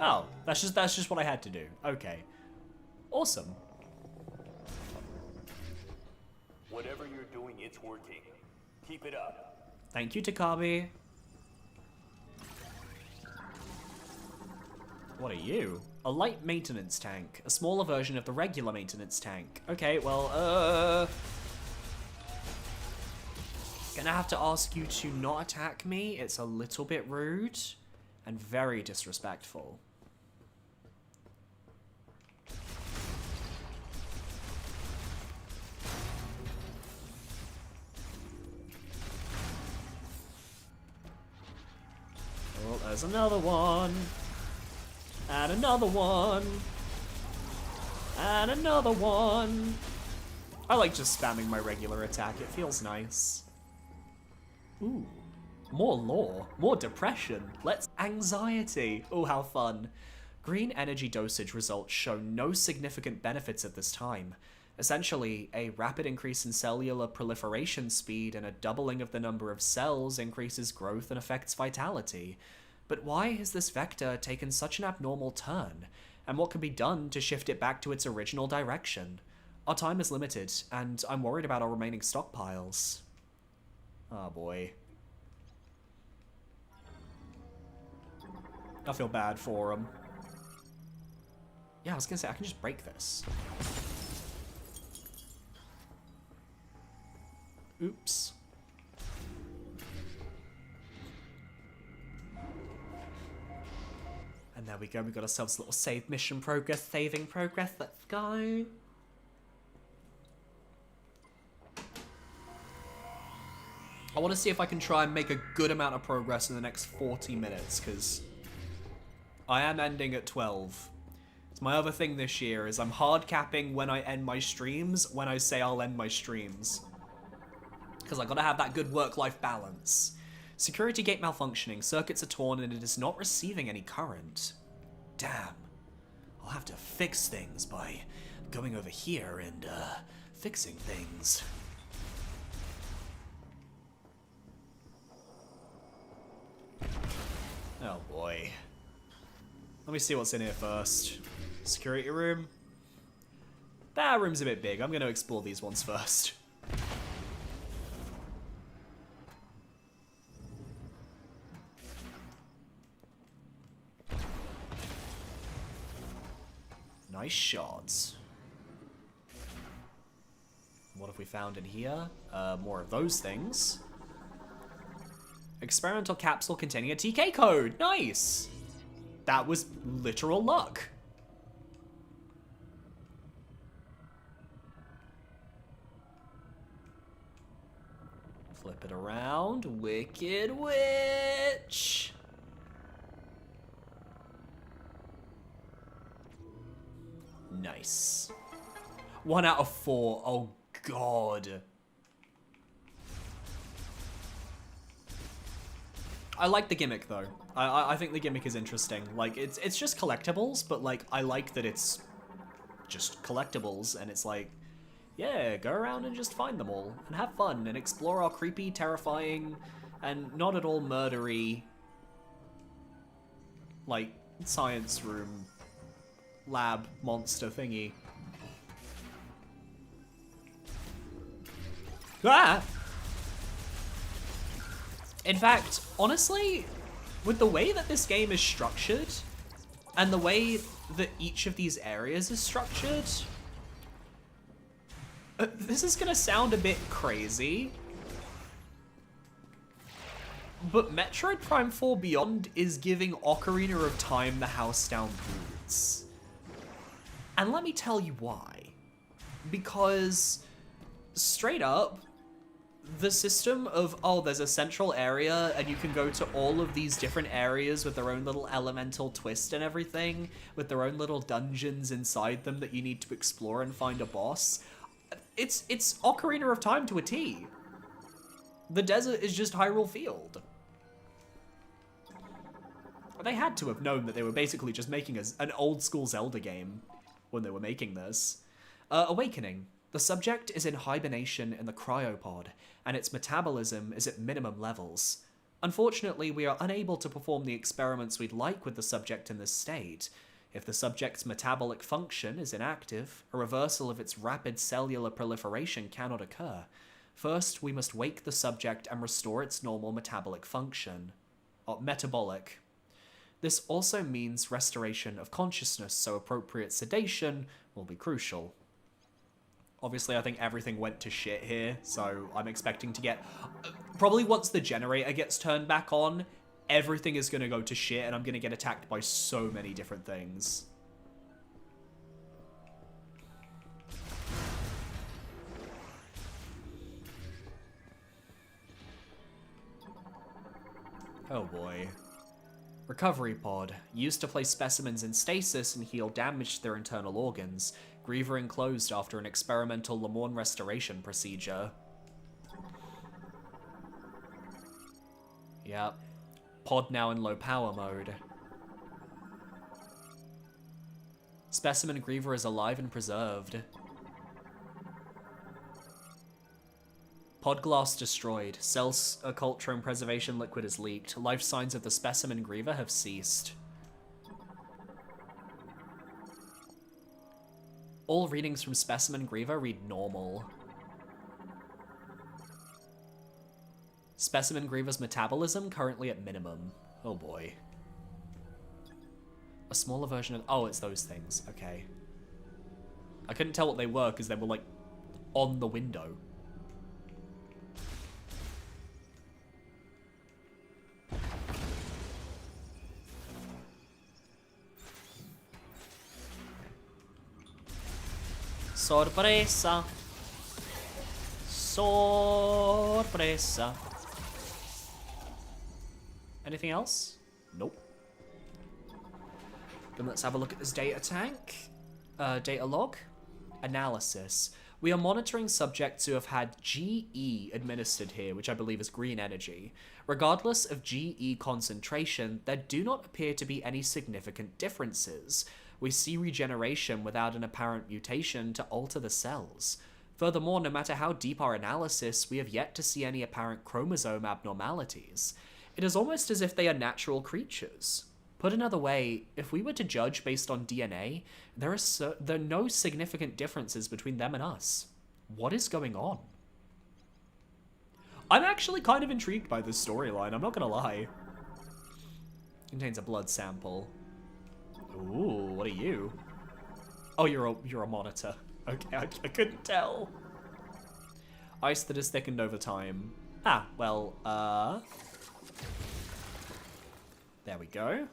Oh, that's just what I had to do. Okay. Awesome. Whatever you're doing, it's working. Keep it up. Thank you, Takabi. What are you? A light maintenance tank. A smaller version of the regular maintenance tank. Okay, well, gonna have to ask you to not attack me. It's a little bit rude and very disrespectful. Oh, there's another one. And another one. And another one. I like just spamming my regular attack. It feels nice. Ooh, more lore, more depression. Let's anxiety. Oh, how fun. Green energy dosage results show no significant benefits at this time. Essentially, a rapid increase in cellular proliferation speed and a doubling of the number of cells increases growth and affects vitality. But why has this vector taken such an abnormal turn? And what can be done to shift it back to its original direction? Our time is limited, and I'm worried about our remaining stockpiles. Oh boy. I feel bad for him. Yeah, I was gonna say, I can just break this. Oops. And there we go, we got ourselves a little save mission progress, saving progress, let's go. I want to see if I can try and make a good amount of progress in the next 40 minutes, because I am ending at 12. It's my other thing this year, is I'm hard capping when I end my streams, when I say I'll end my streams. Because I gotta have that good work-life balance. Security gate malfunctioning, circuits are torn and it is not receiving any current. Damn. I'll have to fix things by going over here and, fixing things. Oh boy. Let me see what's in here first. Security room. That room's a bit big. I'm gonna explore these ones first. Nice shots. What have we found in here? More of those things. Experimental capsule containing a TK code. Nice. That was literal luck. Flip it around. Wicked Witch. Nice. 1 out of 4. Oh, God. I like the gimmick, though. I think the gimmick is interesting. Like, it's just collectibles, but, like, I like that it's just collectibles, and it's like, yeah, go around and just find them all, and have fun, and explore our creepy, terrifying, and not at all murdery, like, science room, lab, monster thingy. Ah! In fact, honestly, with the way that this game is structured, and the way that each of these areas is structured, this is gonna sound a bit crazy, but Metroid Prime 4 Beyond is giving Ocarina of Time the house down boots. And let me tell you why. Because, straight up, the system of, oh, there's a central area and you can go to all of these different areas with their own little elemental twist and everything, with their own little dungeons inside them that you need to explore and find a boss. It's Ocarina of Time to a T. The desert is just Hyrule Field. They had to have known that they were basically just making an old school Zelda game when they were making this. Awakening. The subject is in hibernation in the cryopod, and its metabolism is at minimum levels. Unfortunately, we are unable to perform the experiments we'd like with the subject in this state. If the subject's metabolic function is inactive, a reversal of its rapid cellular proliferation cannot occur. First, we must wake the subject and restore its normal metabolic function. Metabolic. This also means restoration of consciousness, so appropriate sedation will be crucial. Obviously, I think everything went to shit here, so I'm expecting to get... Probably once the generator gets turned back on, everything is going to go to shit, and I'm going to get attacked by so many different things. Oh boy. Recovery pod. Used to place specimens in stasis and heal damage to their internal organs. Griever enclosed after an experimental Lemorne restoration procedure. Yep. Pod now in low power mode. Specimen Griever is alive and preserved. Pod glass destroyed. Cell culture and preservation liquid is leaked. Life signs of the Specimen Griever have ceased. All readings from Specimen Griever read normal. Specimen Griever's metabolism currently at minimum. Oh boy. A smaller version of... Oh, it's those things. Okay. I couldn't tell what they were because they were, like, on the window. Sorpresa. Sorpresa. Anything else? Nope. Then let's have a look at this data tank. Data log. Analysis. We are monitoring subjects who have had GE administered here, which I believe is green energy. Regardless of GE concentration, there do not appear to be any significant differences. We see regeneration without an apparent mutation to alter the cells. Furthermore, no matter how deep our analysis, we have yet to see any apparent chromosome abnormalities. It is almost as if they are natural creatures. Put another way, if we were to judge based on DNA, there are no significant differences between them and us. What is going on? I'm actually kind of intrigued by this storyline, I'm not gonna lie. Contains a blood sample. Ooh, what are you? Oh, you're a monitor. Okay, I couldn't tell. Ice that is thickened over time. Ah, well, there we go.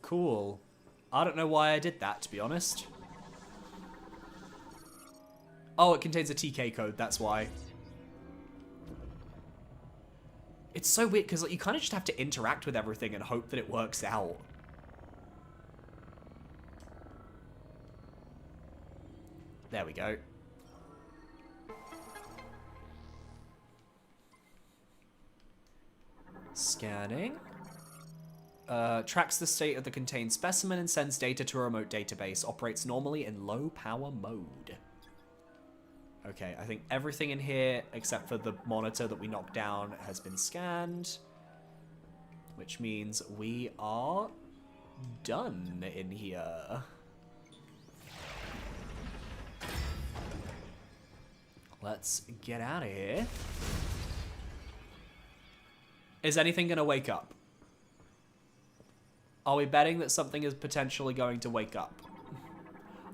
Cool. I don't know why I did that, to be honest. Oh, it contains a TK code, that's why. It's so weird, because like, you kind of just have to interact with everything and hope that it works out. There we go. Scanning. Tracks the state of the contained specimen and sends data to a remote database. Operates normally in low power mode. Okay, I think everything in here, except for the monitor that we knocked down, has been scanned. Which means we are done in here. Let's get out of here. Is anything going to wake up? Are we betting that something is potentially going to wake up?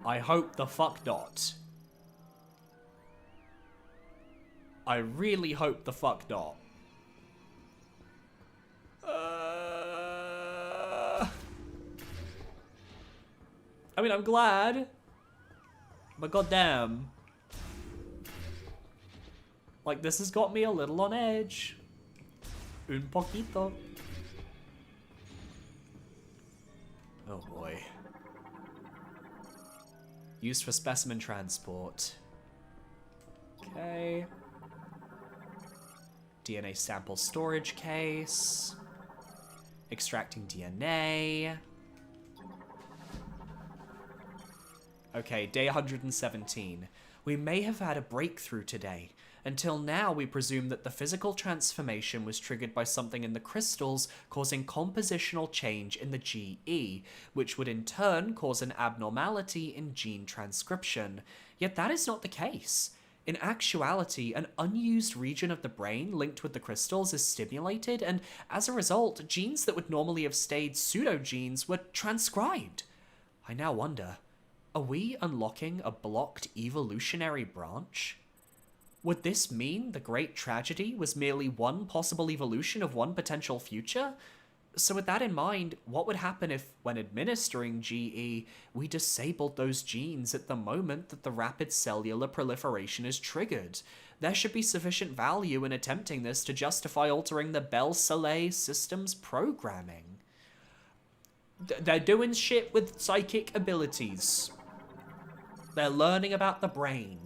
I hope the fuck not. I really hope the fuck not. I mean, I'm glad. But goddamn. Like, this has got me a little on edge. Un poquito. Oh boy. Used for specimen transport. Okay. DNA sample storage case. Extracting DNA. Okay, day 117. We may have had a breakthrough today. Until now, we presume that the physical transformation was triggered by something in the crystals causing compositional change in the GE, which would in turn cause an abnormality in gene transcription. Yet that is not the case. In actuality, an unused region of the brain linked with the crystals is stimulated, and as a result, genes that would normally have stayed pseudogenes were transcribed. I now wonder, are we unlocking a blocked evolutionary branch? Would this mean the great tragedy was merely one possible evolution of one potential future? So with that in mind, what would happen if, when administering GE, we disabled those genes at the moment that the rapid cellular proliferation is triggered? There should be sufficient value in attempting this to justify altering the Bell-Saleh system's programming. They're doing shit with psychic abilities. They're learning about the brain.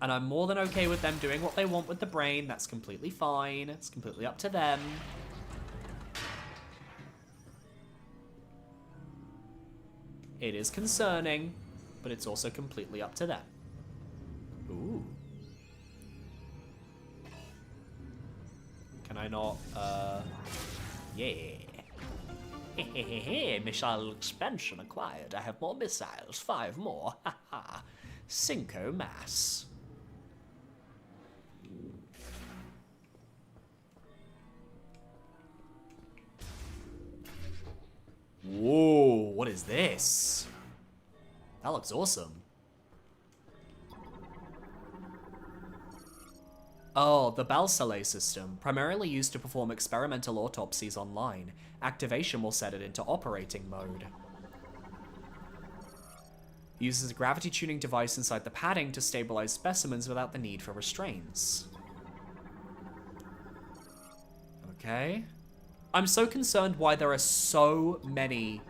And I'm more than okay with them doing what they want with the brain. That's completely fine. It's completely up to them. It is concerning, but it's also completely up to them. Ooh. Can I not, yeah. Missile expansion acquired. I have more missiles. 5 more. Haha. Cinco mass. Whoa, what is this? That looks awesome. Oh, the Bell-Saleh system, primarily used to perform experimental autopsies online. Activation will set it into operating mode. Uses a gravity tuning device inside the padding to stabilize specimens without the need for restraints. Okay. I'm so concerned why there are so many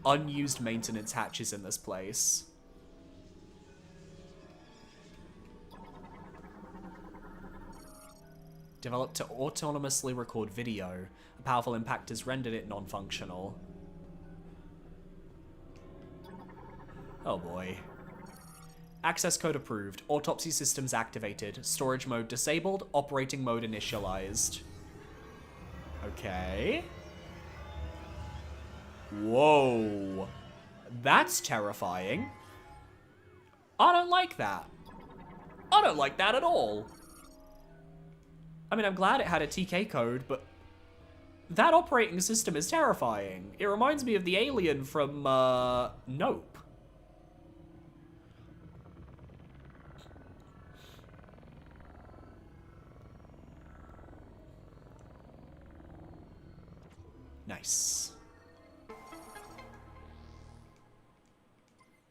unused maintenance hatches in this place. Developed to autonomously record video. A powerful impact has rendered it non-functional. Oh boy. Access code approved. Autopsy systems activated. Storage mode disabled. Operating mode initialized. Okay. Whoa. That's terrifying. I don't like that. I don't like that at all. I mean, I'm glad it had a TK code, but that operating system is terrifying. It reminds me of the alien from, Nope. Nice.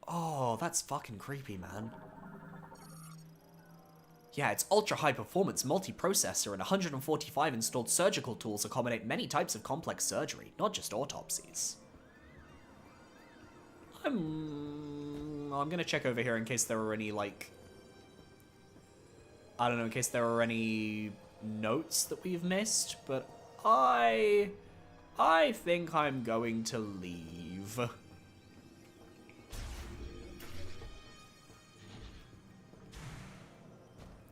Oh, that's fucking creepy, man. yeah, its ultra-high performance multi-processor and 145 installed surgical tools accommodate many types of complex surgery, not just autopsies. I'm gonna check over here in case there are any, like... I don't know, in case there are any notes that we've missed, but I think I'm going to leave.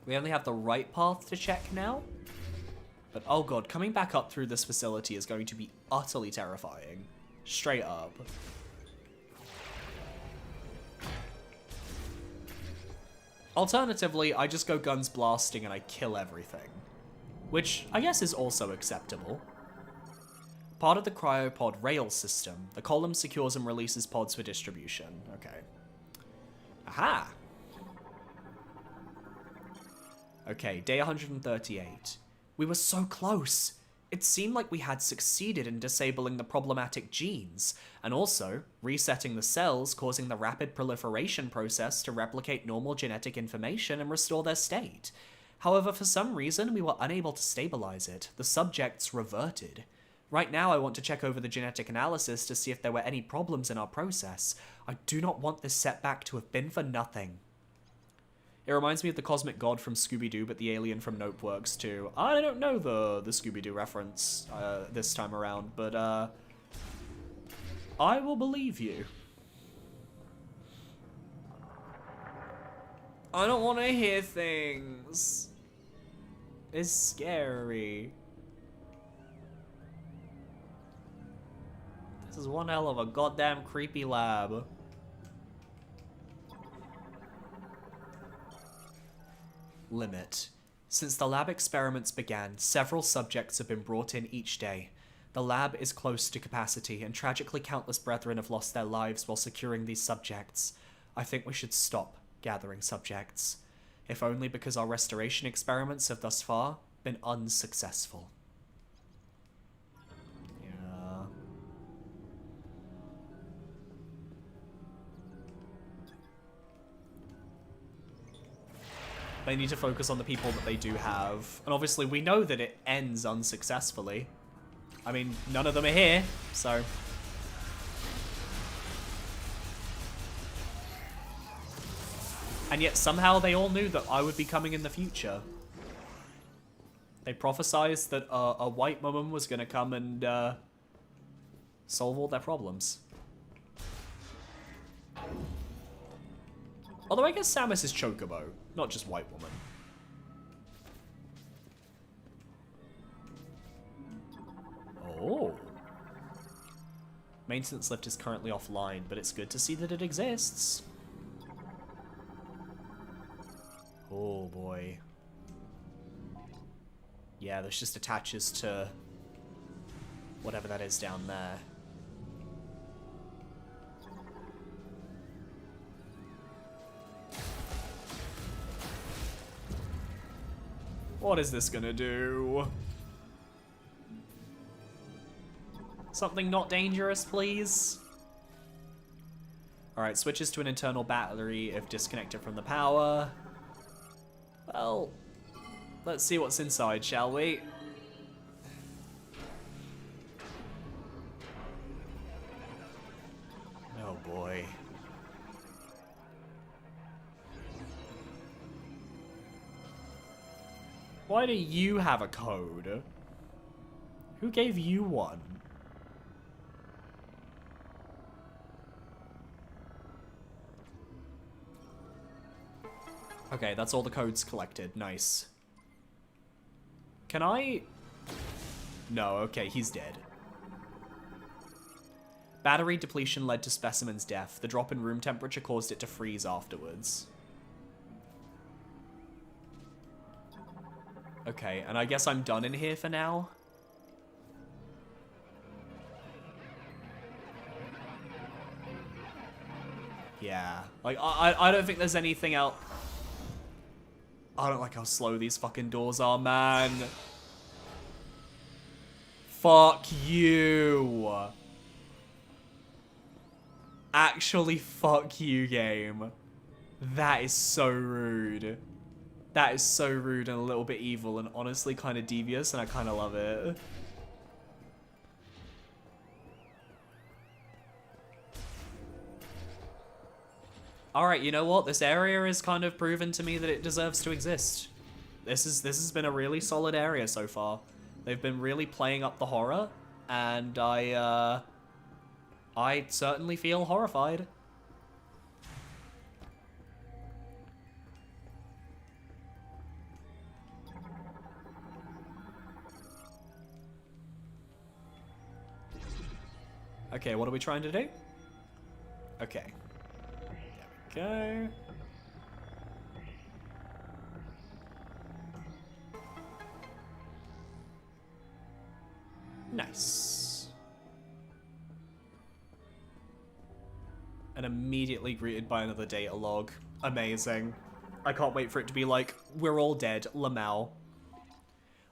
We only have the right path to check now. But oh god, coming back up through this facility is going to be utterly terrifying. Straight up. Alternatively, I just go guns blasting and I kill everything. Which I guess is also acceptable. Part of the cryopod rail system, the column secures and releases pods for distribution. Okay. Aha! Okay, day 138. We were so close. It seemed like we had succeeded in disabling the problematic genes, and also resetting the cells, causing the rapid proliferation process to replicate normal genetic information and restore their state. However, for some reason, we were unable to stabilize it. The subjects reverted. Right now, I want to check over the genetic analysis to see if there were any problems in our process. I do not want this setback to have been for nothing. It reminds me of the cosmic god from Scooby-Doo, but the alien from Nopeworks too. I don't know the Scooby-Doo reference this time around, but I will believe you. I don't want to hear things. It's scary. This is one hell of a goddamn creepy lab. Limit. Since the lab experiments began, several subjects have been brought in each day. The lab is close to capacity, and tragically countless brethren have lost their lives while securing these subjects. I think we should stop gathering subjects, if only because our restoration experiments have thus far been unsuccessful. Yeah. They need to focus on the people that they do have. And obviously we know that it ends unsuccessfully. I mean, none of them are here, so... And yet somehow they all knew that I would be coming in the future. They prophesized that a white woman was going to come and solve all their problems. Although I guess Samus is Chocobo, not just white woman. Oh. Maintenance lift is currently offline, but it's good to see that it exists. Oh boy. Yeah, this just attaches to whatever that is down there. What is this gonna do? Something not dangerous, please? Alright, switches to an internal battery if disconnected from the power. Well, let's see what's inside, shall we? Oh boy. Why do you have a code? Who gave you one? Okay, that's all the codes collected. Nice. Can I... No, okay, he's dead. Battery depletion led to specimen's death. The drop in room temperature caused it to freeze afterwards. Okay, and I guess I'm done in here for now. Yeah, like, I don't think there's anything else. I don't like how slow these fucking doors are, man. Fuck you. Actually, fuck you, game. That is so rude. That is so rude and a little bit evil and honestly kind of devious, and I kind of love it. Alright, you know what? This area has kind of proven to me that it deserves to exist. This has been a really solid area so far. They've been really playing up the horror, and I certainly feel horrified. Okay, what are we trying to do? Okay. There we go. Nice. And immediately greeted by another data log. Amazing. I can't wait for it to be like, we're all dead, Lamau.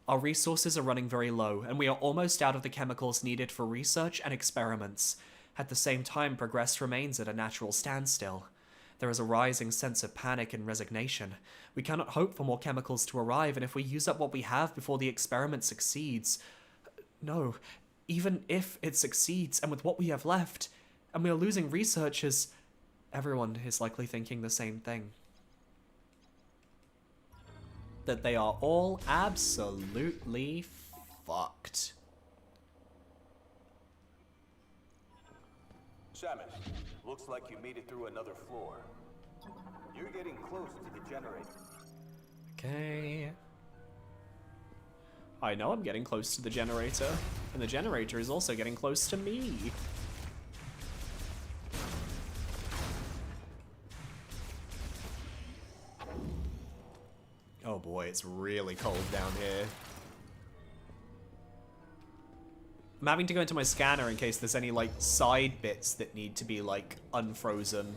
Our resources are running very low, and we are almost out of the chemicals needed for research and experiments. At the same time, progress remains at a natural standstill. There is a rising sense of panic and resignation. We cannot hope for more chemicals to arrive, and if we use up what we have before the experiment succeeds... No, even if it succeeds, and with what we have left, and we are losing researchers, everyone is likely thinking the same thing. That they are all absolutely fucked. Samus, looks like you made it through another floor. You're getting close to the generator. Okay. I know I'm getting close to the generator, and the generator is also getting close to me. Oh boy, it's really cold down here. I'm having to go into my scanner in case there's any, like, side bits that need to be, like, unfrozen.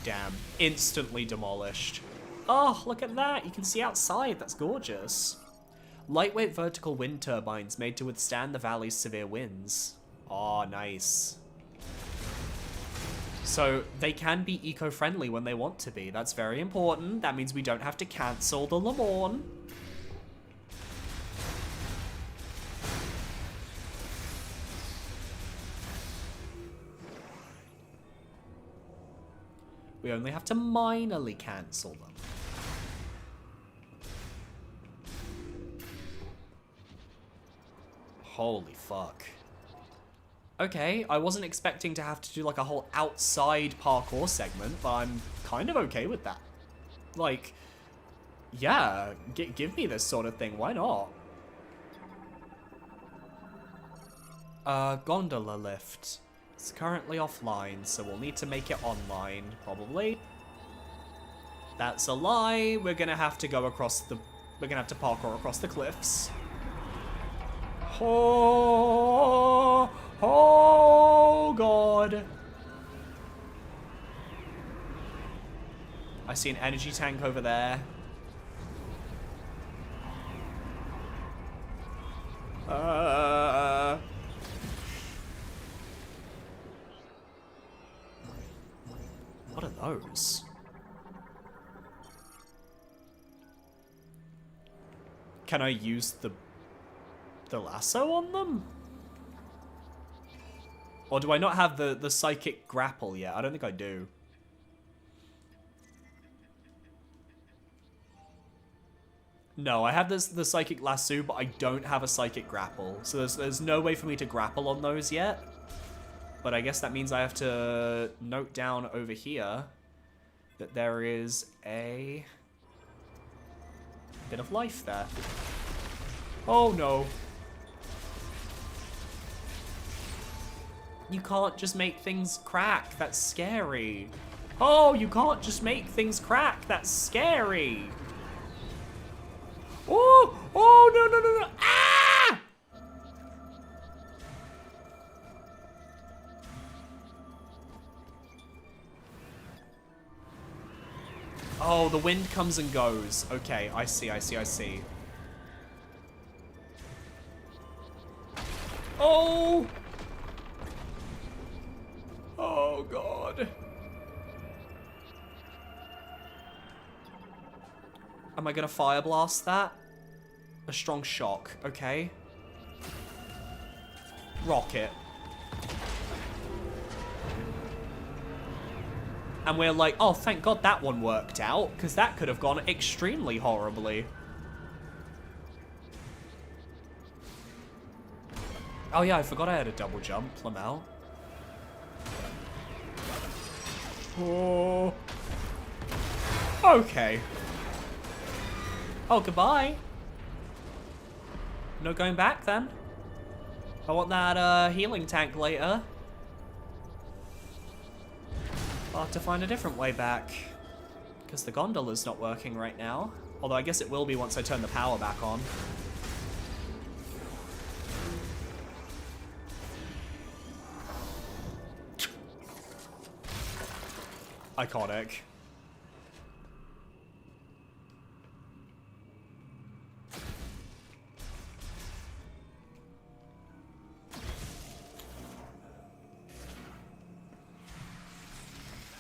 Damn. Instantly demolished. Oh, look at that. You can see outside. That's gorgeous. Lightweight vertical wind turbines made to withstand the valley's severe winds. Oh, nice. So they can be eco-friendly when they want to be. That's very important. That means we don't have to cancel the Le Mans. We only have to minorly cancel them. Holy fuck. Okay, I wasn't expecting to have to do like a whole outside parkour segment, but I'm kind of okay with that. Like, yeah, give me this sort of thing, why not? Gondola lift. It's currently offline, so we'll need to make it online, probably. That's a lie. We're gonna have to go across the... We're gonna have to parkour across the cliffs. Oh, oh god. I see an energy tank over there. What are those? Can I use the lasso on them? Or do I not have the psychic grapple yet? I don't think I do. No, I have the psychic lasso, but I don't have a psychic grapple. So there's no way for me to grapple on those yet. But I guess that means I have to note down over here that there is a bit of life there. Oh no. You can't just make things crack. That's scary. Oh, you can't just make things crack. That's scary. Oh, oh, no, no, no, no. Ah! Oh, the wind comes and goes. Okay, I see, I see, I see. Oh! Oh, God. Am I gonna fire blast that? A strong shock, okay. Rocket. And we're like, oh, thank God that one worked out, because that could have gone extremely horribly. Oh yeah, I forgot I had a double jump, Lamel. Oh. Okay. Oh, goodbye. No going back, then. I want that healing tank later. I'll have to find a different way back. Because the gondola's not working right now. Although I guess it will be once I turn the power back on. Iconic.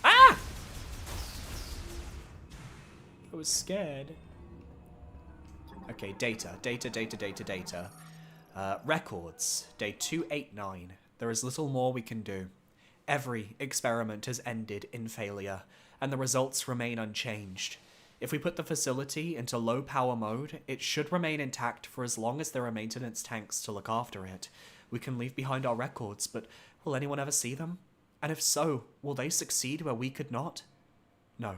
Ah! I was scared. Okay, data. Records. Day 289. There is little more we can do. Every experiment has ended in failure, and the results remain unchanged. If we put the facility into low power mode, it should remain intact for as long as there are maintenance tanks to look after it. We can leave behind our records, but will anyone ever see them? And if so, will they succeed where we could not? No,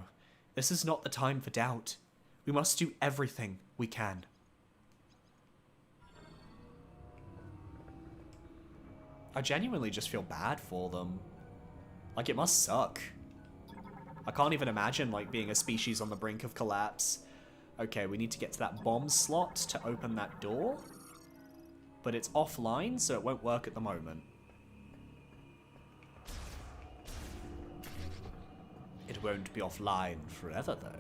this is not the time for doubt. We must do everything we can. I genuinely just feel bad for them. Like, it must suck. I can't even imagine, like, being a species on the brink of collapse. Okay, we need to get to that bomb slot to open that door. But it's offline, so it won't work at the moment. It won't be offline forever, though.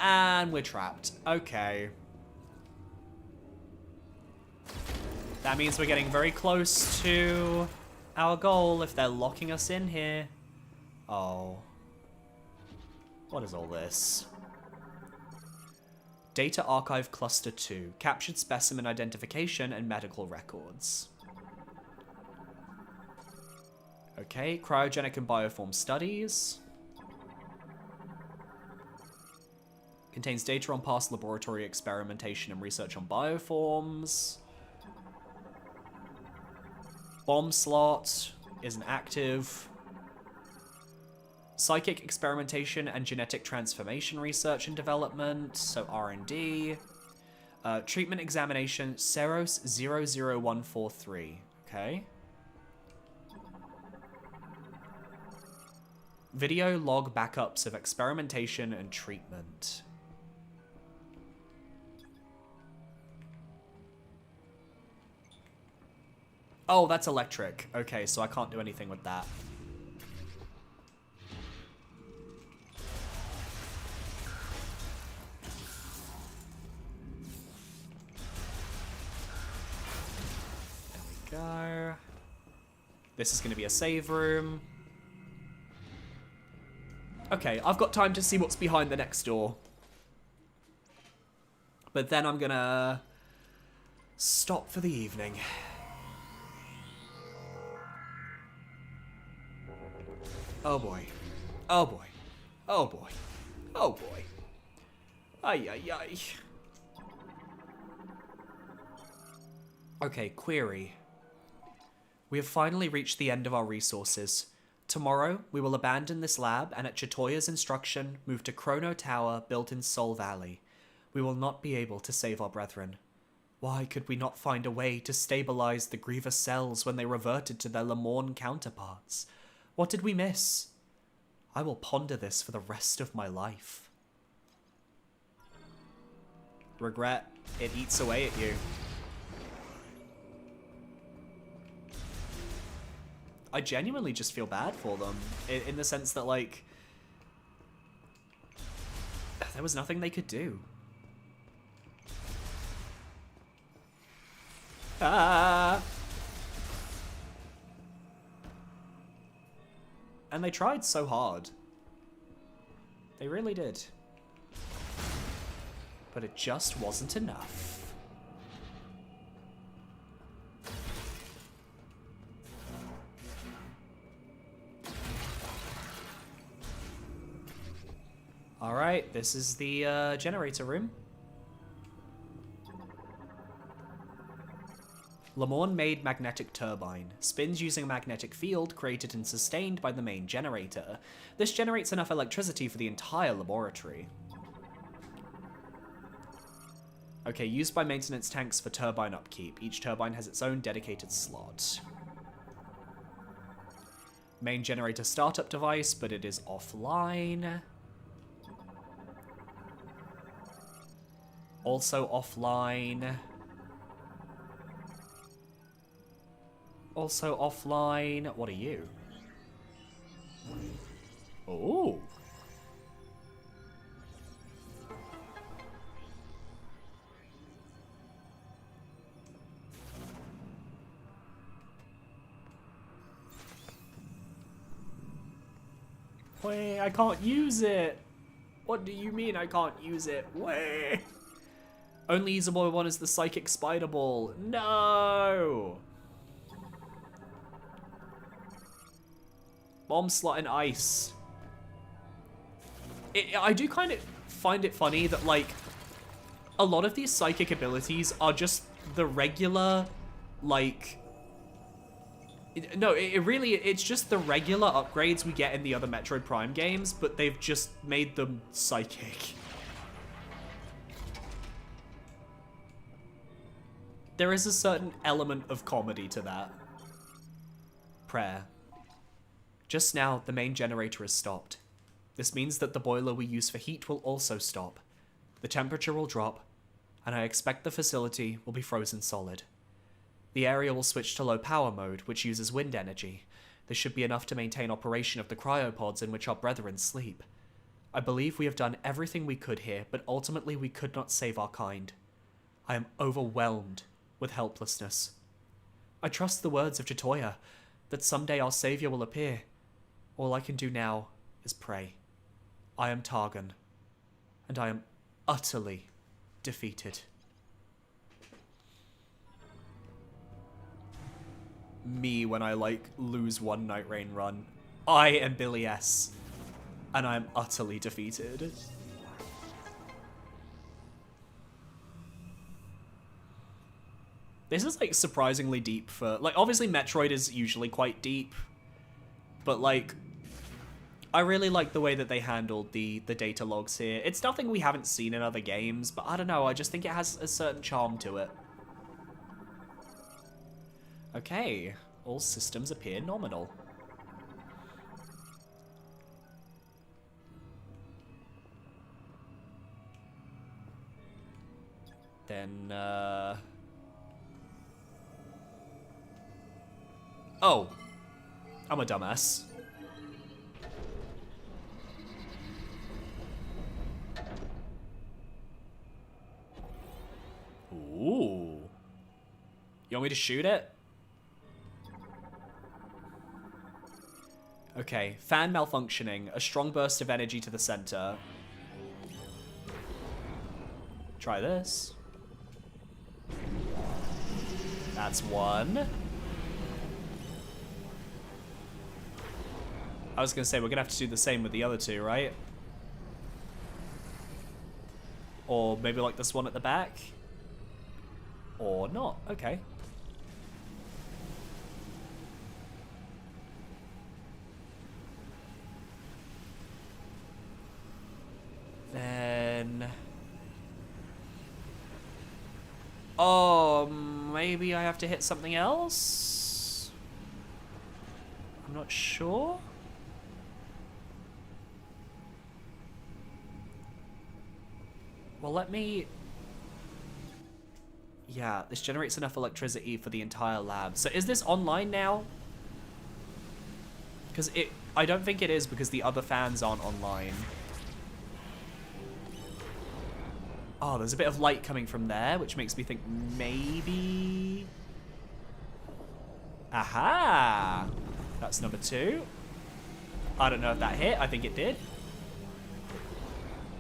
And we're trapped. Okay. That means we're getting very close to our goal if they're locking us in here. Oh. What is all this? Data Archive Cluster 2. Captured specimen identification and medical records. Okay, cryogenic and bioform studies. Contains data on past laboratory experimentation and research on bioforms. Bomb slot isn't active. Psychic experimentation and genetic transformation research and development, so R&D. Treatment examination, Ceros 00143. Okay. Video log backups of experimentation and treatment. Oh, that's electric. Okay, so I can't do anything with that. There we go. This is going to be a save room. Okay, I've got time to see what's behind the next door. But then I'm gonna stop for the evening. Oh boy. Oh boy. Oh boy. Oh boy. Ay, ay, ay. Okay, query. We have finally reached the end of our resources. Tomorrow, we will abandon this lab and at Chitoya's instruction, move to Chrono Tower built in Soul Valley. We will not be able to save our brethren. Why could we not find a way to stabilize the grievous cells when they reverted to their Lamorne counterparts? What did we miss? I will ponder this for the rest of my life. Regret, it eats away at you. I genuinely just feel bad for them, in the sense that, like, there was nothing they could do. Ah! And they tried so hard. They really did. But it just wasn't enough. Alright, this is the generator room. Lamorne-made magnetic turbine. Spins using a magnetic field created and sustained by the main generator. This generates enough electricity for the entire laboratory. Okay, used by maintenance tanks for turbine upkeep. Each turbine has its own dedicated slot. Main generator startup device, but it is offline. Also offline. Also offline. What are you? Oh. Wait, I can't use it. What do you mean I can't use it? Wait. Only usable one is the psychic spider ball. No. Bomb slot and ice. I do kind of find it funny that, like, a lot of these psychic abilities are just the regular, like... it's just the regular upgrades we get in the other Metroid Prime games, but they've just made them psychic. There is a certain element of comedy to that. Prayer. Just now, the main generator has stopped. This means that the boiler we use for heat will also stop. The temperature will drop, and I expect the facility will be frozen solid. The area will switch to low power mode, which uses wind energy. This should be enough to maintain operation of the cryopods in which our brethren sleep. I believe we have done everything we could here, but ultimately we could not save our kind. I am overwhelmed with helplessness. I trust the words of Chitoya, that someday our savior will appear. All I can do now is pray. I am Targon, and I am utterly defeated. Me when I, like, lose one Night Rain run. I am Billy S, and I am utterly defeated. This is, like, surprisingly deep for... Like, obviously Metroid is usually quite deep, but, like, I really like the way that they handled the data logs here. It's nothing we haven't seen in other games, but I don't know, I just think it has a certain charm to it. Okay, all systems appear nominal. Then, oh, I'm a dumbass. Ooh. You want me to shoot it? Okay, fan malfunctioning. A strong burst of energy to the center. Try this. That's one. I was gonna say, we're gonna have to do the same with the other two, right? Or maybe like this one at the back? Or not, okay. Then... oh, maybe I have to hit something else? I'm not sure. Well, let me... yeah, this generates enough electricity for the entire lab. So is this online now? Because I don't think it is, because the other fans aren't online. Oh, there's a bit of light coming from there, which makes me think maybe... aha! That's number 2. I don't know if that hit. I think it did.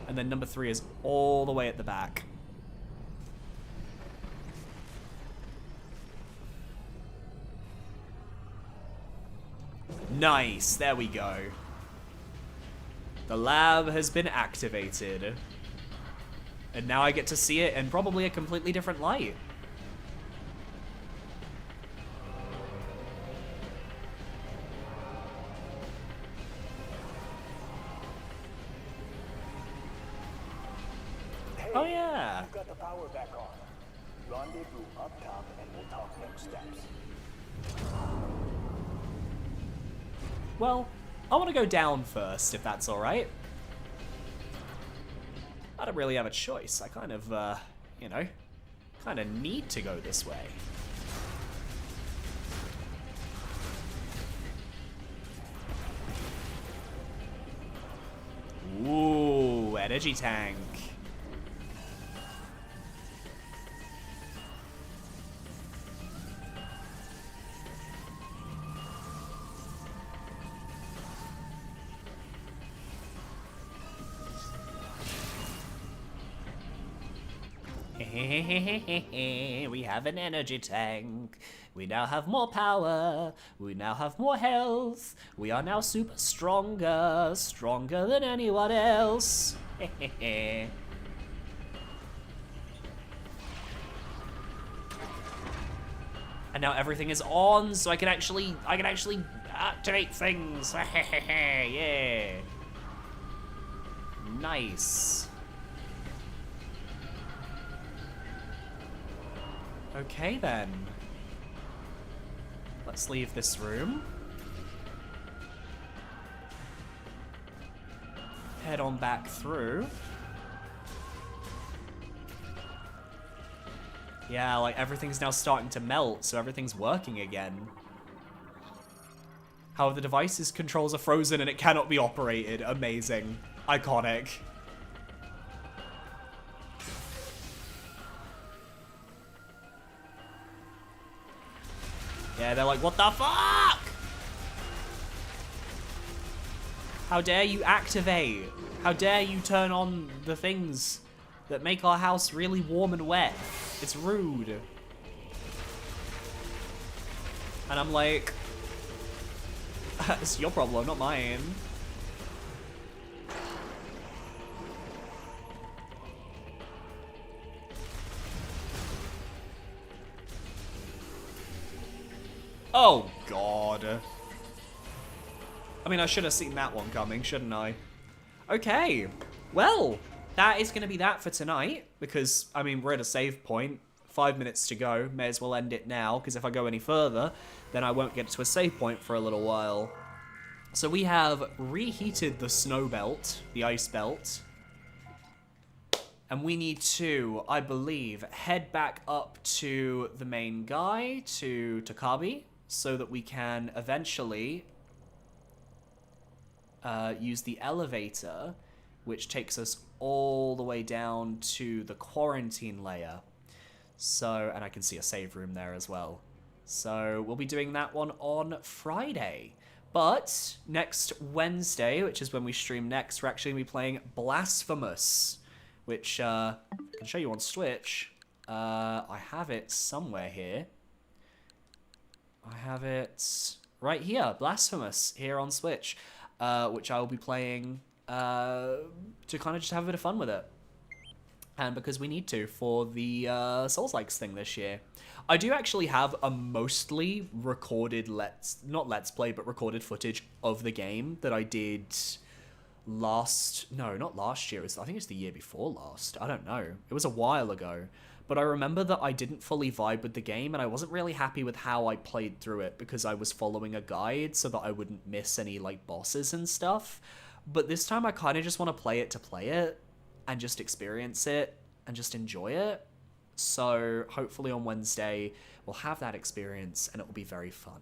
And then number 3 is all the way at the back. Nice. There we go. The lab has been activated. And now I get to see it in probably a completely different light. Oh yeah. You've got the power back on. Rendezvous up top and we'll talk next steps. Well, I want to go down first, if that's alright. I don't really have a choice. I kind of, you know, kind of need to go this way. Ooh, energy tank. We have an energy tank. We now have more power. We now have more health. We are now super stronger. Stronger than anyone else. And now everything is on, so I can actually activate things. Yeah. Nice. Okay then. Let's leave this room. Head on back through. Yeah, like everything's now starting to melt, so everything's working again. How the device's controls are frozen and it cannot be operated. Amazing. Iconic. Yeah, they're like, what the fuck? How dare you activate? How dare you turn on the things that make our house really warm and wet? It's rude. And I'm like, it's your problem, not mine. Oh, God. I mean, I should have seen that one coming, shouldn't I? Okay. Well, that is going to be that for tonight. Because, I mean, we're at a save point. 5 minutes to go. May as well end it now. Because if I go any further, then I won't get to a save point for a little while. So we have reheated the snow belt. The ice belt. And we need to, I believe, head back up to the main guy, to Takabi. So that we can eventually use the elevator, which takes us all the way down to the quarantine layer. So, and I can see a save room there as well. So we'll be doing that one on Friday. But next Wednesday, which is when we stream next, we're actually going to be playing Blasphemous, which I can show you on Switch. I have it somewhere here. I have it right here, Blasphemous, here on Switch, which I will be playing to kind of just have a bit of fun with it. And because we need to for the Souls-Likes thing this year. I do actually have a mostly recorded not Let's Play, but recorded footage of the game that I did not last year, I think it's the year before last, I don't know. It was a while ago. But I remember that I didn't fully vibe with the game, and I wasn't really happy with how I played through it, because I was following a guide so that I wouldn't miss any, like, bosses and stuff. But this time I kind of just want to play it, and just experience it, and just enjoy it. So hopefully on Wednesday we'll have that experience, and it will be very fun.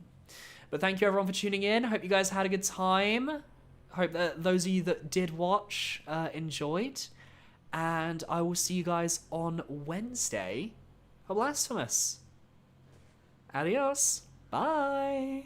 But thank you everyone for tuning in. I hope you guys had a good time. I hope that those of you that did watch enjoyed. And I will see you guys on Wednesday for Blasphemous. Adios. Bye.